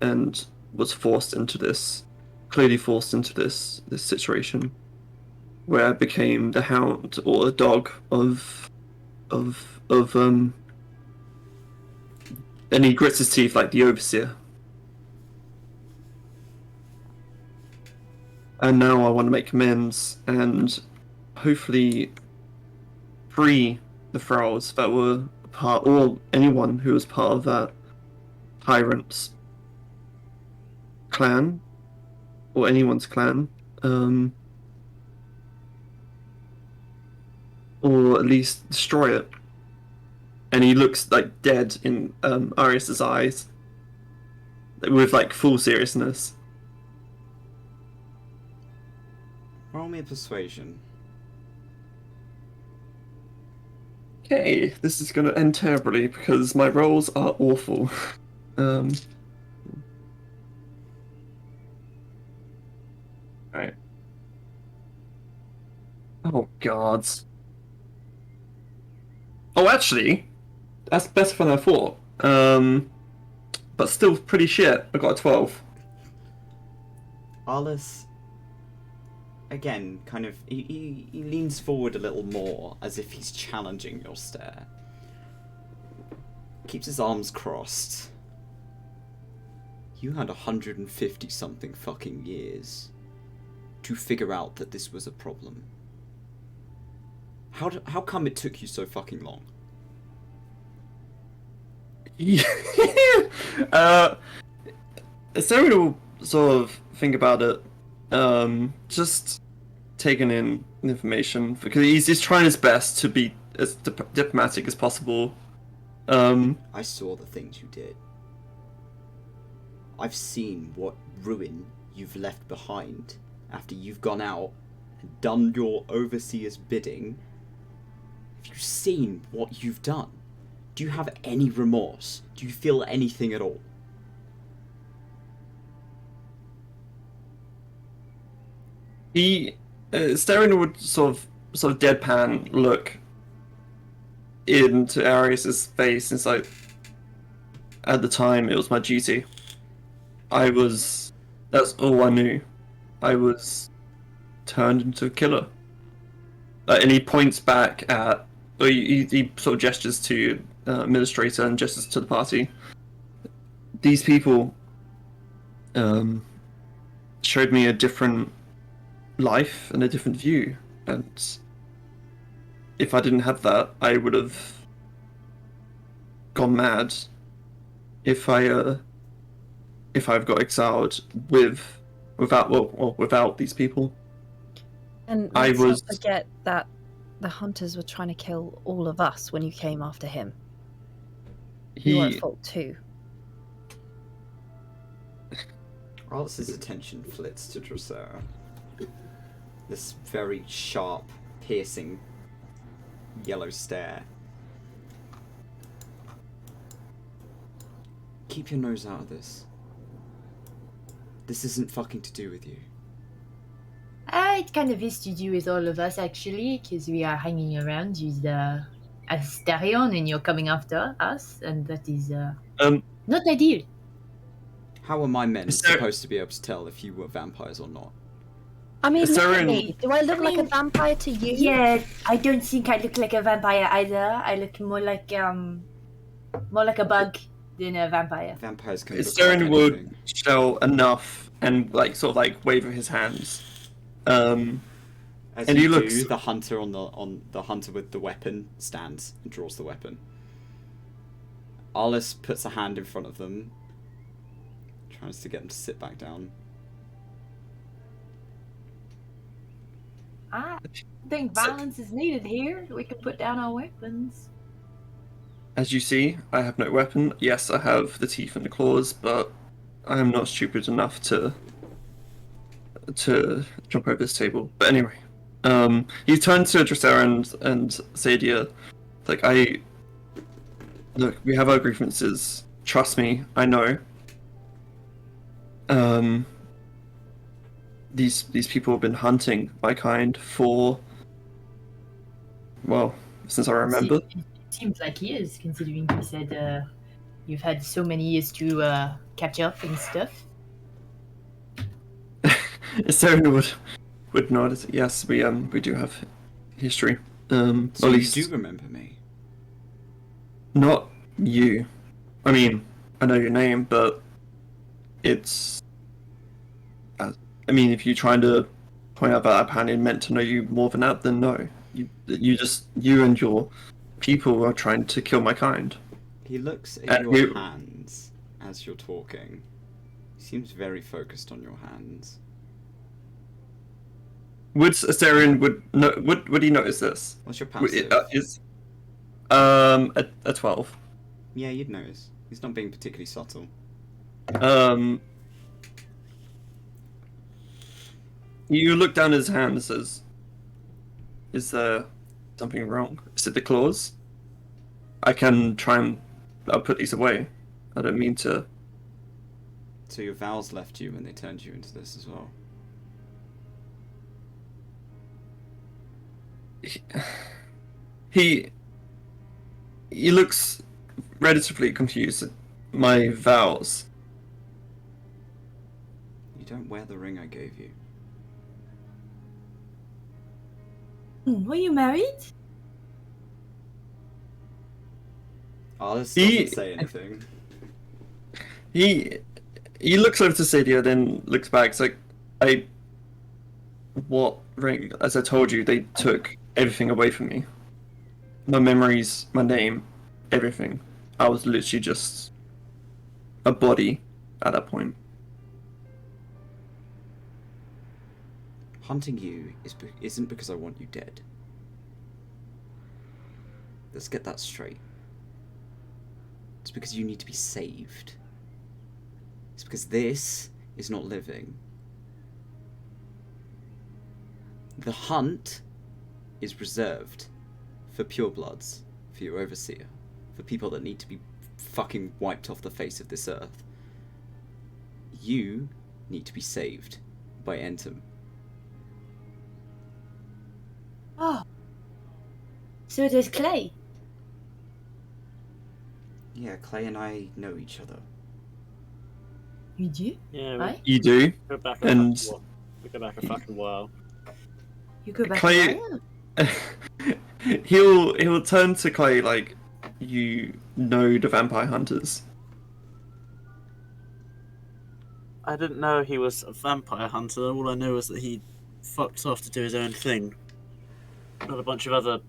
and was clearly forced into this situation, where I became the hound or the dog of and he grits his teeth like the overseer. And now I want to make amends and hopefully free the thralls that were part, or anyone who was part of that tyrant's clan, or anyone's clan, or at least destroy it. And he looks like dead in Arius's eyes, with like full seriousness. Roll me a persuasion. Okay, this is going to end terribly because my rolls are awful. Right. Oh, gods. Oh, actually, that's better than I thought. But still pretty shit. I got a 12. Arliss, again, kind of, he leans forward a little more, as if he's challenging your stare. Keeps his arms crossed. You had 150-something fucking years to figure out that this was a problem. How come it took you so fucking long? Sarah will sort of think about it. Just taking in information because he's trying his best to be as diplomatic as possible. I saw the things you did. I've seen what ruin you've left behind after you've gone out and done your overseer's bidding. Have you seen what you've done? Do you have any remorse? Do you feel anything at all? Asterion would sort of deadpan look into Arius's face and say, at the time it was my duty. That's all I knew. I was turned into a killer. And he points back at, or he sort of gestures to administrator and gestures to the party. These people showed me a different life and a different view, and if I didn't have that, I would have gone mad. If I've got exiled without these people. And let's not forget that the hunters were trying to kill all of us when you came after him. You were at fault too. Arliss' attention flits to Drosera. This very sharp, piercing, yellow stare. Keep your nose out of this. This isn't fucking to do with you. It kind of is to do with all of us, actually, because we are hanging around with Asterion and you're coming after us, and that is not ideal. How are my men supposed to be able to tell if you were vampires or not? I mean, look at me. Do I look like a vampire to you? Yeah, I don't think I look like a vampire either. I look more like a bug than a vampire. Vampires can look like Asterion would anything. show enough and wave his hands. As and you he do, looks. the hunter the hunter with the weapon stands and draws the weapon. Arliss puts a hand in front of them, tries to get them to sit back down. I think violence is needed here. We can put down our weapons. As you see, I have no weapon. Yes, I have the teeth and the claws, but I am not stupid enough to jump over this table. But anyway, he turns to Drosera and Sadia, like, look, we have our grievances. Trust me, I know. These people have been hunting my kind for, well, since I remember. It seems like he is, considering he said you've had so many years to catch up and stuff. Asterion would nod. Yes, we do have history. So at least you do remember me? not you. I mean, I know your name, but it's. I mean, if you're trying to point out that I apparently meant to know you more than that, then no. You and your people are trying to kill my kind. He looks at your hands as you're talking. He seems very focused on your hands. Would Asterion would he notice this? What's your passive? Is a 12. Yeah, you'd notice. He's not being particularly subtle. You look down at his hand and says, "Is there something wrong? Is it the claws? I can try and I'll put these away. I don't mean to." So your vows left you when they turned you into this as well. He looks relatively confused at my vows. You don't wear the ring I gave you. Were you married? Alice doesn't say anything. He looks over to Sadia, then looks back. It's like, what ring? As I told you, they took everything away from me. My memories, my name, everything. I was literally just a body at that point. Hunting you isn't because I want you dead. Let's get that straight. It's because you need to be saved. It's because this is not living. The hunt is reserved for purebloods, for your overseer, for people that need to be fucking wiped off the face of this earth. You need to be saved by Entum. Oh. So does Clay. Yeah, Clay and I know each other. You do? Yeah, Right? You do, we go back and we go back a fucking while. You go back Clay. to He'll turn to Clay like, you know the vampire hunters. I didn't know he was a vampire hunter. All I knew was that he fucked off to do his own thing. Got a bunch of other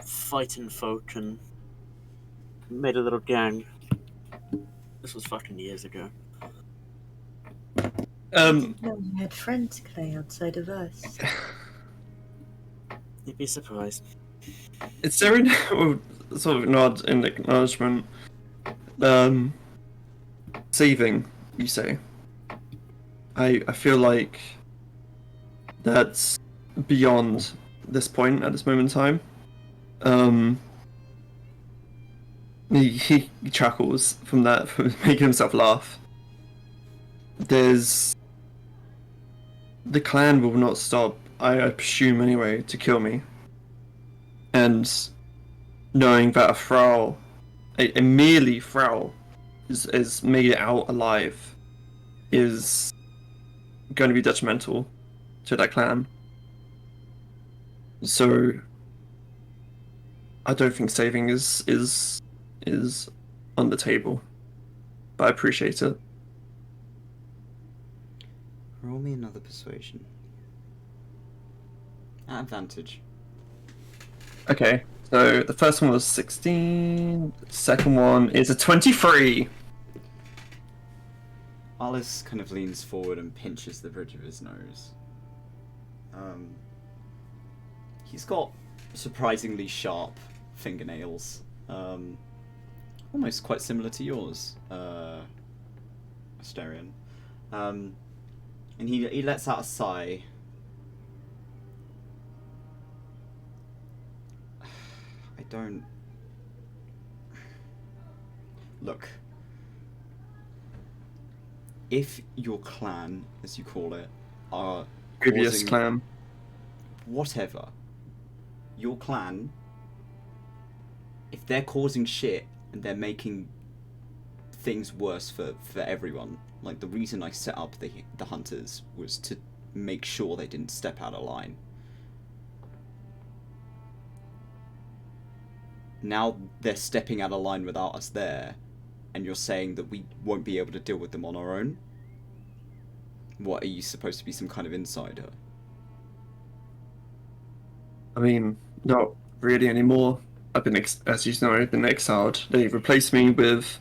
fighting folk and made a little gang. This was fucking years ago. No, you had friends, Clay, outside of us. You'd be surprised. It's Saren will sort of nod in acknowledgement. Saving, you say. I feel like that's beyond this point at this moment in time. He chuckles from that, from making himself laugh. The clan will not stop, I presume anyway, to kill me. And knowing that a Frau, a merely Frau, is made it out alive, is going to be detrimental to that clan. So I don't think saving is on the table, but I appreciate it. Roll me another persuasion. At advantage. Okay, so the first one was 16, the second one is a 23. Alice kind of leans forward and pinches the bridge of his nose. He's got surprisingly sharp fingernails. Almost quite similar to yours, Asterion. And he lets out a sigh. I don't... Look. If your clan, as you call it, are Previous causing... clan. Whatever. Your clan, if they're causing shit and they're making things worse for everyone. Like, the reason I set up the hunters was to make sure they didn't step out of line. Now they're stepping out of line without us there, and you're saying that we won't be able to deal with them on our own? What, are you supposed to be some kind of insider? I mean, not really anymore. I've been, as you know, I've been exiled. They've replaced me with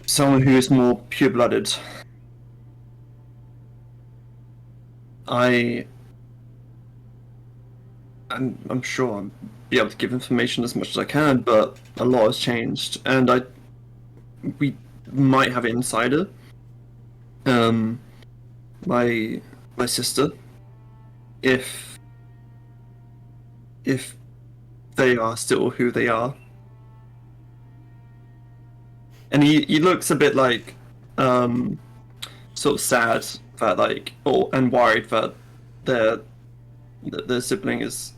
someone who is more pure-blooded. I'm sure I'll be able to give information as much as I can, but a lot has changed, and we might have an insider. My sister, if they are still who they are. And he looks a bit like sort of sad that and worried that their sibling is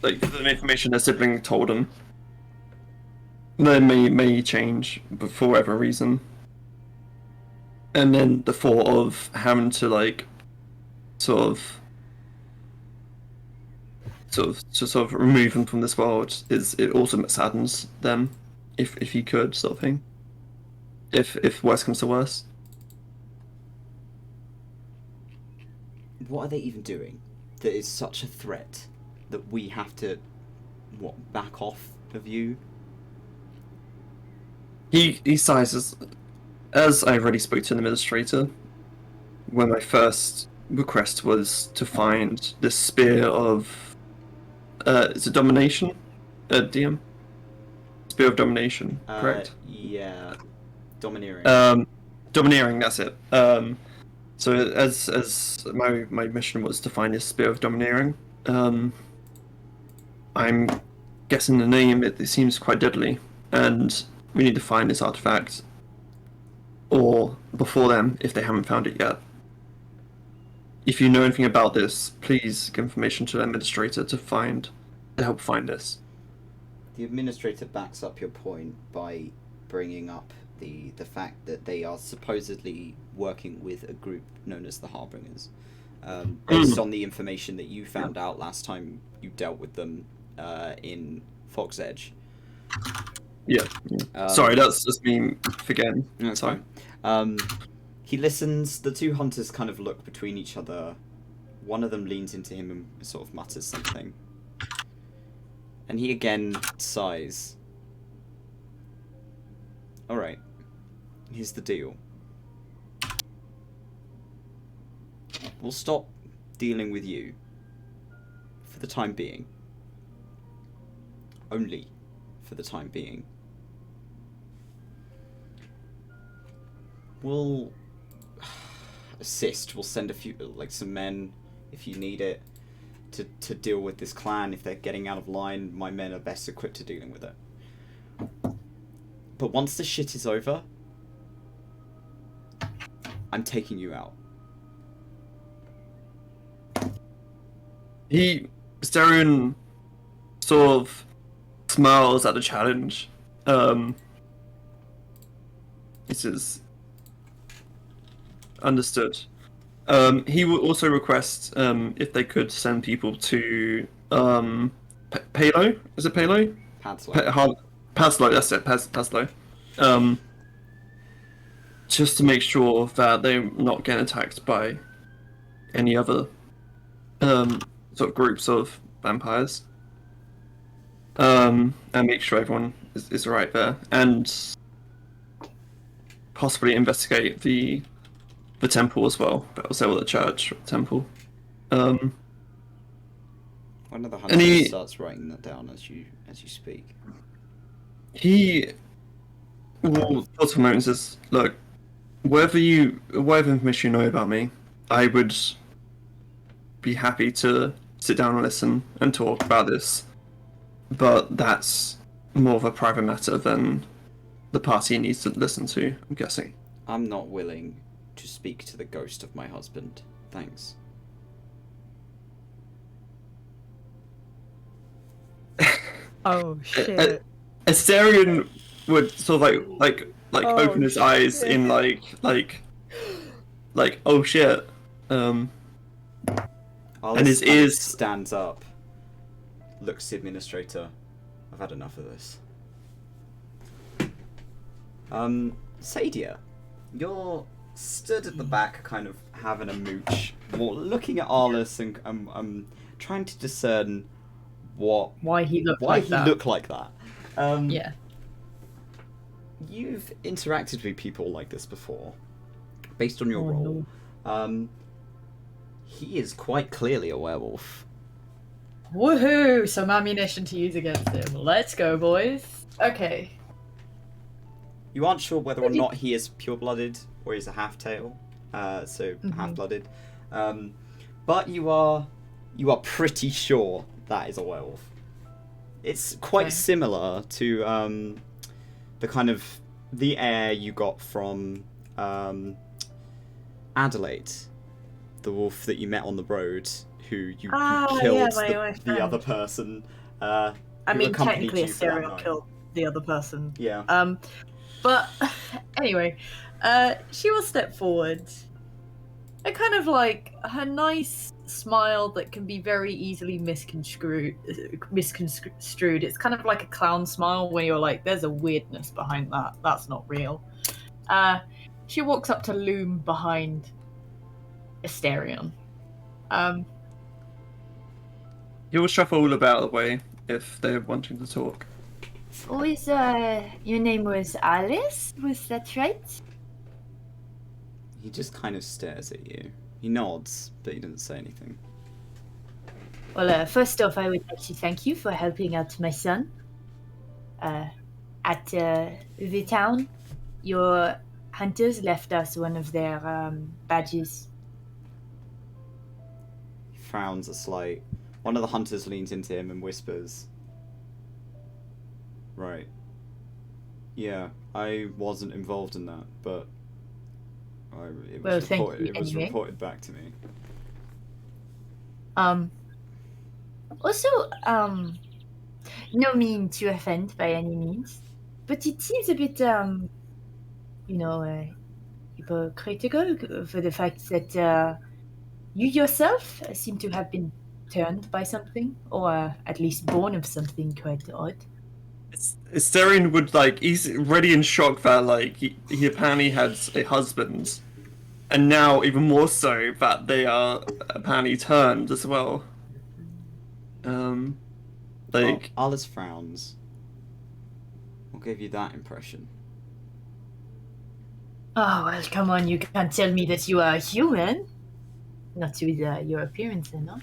like the information their sibling told him. They may change for whatever reason. And then the thought of having to sort of remove him from this world it also saddens them, if he could, sort of thing. If worse comes to worse. What are they even doing that is such a threat that we have to, back off of you? He sighs as I already spoke to an administrator. When my first request was to find the spear of is it domination? DM? Spear of domination, correct? Yeah. Domineering. Domineering, that's it. So as my mission was to find this spear of domineering, I'm guessing the name, it seems quite deadly, and we need to find this artifact, or before them, if they haven't found it yet. If you know anything about this, please give information to the administrator to help find this. The administrator backs up your point by bringing up the fact that they are supposedly working with a group known as the Harbingers, based on the information that you found out last time you dealt with them in Fog's Edge. Yeah. Sorry, that's just me forgetting. That's fine. He listens. The two hunters kind of look between each other. One of them leans into him and sort of mutters something. And he again sighs. Alright. Here's the deal. We'll stop dealing with you. For the time being. Only for the time being. We'll assist. We'll send a few, some men, if you need it, to deal with this clan. If they're getting out of line, my men are best equipped to dealing with it. But once the shit is over, I'm taking you out. Asterion sort of smiles at the challenge. He says, understood. He will also request if they could send people to Palo. Is it Palo? Padslow. Padslow, that's it. Padslow. Just to make sure that they're not getting attacked by any other sort of groups of vampires. And make sure everyone is right there, and possibly investigate the temple as well. But I'll say the church or the temple. One of the hunters starts writing that down as you speak. He will pause for a moment and says, "Look, whatever information you know about me, I would be happy to sit down and listen and talk about this. But that's more of a private matter than the party needs to listen to, I'm guessing." I'm not willing to speak to the ghost of my husband. Thanks. Oh shit. Asterion would sort of Oh, open his eyes shit. in oh shit. Alice his kind of ears- stands up, looks at the administrator. I've had enough of this. Sadia, you're stood at the back, kind of having a mooch, looking at Alice and trying to discern Why he looked like that. looked like that. Yeah. You've interacted with people like this before, based on your Oh, role. He is quite clearly a werewolf. Woohoo! Some ammunition to use against him. Let's go, boys. Okay. You aren't sure whether or not he is pure-blooded or he's a half-tail, so half-blooded. But you are pretty sure that is a werewolf. It's quite similar to the air you got from Adelaide, the wolf that you met on the road, who you killed the other person. I mean, technically, Asterion killed the other person. Yeah. But anyway, she will step forward. A kind of like her nice smile that can be very easily misconstrued. It's kind of like a clown smile where you're like, there's a weirdness behind that. That's not real. She walks up to loom behind Asterion. He will shuffle about the way if they're wanting to talk. Oh, your name was Alice? Was that right? He just kind of stares at you. He nods, but he doesn't say anything. Well, first off, I would like to thank you for helping out my son. At the town, your hunters left us one of their badges. He frowns a slight. One of the hunters leans into him and whispers, "Right. Yeah, I wasn't involved in that, but it was reported back to me." Also, no mean to offend by any means, but it seems a bit, hypocritical for the fact that you yourself seem to have been turned by something, or at least born of something quite odd. Asterion would he's already in shock that he apparently had a husband, and now even more so that they are apparently turned as well. Alice frowns. What gave you that impression? Oh, well, come on, you can't tell me that you are human. Not with your appearance, no?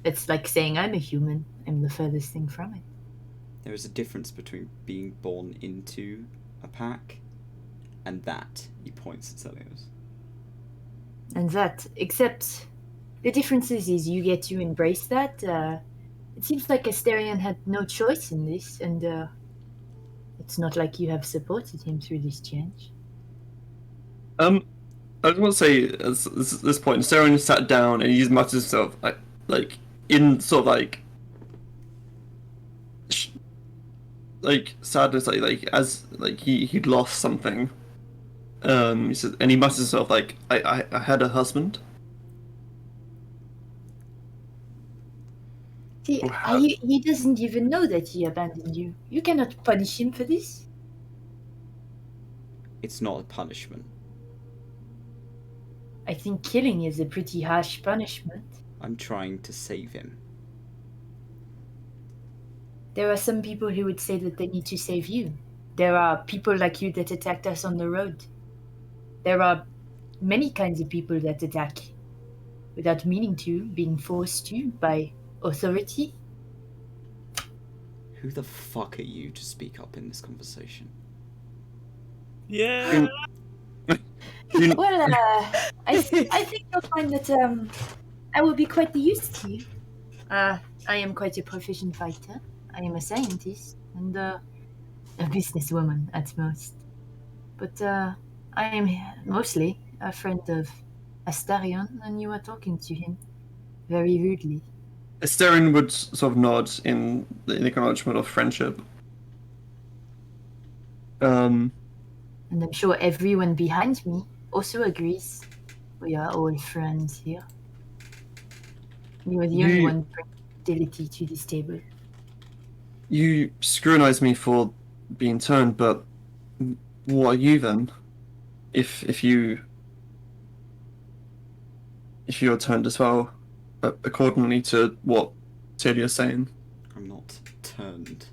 It's like saying I'm a human. I'm the furthest thing from it. There is a difference between being born into a pack and that. He points at Helios. And that, except the difference is you get to embrace that. It seems like Asterion had no choice in this, and it's not like you have supported him through this change. I just want to say at this point, Asterion sat down and he just mutters himself in sort of sadness, as he'd lost something. He said, and he mutters himself I had a husband. See, he doesn't even know that he abandoned you. You cannot punish him for this. It's not a punishment. I think killing is a pretty harsh punishment. I'm trying to save him. There are some people who would say that they need to save you. There are people like you that attacked us on the road. There are many kinds of people that attack without meaning to, being forced to by authority. Who the fuck are you to speak up in this conversation? Yeah. Well, I think you'll find that I will be quite the use to you. I am quite a proficient fighter. I am a scientist and a businesswoman at most. But I am mostly a friend of Asterion, and you are talking to him very rudely. Asterion would sort of nod in acknowledgement of friendship. And I'm sure everyone behind me also agrees. We are all friends here. You are the only one bringing hostility to this table. You scrutinize me for being turned, but what are you then? If you're turned as well, accordingly to what Celia's saying. I'm not turned.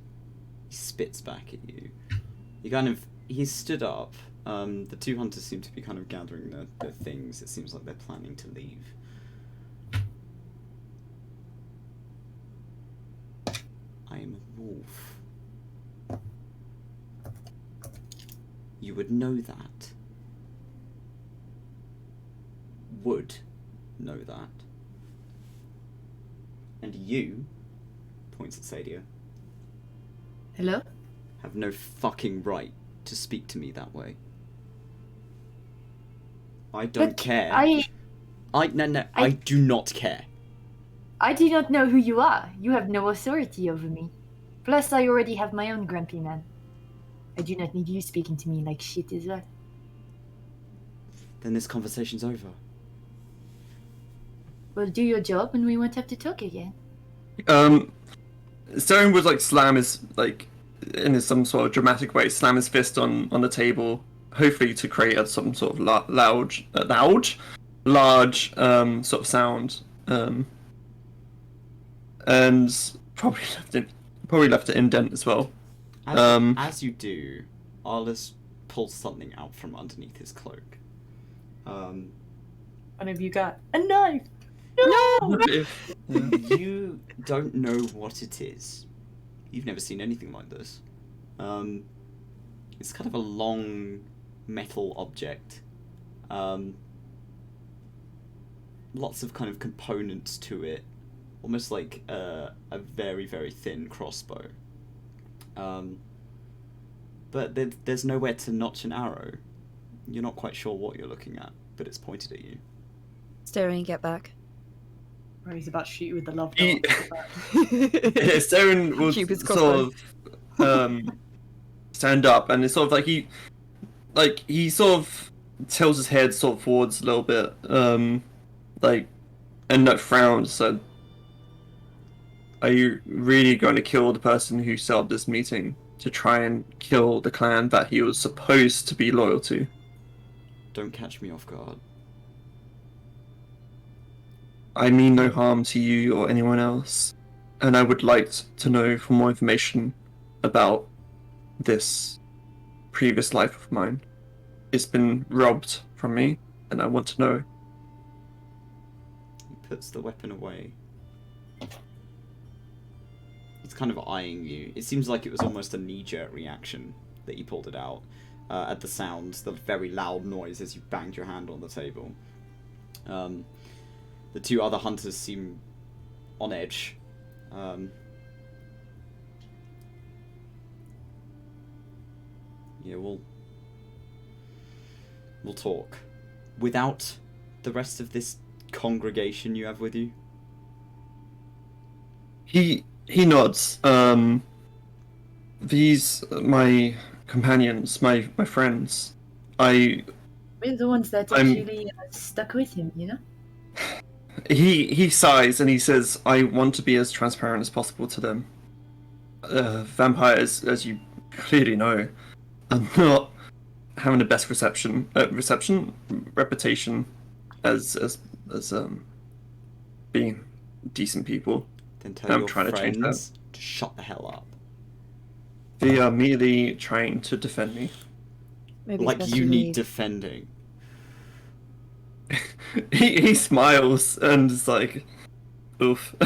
He spits back at you. He stood up. The two hunters seem to be kind of gathering their things. It seems like they're planning to leave. I am a wolf. You would know that. Would know that. And you, points at Sadia, Hello? have no fucking right to speak to me that way. I don't But care. I I do not care. do not know who you are. You have no authority over me. Plus, I already have my own grumpy man. I do not need you speaking to me like shit as well. Then this conversation's over. Well, do your job and we won't have to talk again. Stone would like slam his like in some sort of dramatic way, slam his fist on the table, hopefully to create some sort of large sort of sound, and probably left it indent as well. As you do, Arliss pulls something out from underneath his cloak. One of you got a knife. No! You don't know what it is. You've never seen anything like this. It's kind of a long metal object. Lots of kind of components to it. Almost like a very, very thin crossbow. But there's nowhere to notch an arrow. You're not quite sure what you're looking at, but it's pointed at you. Stone, get back. Or he's about to shoot you with the love He- dart. Stone will Cupid's sort of stand up, and it's sort of like he sort of tilts his head sort of forwards a little bit, like, and not frowns. So, are you really going to kill the person who set up this meeting to try and kill the clan that he was supposed to be loyal to? Don't catch me off guard. I mean no harm to you or anyone else, and I would like to know for more information about this previous life of mine. It's been robbed from me, and I want to know. He puts the weapon away. He's kind of eyeing you. It seems like it was almost a knee-jerk reaction that he pulled it out at the sound, the very loud noise as you banged your hand on the table. The two other hunters seem on edge. Yeah, we'll talk. Without the rest of this congregation you have with you? He nods. These my companions, my friends. We're the ones that I'm- actually stuck with him, you know? He sighs and he says, "I want to be as transparent as possible to them. Vampires, as you clearly know, are not having the best reputation as being decent people. Then tell I'm your trying to change friends to shut the hell up. They are merely trying to defend me." Maybe it's Like best you need leave. defending. He smiles and is like, "Oof."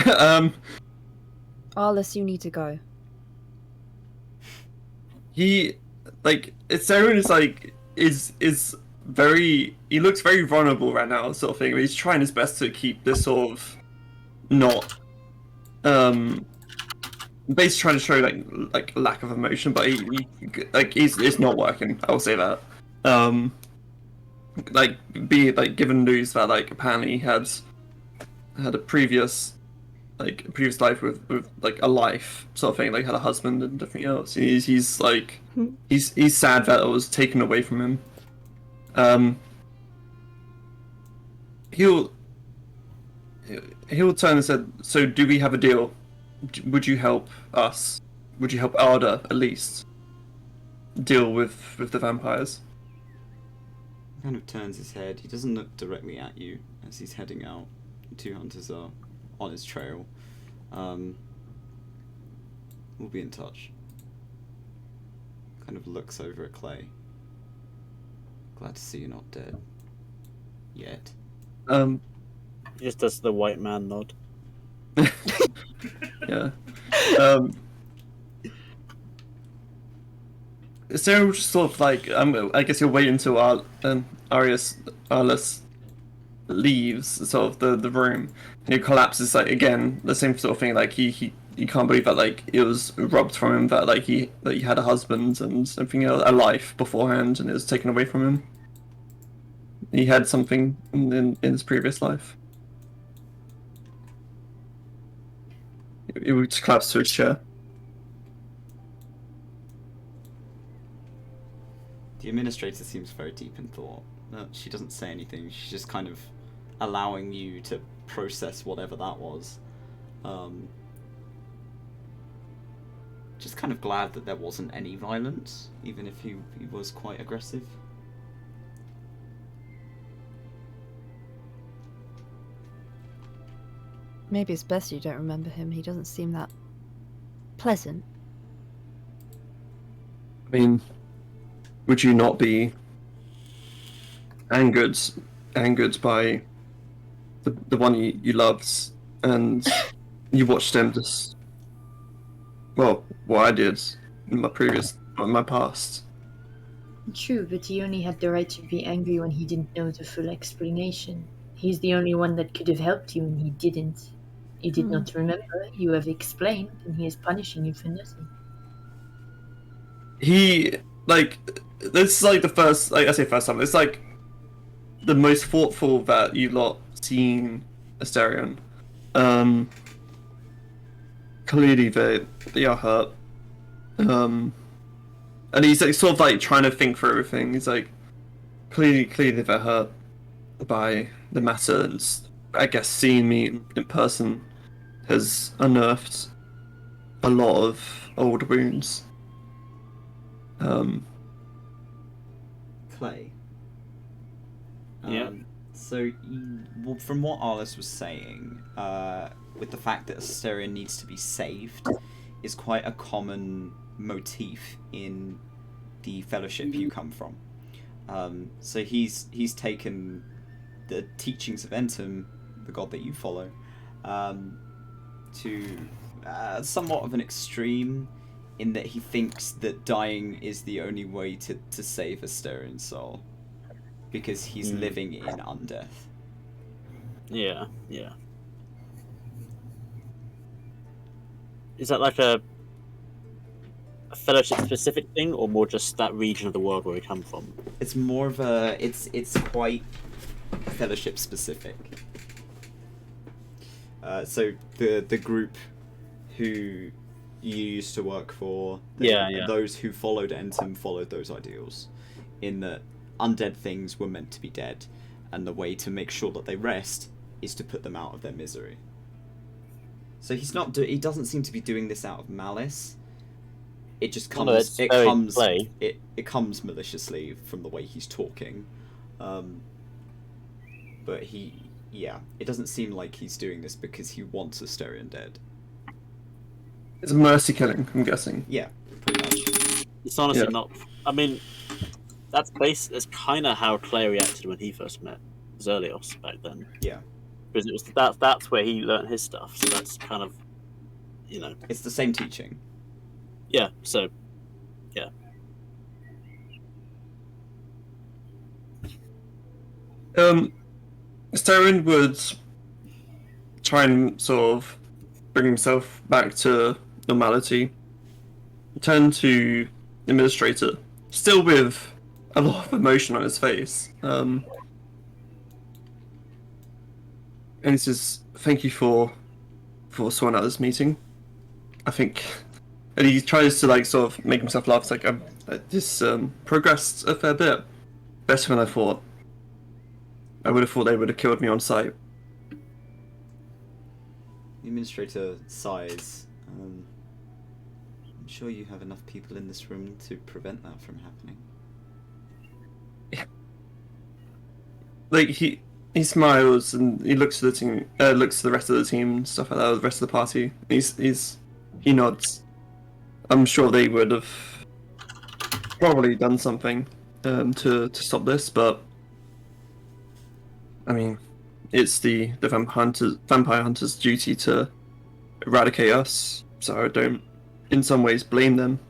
Arliss, you need to go. He Saren is like is very, he looks very vulnerable right now, sort of thing. But he's trying his best to keep this sort of not basically trying to show like lack of emotion, but it's not working. I'll say that. Given news that apparently he had a previous like a previous life with like a life sort of thing, like had a husband and everything else. He's like he's sad that it was taken away from him. He'll turn and said, "So do we have a deal? Would you help us? Would you help Arda at least deal with the vampires?" He kind of turns his head. He doesn't look directly at you as he's heading out. The two hunters are on his trail. We'll be in touch. Kind of looks over at Clay. Glad to see you're not dead. Yet. He just does the white man nod. Yeah. So just sort of like I guess you'll wait until Arliss leaves sort of the room, and he collapses like again the same sort of thing. Like he can't believe that like it was robbed from him, that like he had a husband and something else, a life beforehand, and it was taken away from him. He had something in his previous life. He would just collapse to his chair. The administrator seems very deep in thought. She doesn't say anything. She's just kind of allowing you to process whatever that was. Just kind of glad that there wasn't any violence, even if he was quite aggressive. Maybe it's best you don't remember him. He doesn't seem that pleasant. I mean, would you not be angered by the one you loved, and you watched him just, well, what I did in my past. True, but he only had the right to be angry when he didn't know the full explanation. He's the only one that could have helped you, and he didn't. You did not remember, you have explained, and he is punishing you for nothing. He, like, this is like the first, like I say first time, it's like the most thoughtful that you lot seen Asterion. Clearly they are hurt. And he's like sort of like trying to think through everything. He's like, clearly they're hurt by the matter, and I guess seeing me in person has unearthed a lot of old wounds. Clay. Yeah. So, from what Arliss was saying, with the fact that Asterion needs to be saved, is quite a common motif in the Fellowship you come from. So he's taken the teachings of Entum, the god that you follow, to somewhat of an extreme, in that he thinks that dying is the only way to save Asterion's soul, because he's living in undeath. Yeah. Is that like a Fellowship specific thing, or more just that region of the world where we come from? It's more of a it's quite Fellowship specific. So the group who you used to work for, those who followed Entum followed those ideals, in that undead things were meant to be dead, and the way to make sure that they rest is to put them out of their misery. So he doesn't seem to be doing this out of malice. It just comes. It comes maliciously from the way he's talking, but it doesn't seem like he's doing this because he wants Asterion dead. It's a mercy killing, I'm guessing. Yeah, pretty much. It's honestly not. I mean, that's kind of how Clay reacted when he first met Zerlios back then. Yeah, because it was that's where he learned his stuff. So that's kind of, it's the same teaching. Yeah. So, yeah. Asterion would try and sort of bring himself back to normality. Turn to the administrator, still with a lot of emotion on his face. And he says, "Thank you for sworn at this meeting. I think, and he tries to like sort of make himself laugh. It's like this progressed a fair bit, better than I thought. I would have thought they would have killed me on sight. The administrator sighs. I'm sure you have enough people in this room to prevent that from happening. Like he smiles and he looks to the team, looks to the rest of the team and stuff like that, the rest of the party. He nods. I'm sure they would have probably done something to stop this, but I mean, it's the vampire hunter's duty to eradicate us. So I don't, in some ways, blame them.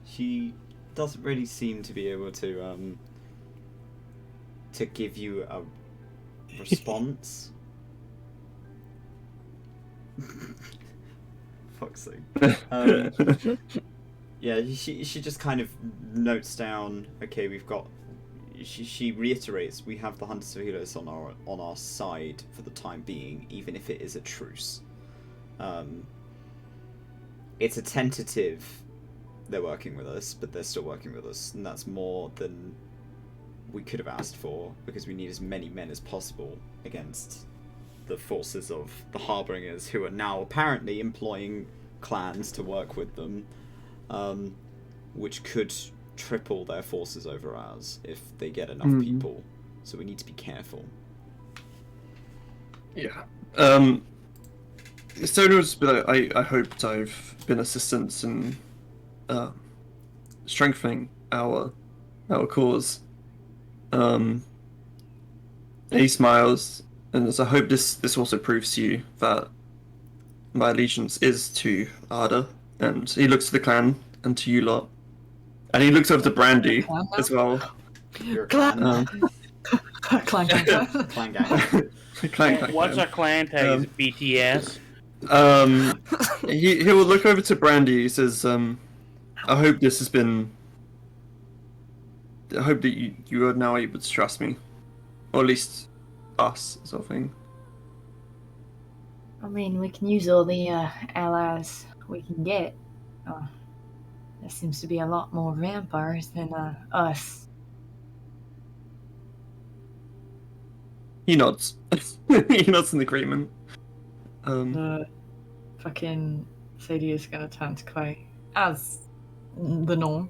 She doesn't really seem to be able to give you a response. Fuck's sake. Yeah, she just kind of notes down. Okay, we've got. She reiterates, we have the Hunters of Helios on our side for the time being, even if it is a truce. It's a tentative. They're working with us, but they're still working with us, and that's more than we could have asked for, because we need as many men as possible against the forces of the Harbingers, who are now apparently employing clans to work with them, which could triple their forces over ours if they get enough people. So we need to be careful. Yeah. Stonewall's been I hoped I've been assistance in strengthening our cause. He smiles, and I hope this also proves to you that my allegiance is to Arda. And he looks to the clan and to you lot, and he looks over to Brandy as well. Your clan. Clan gang. Clan gang. Clan. What's a clan tag? BTS. He will look over to Brandy. He says, "I hope this has been. I hope that you are now able to trust me, or at least us, sort of thing." I mean, we can use all the allies we can get. There seems to be a lot more vampires than us. He nods. He nods in agreement. Fucking Sadie is gonna turn to Clay as the norm.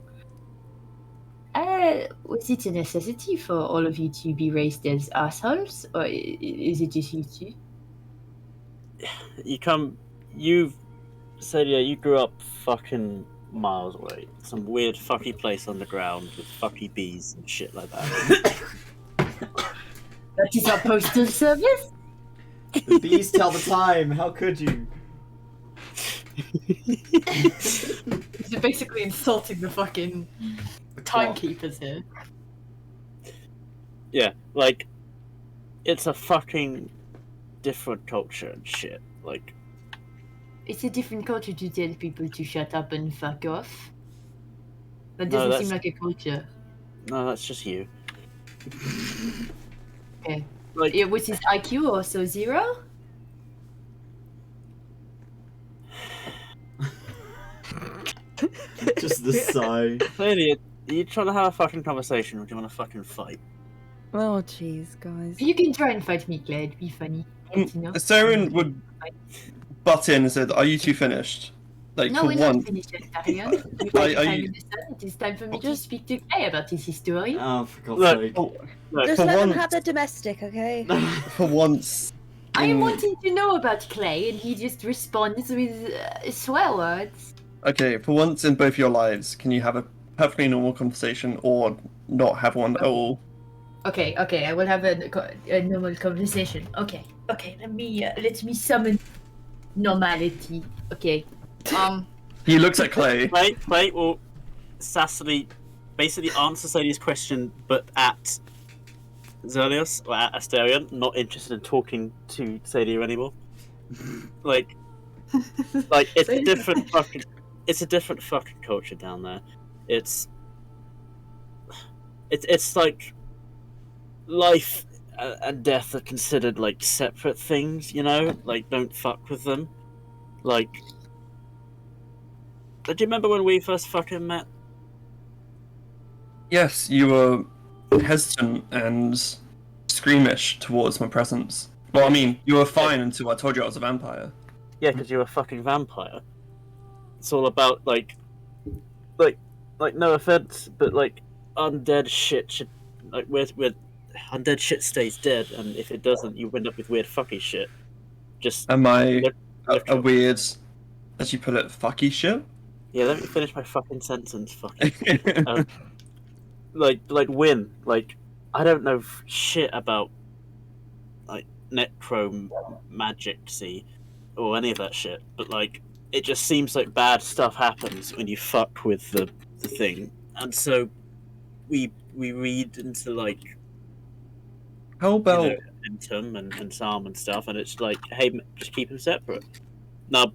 Was it a necessity for all of you to be raised as assholes, or is it just you two? Sadia, you grew up fucking miles away. Some weird fucky place underground with fucky bees and shit like that. That is our postal service? The bees tell the time. How could you? You're basically insulting the fucking timekeepers here. Yeah, like, it's a fucking different culture and shit. Like, It's a different culture to tell people to shut up and fuck off. That No, doesn't seem that's- like a culture. no, that's just you. Okay. Like, Was his IQ also 0? Just the sigh. Sadia, are you trying to have a fucking conversation, or do you want to fucking fight? Oh, jeez, guys. You can try and fight me, Claire. It'd be funny. You know? Saren would butt in and said, "Are you two finished?" Like No, for we're one. not finished yet, Asterion. We've Are got time you- in the sun. It is time for me to speak to Clay about his history. Oh, for God's Look, sake. Look, Just for let them once- have the domestic, okay? For once. I am in- wanting to know about Clay, and he just responds with swear words. Okay, for once in both your lives, can you have a perfectly normal conversation or not have one at all? Okay, I will have a normal conversation. Okay, let me summon normality. Okay. He looks at Clay. Clay will sassily basically answer Sadia's question, but at Zelios or at Asterion, not interested in talking to Sadia anymore. Like it's a different fucking culture down there. It's it's like life and death are considered like separate things, you know? Like, don't fuck with them. Like, do you remember when we first fucking met? Yes, you were hesitant and squeamish towards my presence. Well, I mean, you were fine until I told you I was a vampire. Yeah, because you're a fucking vampire. It's all about like, no offense, but like, undead shit should like we're undead shit stays dead, and if it doesn't, you end up with weird fucky shit. Just Am I a literal. weird, as you put it, fucky shit? Yeah, let me finish my fucking sentence. Fucking like Win. Like, I don't know shit about like necromancy or any of that shit, but like, it just seems like bad stuff happens when you fuck with the thing, and so we read into like, How about Intum and Psalm and stuff, and it's like, hey, just keep them separate. Now,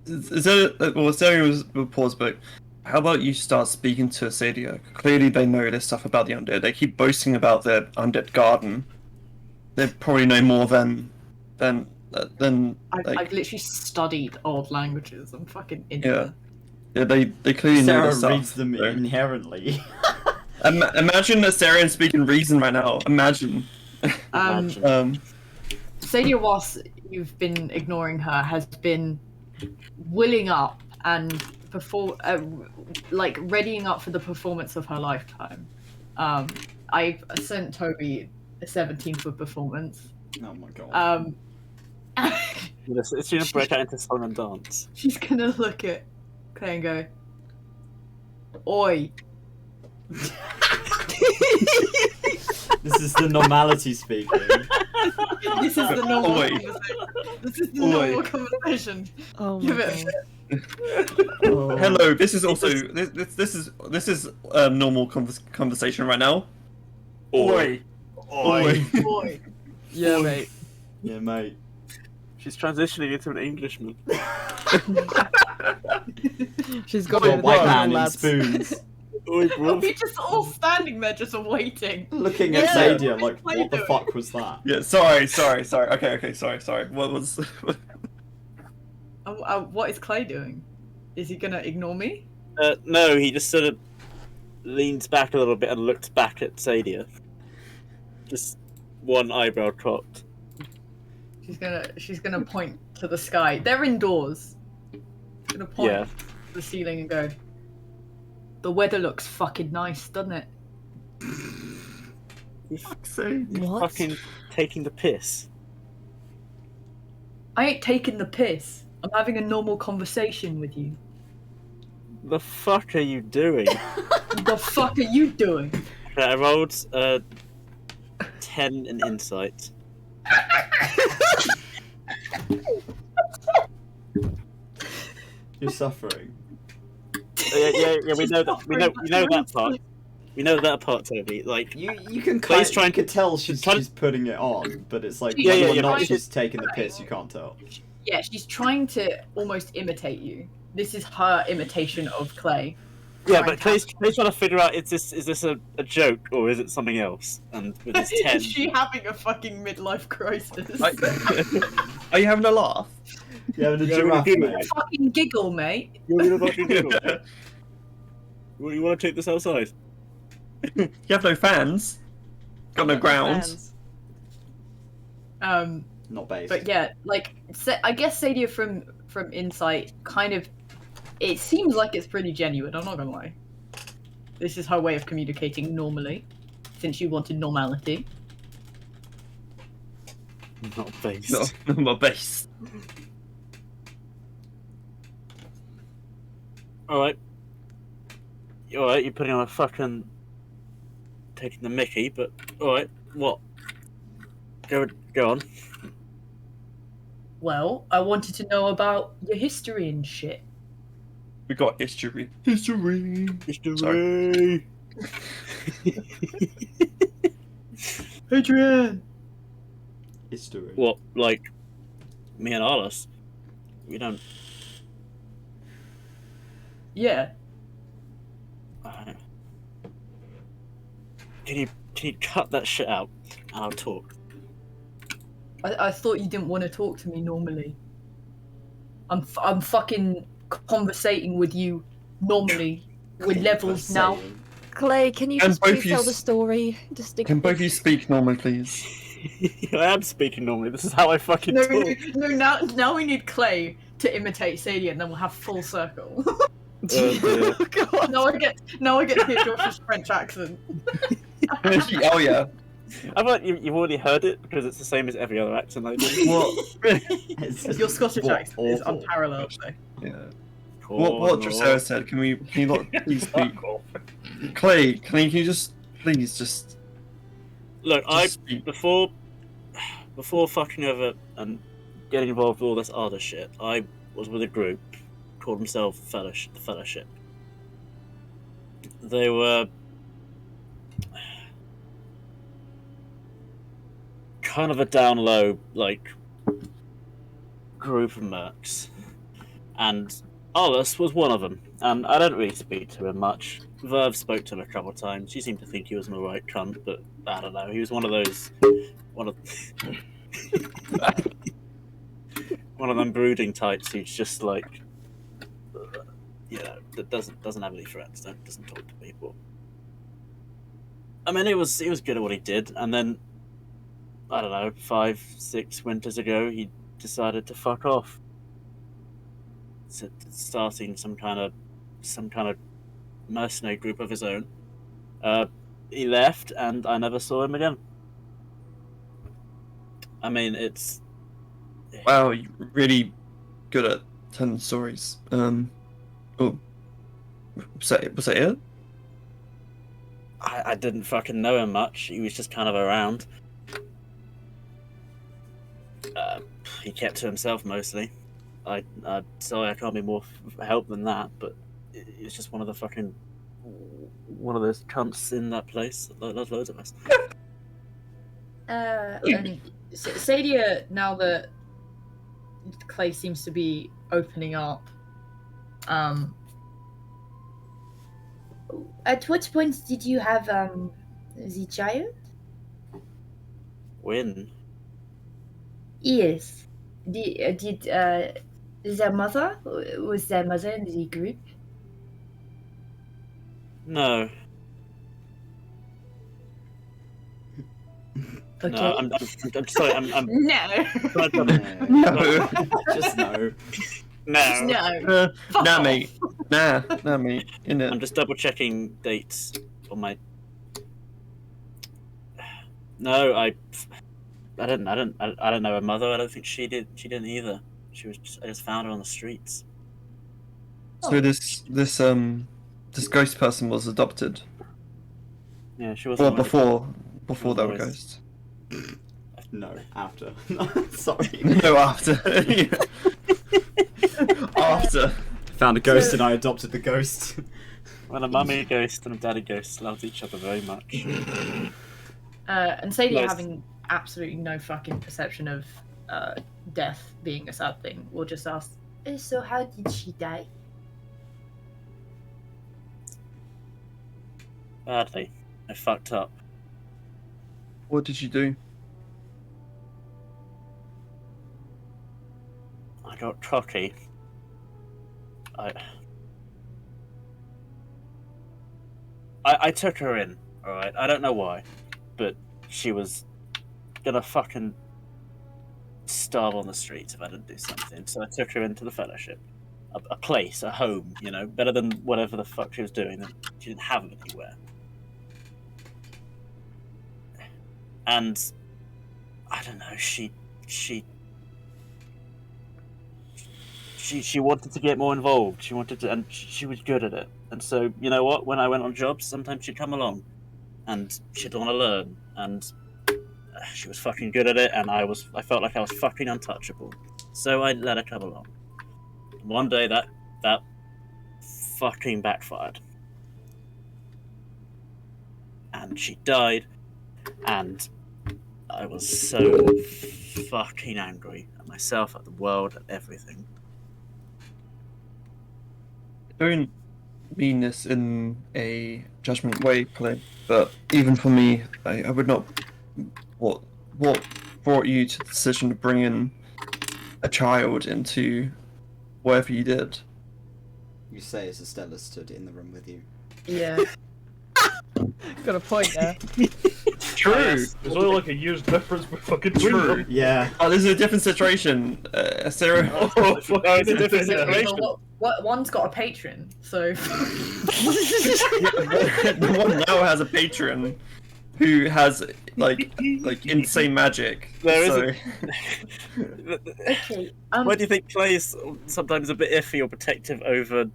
is there? Well, Asterion was pause, but how about you start speaking to Sadia? Clearly, they know this stuff about the undead. They keep boasting about their undead garden. They probably know more than. I've literally studied old languages. I'm fucking into Yeah. it. Yeah, they clearly know Sarah this stuff. reads them so- inherently. Imagine Asterion speaking reason right now. Imagine. Sadia, whilst you've been ignoring her, has been willing up and readying up for the performance of her lifetime. I've sent Toby a 17 for performance. Oh my god. it's gonna break out into song and dance. She's gonna look at Clay and go, "Oi." This is the normality speaking. This is the normal Oi. conversation. This is the normal conversation. Oh Give my it a God. shit. Oh. Hello. This is also this is normal conversation right now. Oi. Oi. Oi. Yeah, mate. Yeah, mate. She's transitioning into an Englishman. She's got Got it. white man in lads. spoons. Oi, Are bruv. we just all standing there just waiting? Looking at Yeah. Sadia like, What are what you the doing? fuck was that? Yeah. Sorry. Okay. Sorry. What was? What is Clay doing? Is he gonna ignore me? No, he just sort of leans back a little bit and looks back at Sadia. Just one eyebrow cocked. She's gonna point to the sky. They're indoors. She's gonna point Yeah. to the ceiling and go, "The weather looks fucking nice, doesn't it?" Fuck's sake. What? Fucking taking the piss. I ain't taking the piss. I'm having a normal conversation with you. The fuck are you doing? What the fuck are you doing? Okay, I rolled 10 in insight. You're suffering. Yeah, we know that. We know that part. We know that part, Toby. Like, You can But he's kind trying you could tell she's putting it on, but it's like Yeah, whether yeah, or not yeah. she's taking the piss, you can't tell. Yeah, she's trying to almost imitate you. This is her imitation of Clay. yeah, but Clay's trying to figure out is this a joke or is it something else? And with his 10, Is she having a fucking midlife crisis? Are you having a laugh? Yeah, the Yeah, giraffe, we do. mate. Fucking giggle, mate. you're gonna fucking giggle. Well, you want to take this outside? You have no fans. Got no ground. Not based. But yeah, like I guess Sadia from Insight kind of, it seems like it's pretty genuine. I'm not gonna lie. This is her way of communicating normally, since you wanted normality. Not based. No, not my base. Alright. Alright, you're putting on a fucking taking the mickey, but alright, what? Go on. Well, I wanted to know about your history and shit. We got history. History. Adrian! History. What, like me and Alice? We don't. Yeah. Alright. Can you cut that shit out? And I'll talk. I thought you didn't want to talk to me normally. I'm fucking conversating with you normally with levels now. Clay, can you Can just both please you tell the s- story? Can both you speak normally, please? I am speaking normally. This is how I fucking No, talk. now we need Clay to imitate Sadie, and then we'll have full circle. Dear. now I get to hear Josh's French accent. Oh yeah. I thought you've already heard it because it's the same as every other accent I do. What? Your Scottish What accent is awful. unparalleled, though. Yeah. What Dracera said? Can you not please speak? Clay, can you just please just Look, speak? before fucking over and getting involved with all this other shit, I was with a group called themselves the Fellowship. They were kind of a down low group of mercs, and Olus was one of them. And I don't really speak to him much. Verve spoke to him a couple of times. She seemed to think he was an alright cunt, but I don't know. He was one of them brooding types who's just that doesn't have any friends, doesn't talk to people. I mean, he was good at what he did, and then I don't know, 5-6 winters ago, he decided to fuck off, starting some kind of mercenary group of his own. He left, and I never saw him again. I mean, it's Wow, you're really good at telling stories. Oh, was that it? I didn't fucking know him much. He was just kind of around. He kept to himself mostly. Sorry, I can't be more help than that, but it's just one of those cunts in that place. There's loads of us. And Sadia, now that Clay seems to be opening up, At what point did you have the child? When? Yes. Did their mother was their mother in the group? No. Okay. No, I'm sorry. I'm no. No. Just no. No. No. Nah, mate. Nah, mate. I'm just double checking dates on my. No, I don't know her mother. I don't think she did. She didn't either. I just found her on the streets. So this ghost person was adopted. Yeah, she was. Or before they were always- ghosts. No, after. Sorry. No, after. After. Found a ghost and I adopted the ghost. When a mummy ghost and a daddy ghost loved each other very much. And Sadia, Nice. having absolutely no fucking perception of death being a sad thing, will just ask, So how did she die? Badly. I fucked up. What did you do? I got cocky. I took her in, alright? I don't know why, but she was gonna fucking starve on the streets if I didn't do something. So I took her into the Fellowship. A place, a home, better than whatever the fuck she was doing that she didn't have anywhere. And I don't know, she wanted to get more involved. She wanted to, and she was good at it. And so, you know what? When I went on jobs, sometimes she'd come along, and she'd want to learn. And she was fucking good at it, and I felt like I was fucking untouchable. So I let her come along. One day that fucking backfired, and she died. And I was so fucking angry at myself, at the world, at everything. mean this in a judgment way, Clay, but even for me, I would not. What brought you to the decision to bring in a child into whatever you did? You say as Estella stood in the room with you. Yeah. Got a point there. True. There's only like a year's difference between True. them. Yeah. Oh, this is a different situation. Sarah. Oh, fuck, it's a different yeah. situation. What one's got a patron, so The one now has a patron who has like insane magic. There so... okay. Why do you think Clay is sometimes a bit iffy or protective over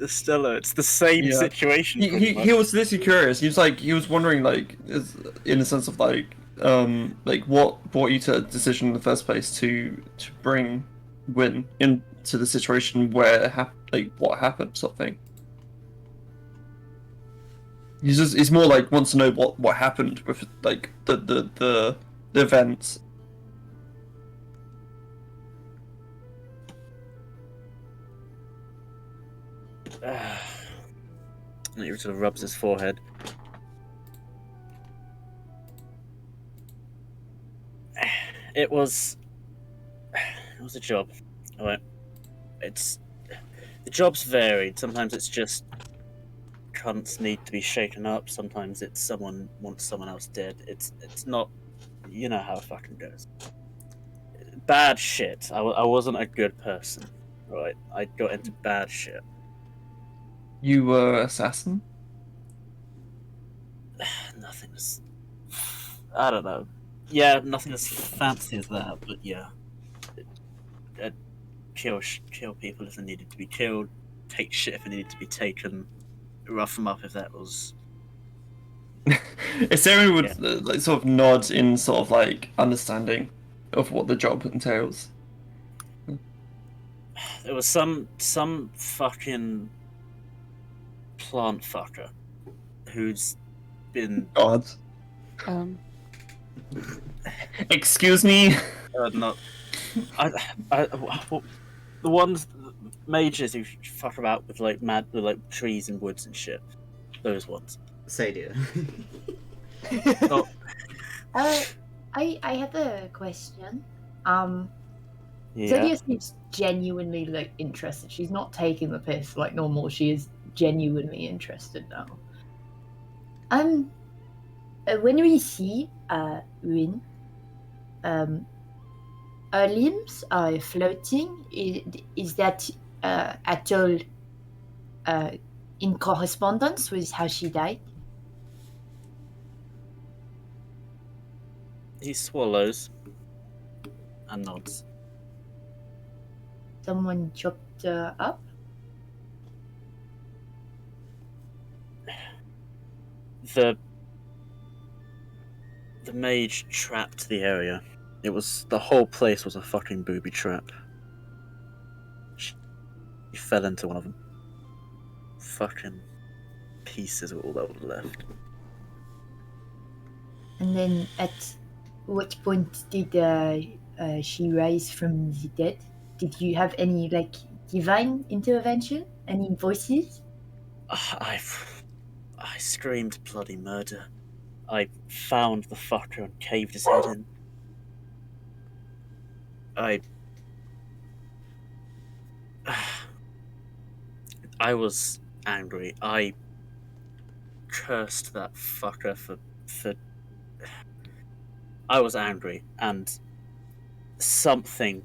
Stella? It's the same situation. He was literally curious. He was wondering in the sense of what brought you to a decision in the first place to bring Wyn into the situation where what happened sort of thing. He's more wants to know what happened with the events. And he sort of rubs his forehead. It was a job. Alright. The job's varied. Sometimes it's just cunts need to be shaken up. Sometimes it's someone wants someone else dead. It's not, you know how it fucking goes. Bad shit. I wasn't a good person, right? I got into bad shit. You were assassin? Nothing as... I don't know. Yeah, nothing as fancy as that, but yeah. I'd kill people if they needed to be killed, take shit if they needed to be taken, rough them up if that was... If Sarah would sort of nod in sort of understanding of what the job entails. There was some fucking plant fucker who's been... God. Excuse me? Not... the ones... mages who fuck about with trees and woods and shit. Those ones. Sadia. Oh, I have a question. yeah. Sadia seems genuinely interested. She's not taking the piss like normal. She is genuinely interested now. When we see Wyn, her limbs are floating. Is that at all in correspondence with how she died? He swallows and nods. Someone chopped her up? The mage trapped the area. The whole place was a fucking booby trap. She fell into one of them. Fucking pieces were all that was left. And then at what point did she rise from the dead? Did you have any divine intervention? Any voices? I screamed bloody murder. I found the fucker and caved his head in. I was angry. I cursed that fucker for I was angry, and something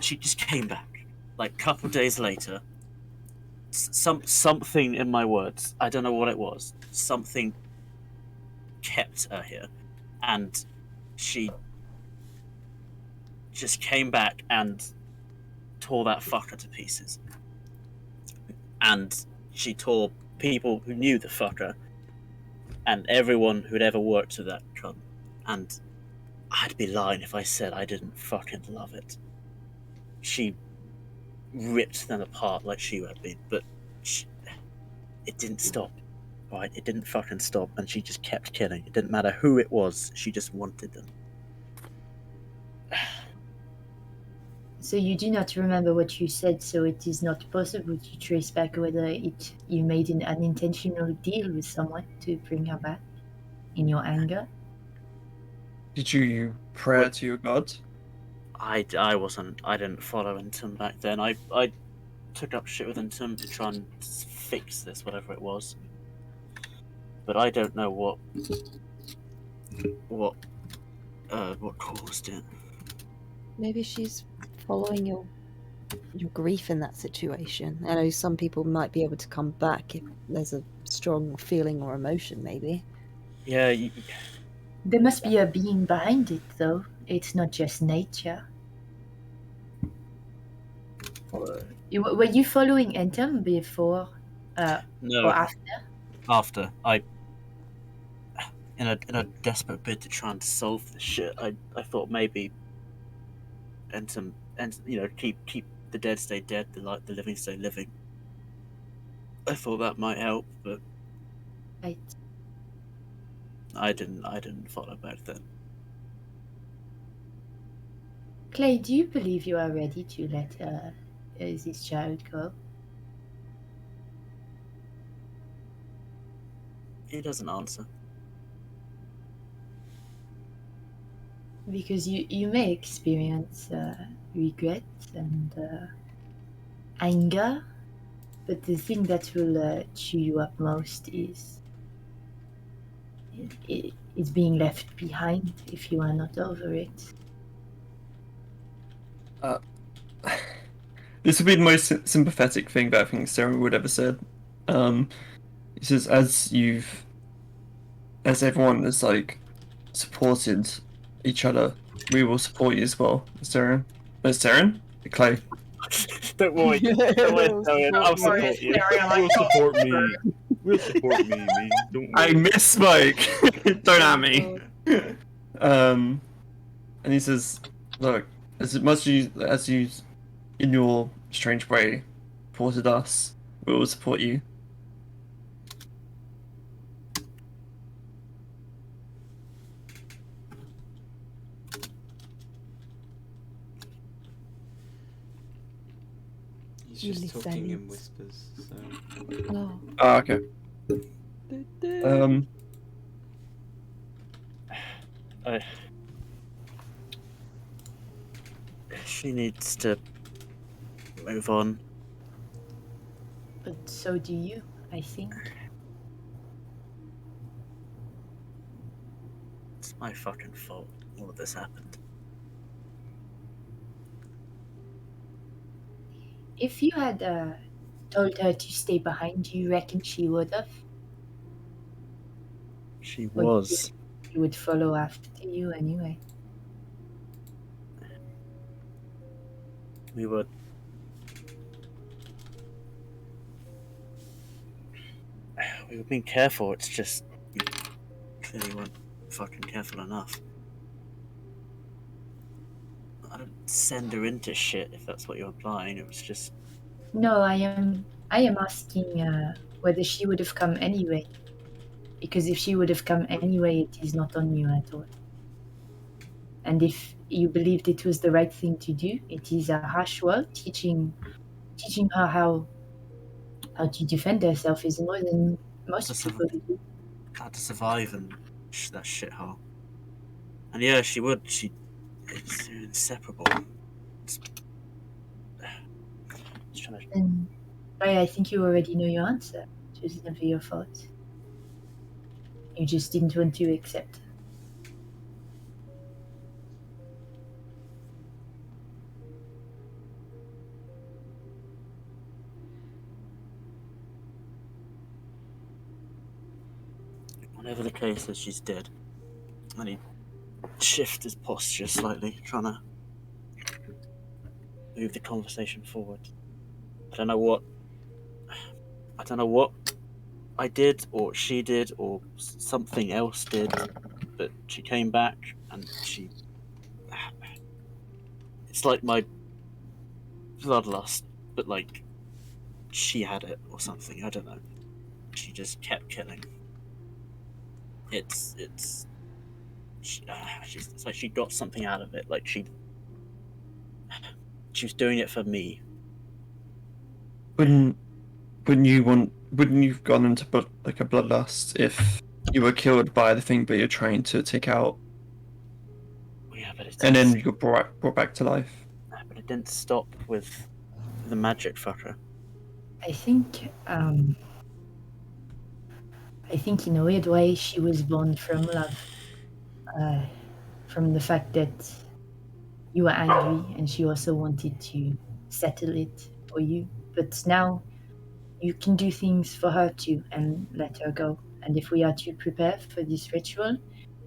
she just came back a couple days later. Something in my words, I don't know what it was, something kept her here, and she just came back and tore that fucker to pieces. And she tore people who knew the fucker and everyone who'd ever worked with that cunt. And I'd be lying if I said I didn't fucking love it. She ripped them apart like she had been, but it didn't stop. Right? It didn't fucking stop, and she just kept killing. It didn't matter who it was, she just wanted them. So you do not remember what you said, so it is not possible to trace back whether you made an unintentional deal with someone to bring her back in your anger. Did you pray to your god? I didn't follow Entum back then. I took up shit with Entum to try and fix this, whatever it was. But I don't know what caused it. Maybe she's following your grief in that situation. I know some people might be able to come back if there's a strong feeling or emotion, maybe. Yeah, There must be a being behind it, though. It's not just nature. Were you following Entum before no. or after? After in a desperate bid to try and solve this shit, I thought maybe Entum, keep the dead stay dead, the living stay living. I thought that might help, but Right. I didn't follow back then. Clay, do you believe you are ready to let this child go? He doesn't answer. Because you may experience regret and anger, but the thing that will chew you up most is being left behind if you are not over it. This would be the most sympathetic thing that I think Sarah would ever said. He says, as everyone has like supported each other, we will support you as well, Asterion. Asterion? Clay. Don't worry, Asterion, I'll support you. You'll support me. We'll support me, man. Don't worry. I misspoke. Don't at me. And he says, look, as much as you in your strange way supported us, we will support you. He's just talking in whispers, so... Oh. Ah, okay. She needs to move on. But so do you, I think. It's my fucking fault all of this happened. If you had told her to stay behind, do you reckon she would have? She Or was. She would follow after you anyway. We were being careful, it's just we clearly weren't fucking careful enough. I don't send her into shit if that's what you're implying. It was just No, I am asking whether she would have come anyway. Because if she would have come anyway, it is not on you at all. And if you believed it was the right thing to do, it is a harsh word. Teaching her how to defend herself is more than most people do. how to survive in that shithole. And yeah, she would. It's inseparable. And I think you already know your answer. It was never your fault. You just didn't want to accept. Whatever the case is, she's dead. And he shifts his posture slightly, trying to move the conversation forward. I don't know what I did, or she did, or something else did, but she came back and it's like my bloodlust, but like she had it or something. I don't know. She just kept killing. It's like she got something out of it. Like She was doing it for me. Wouldn't you've gone into like a bloodlust if you were killed by the thing but you're trying to take out, Yeah, but and then you got brought back to life? But it didn't stop with the magic fucker. I think in a weird way she was born from love. From the fact that you were angry and she also wanted to settle it for you. But now you can do things for her too and let her go. And if we are to prepare for this ritual,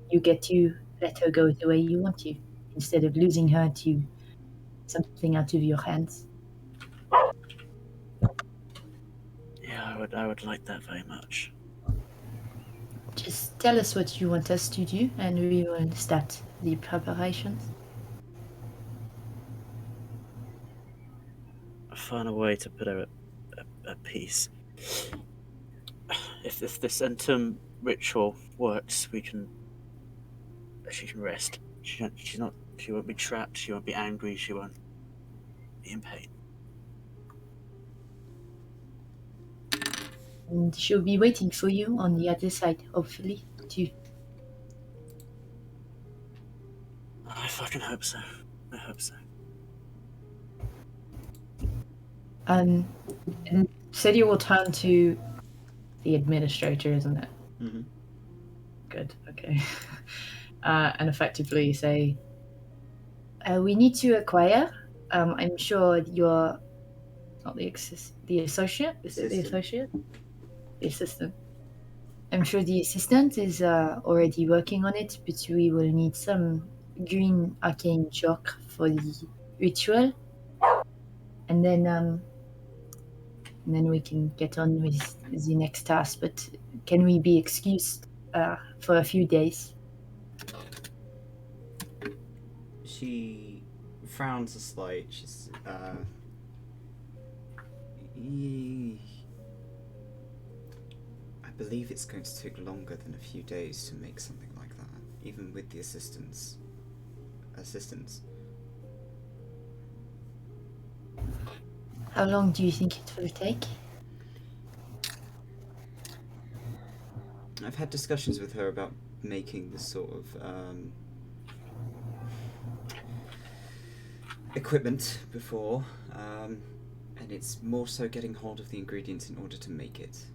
you get to let her go the way you want to, instead of losing her to something out of your hands. Yeah, I would like that very much. Just tell us what you want us to do and we will start the preparations. Find a way to put her at peace. If this entomb ritual works, she can rest. She won't be trapped. She won't be angry. She won't be in pain. And she'll be waiting for you on the other side, hopefully, too. I fucking hope so. I hope so. And Sadie will turn to the administrator, isn't it? Mm-hmm. Good. Okay. And effectively say, We need to acquire. I'm sure you're not the associate. Is it the Assistant. associate? The assistant. I'm sure the assistant is already working on it, but we will need some green arcane chalk for the ritual, and then we can get on with the next task. But can we be excused for a few days? She frowns a slight. She's I believe it's going to take longer than a few days to make something like that, even with the assistants. How long do you think it will take? I've had discussions with her about making this sort of equipment before, and it's more so getting hold of the ingredients in order to make it.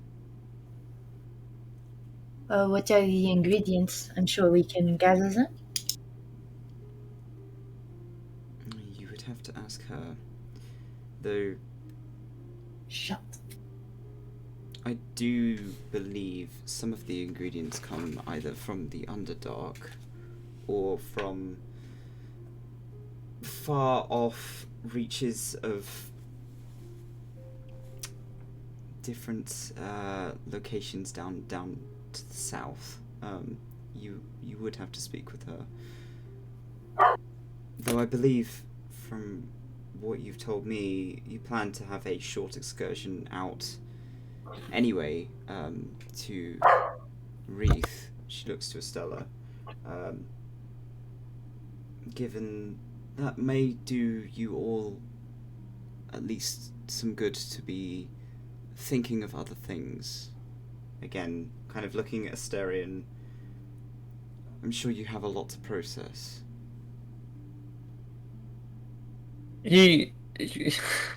What are the ingredients? I'm sure we can gather them. You would have to ask her, though. Shut. I do believe some of the ingredients come either from the Underdark or from far off reaches of different locations down to the south. You would have to speak with her. Though I believe from what you've told me, you plan to have a short excursion out anyway, to Wreath. She looks to Estella. Given that may do you all at least some good to be thinking of other things. Again, kind of looking at Asterion. I'm sure you have a lot to process. He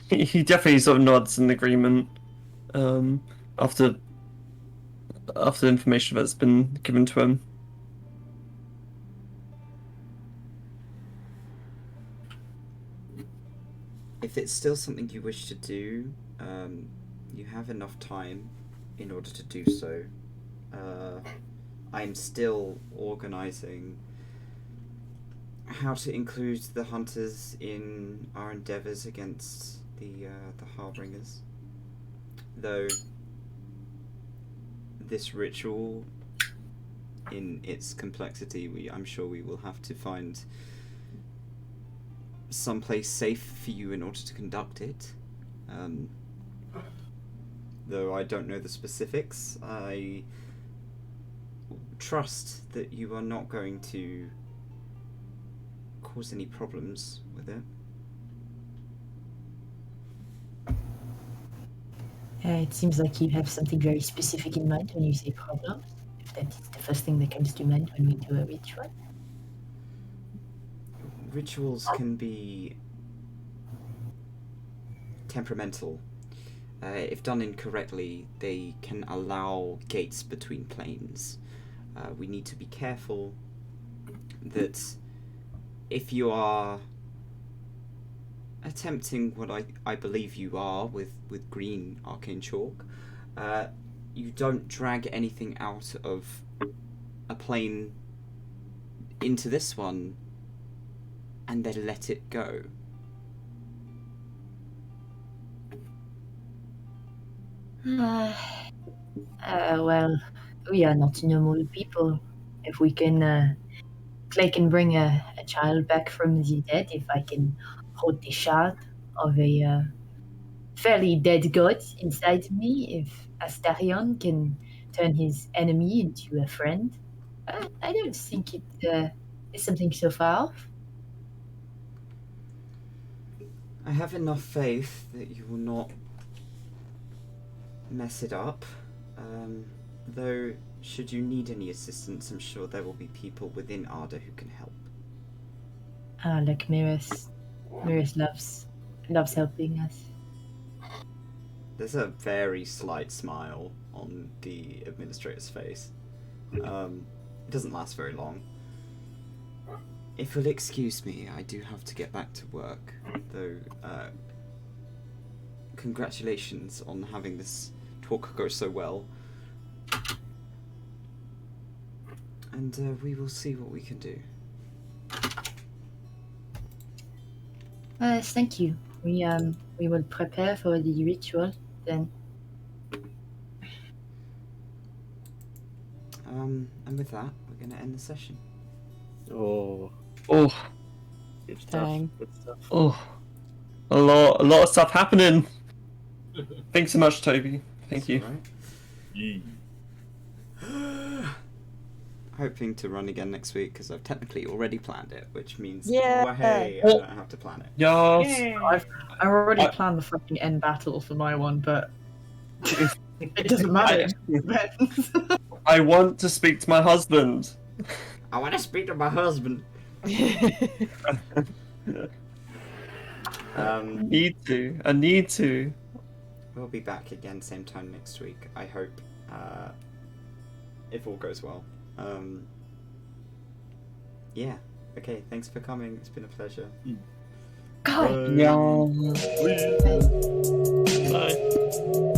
definitely sort of nods in agreement. After the information that's been given to him. If it's still something you wish to do, you have enough time in order to do so. I'm still organising how to include the hunters in our endeavours against the Harbingers. Though this ritual, in its complexity, I'm sure we will have to find someplace safe for you in order to conduct it. Though I don't know the specifics, I trust that you are not going to cause any problems with it. It seems like you have something very specific in mind when you say problems. If that is the first thing that comes to mind when we do a ritual. Rituals can be temperamental. If done incorrectly, they can allow gates between planes. We need to be careful that if you are attempting what I believe you are with green arcane chalk, you don't drag anything out of a plane into this one and then let it go. Well, we are not normal people. If we can, Clay can bring a child back from the dead, if I can hold the shard of a fairly dead god inside me, if Asterion can turn his enemy into a friend, I don't think it is something so far off. I have enough faith that you will not mess it up. Though, should you need any assistance, I'm sure there will be people within Arda who can help. Like Miris. Miris loves helping us. There's a very slight smile on the administrator's face. It doesn't last very long. If you'll excuse me, I do have to get back to work. Though, congratulations on having this talk go so well. And we will see what we can do. Thank you. We will prepare for the ritual then. And with that, we're going to end the session. Oh, Oh, good stuff. Dang. Good stuff. oh, a lot of stuff happening. Thanks so much, Toby. Thank you. Right. Hoping to run again next week because I've technically already planned it, which means Yeah. oh, hey, I don't have to plan it. Yes. I've already planned the fucking end battle for my one, but it doesn't matter. I want to speak to my husband. I want to speak to my husband. I need to. We'll be back again same time next week, I hope, if all goes well. Yeah, okay, thanks for coming, it's been a pleasure. God. Yeah. Bye.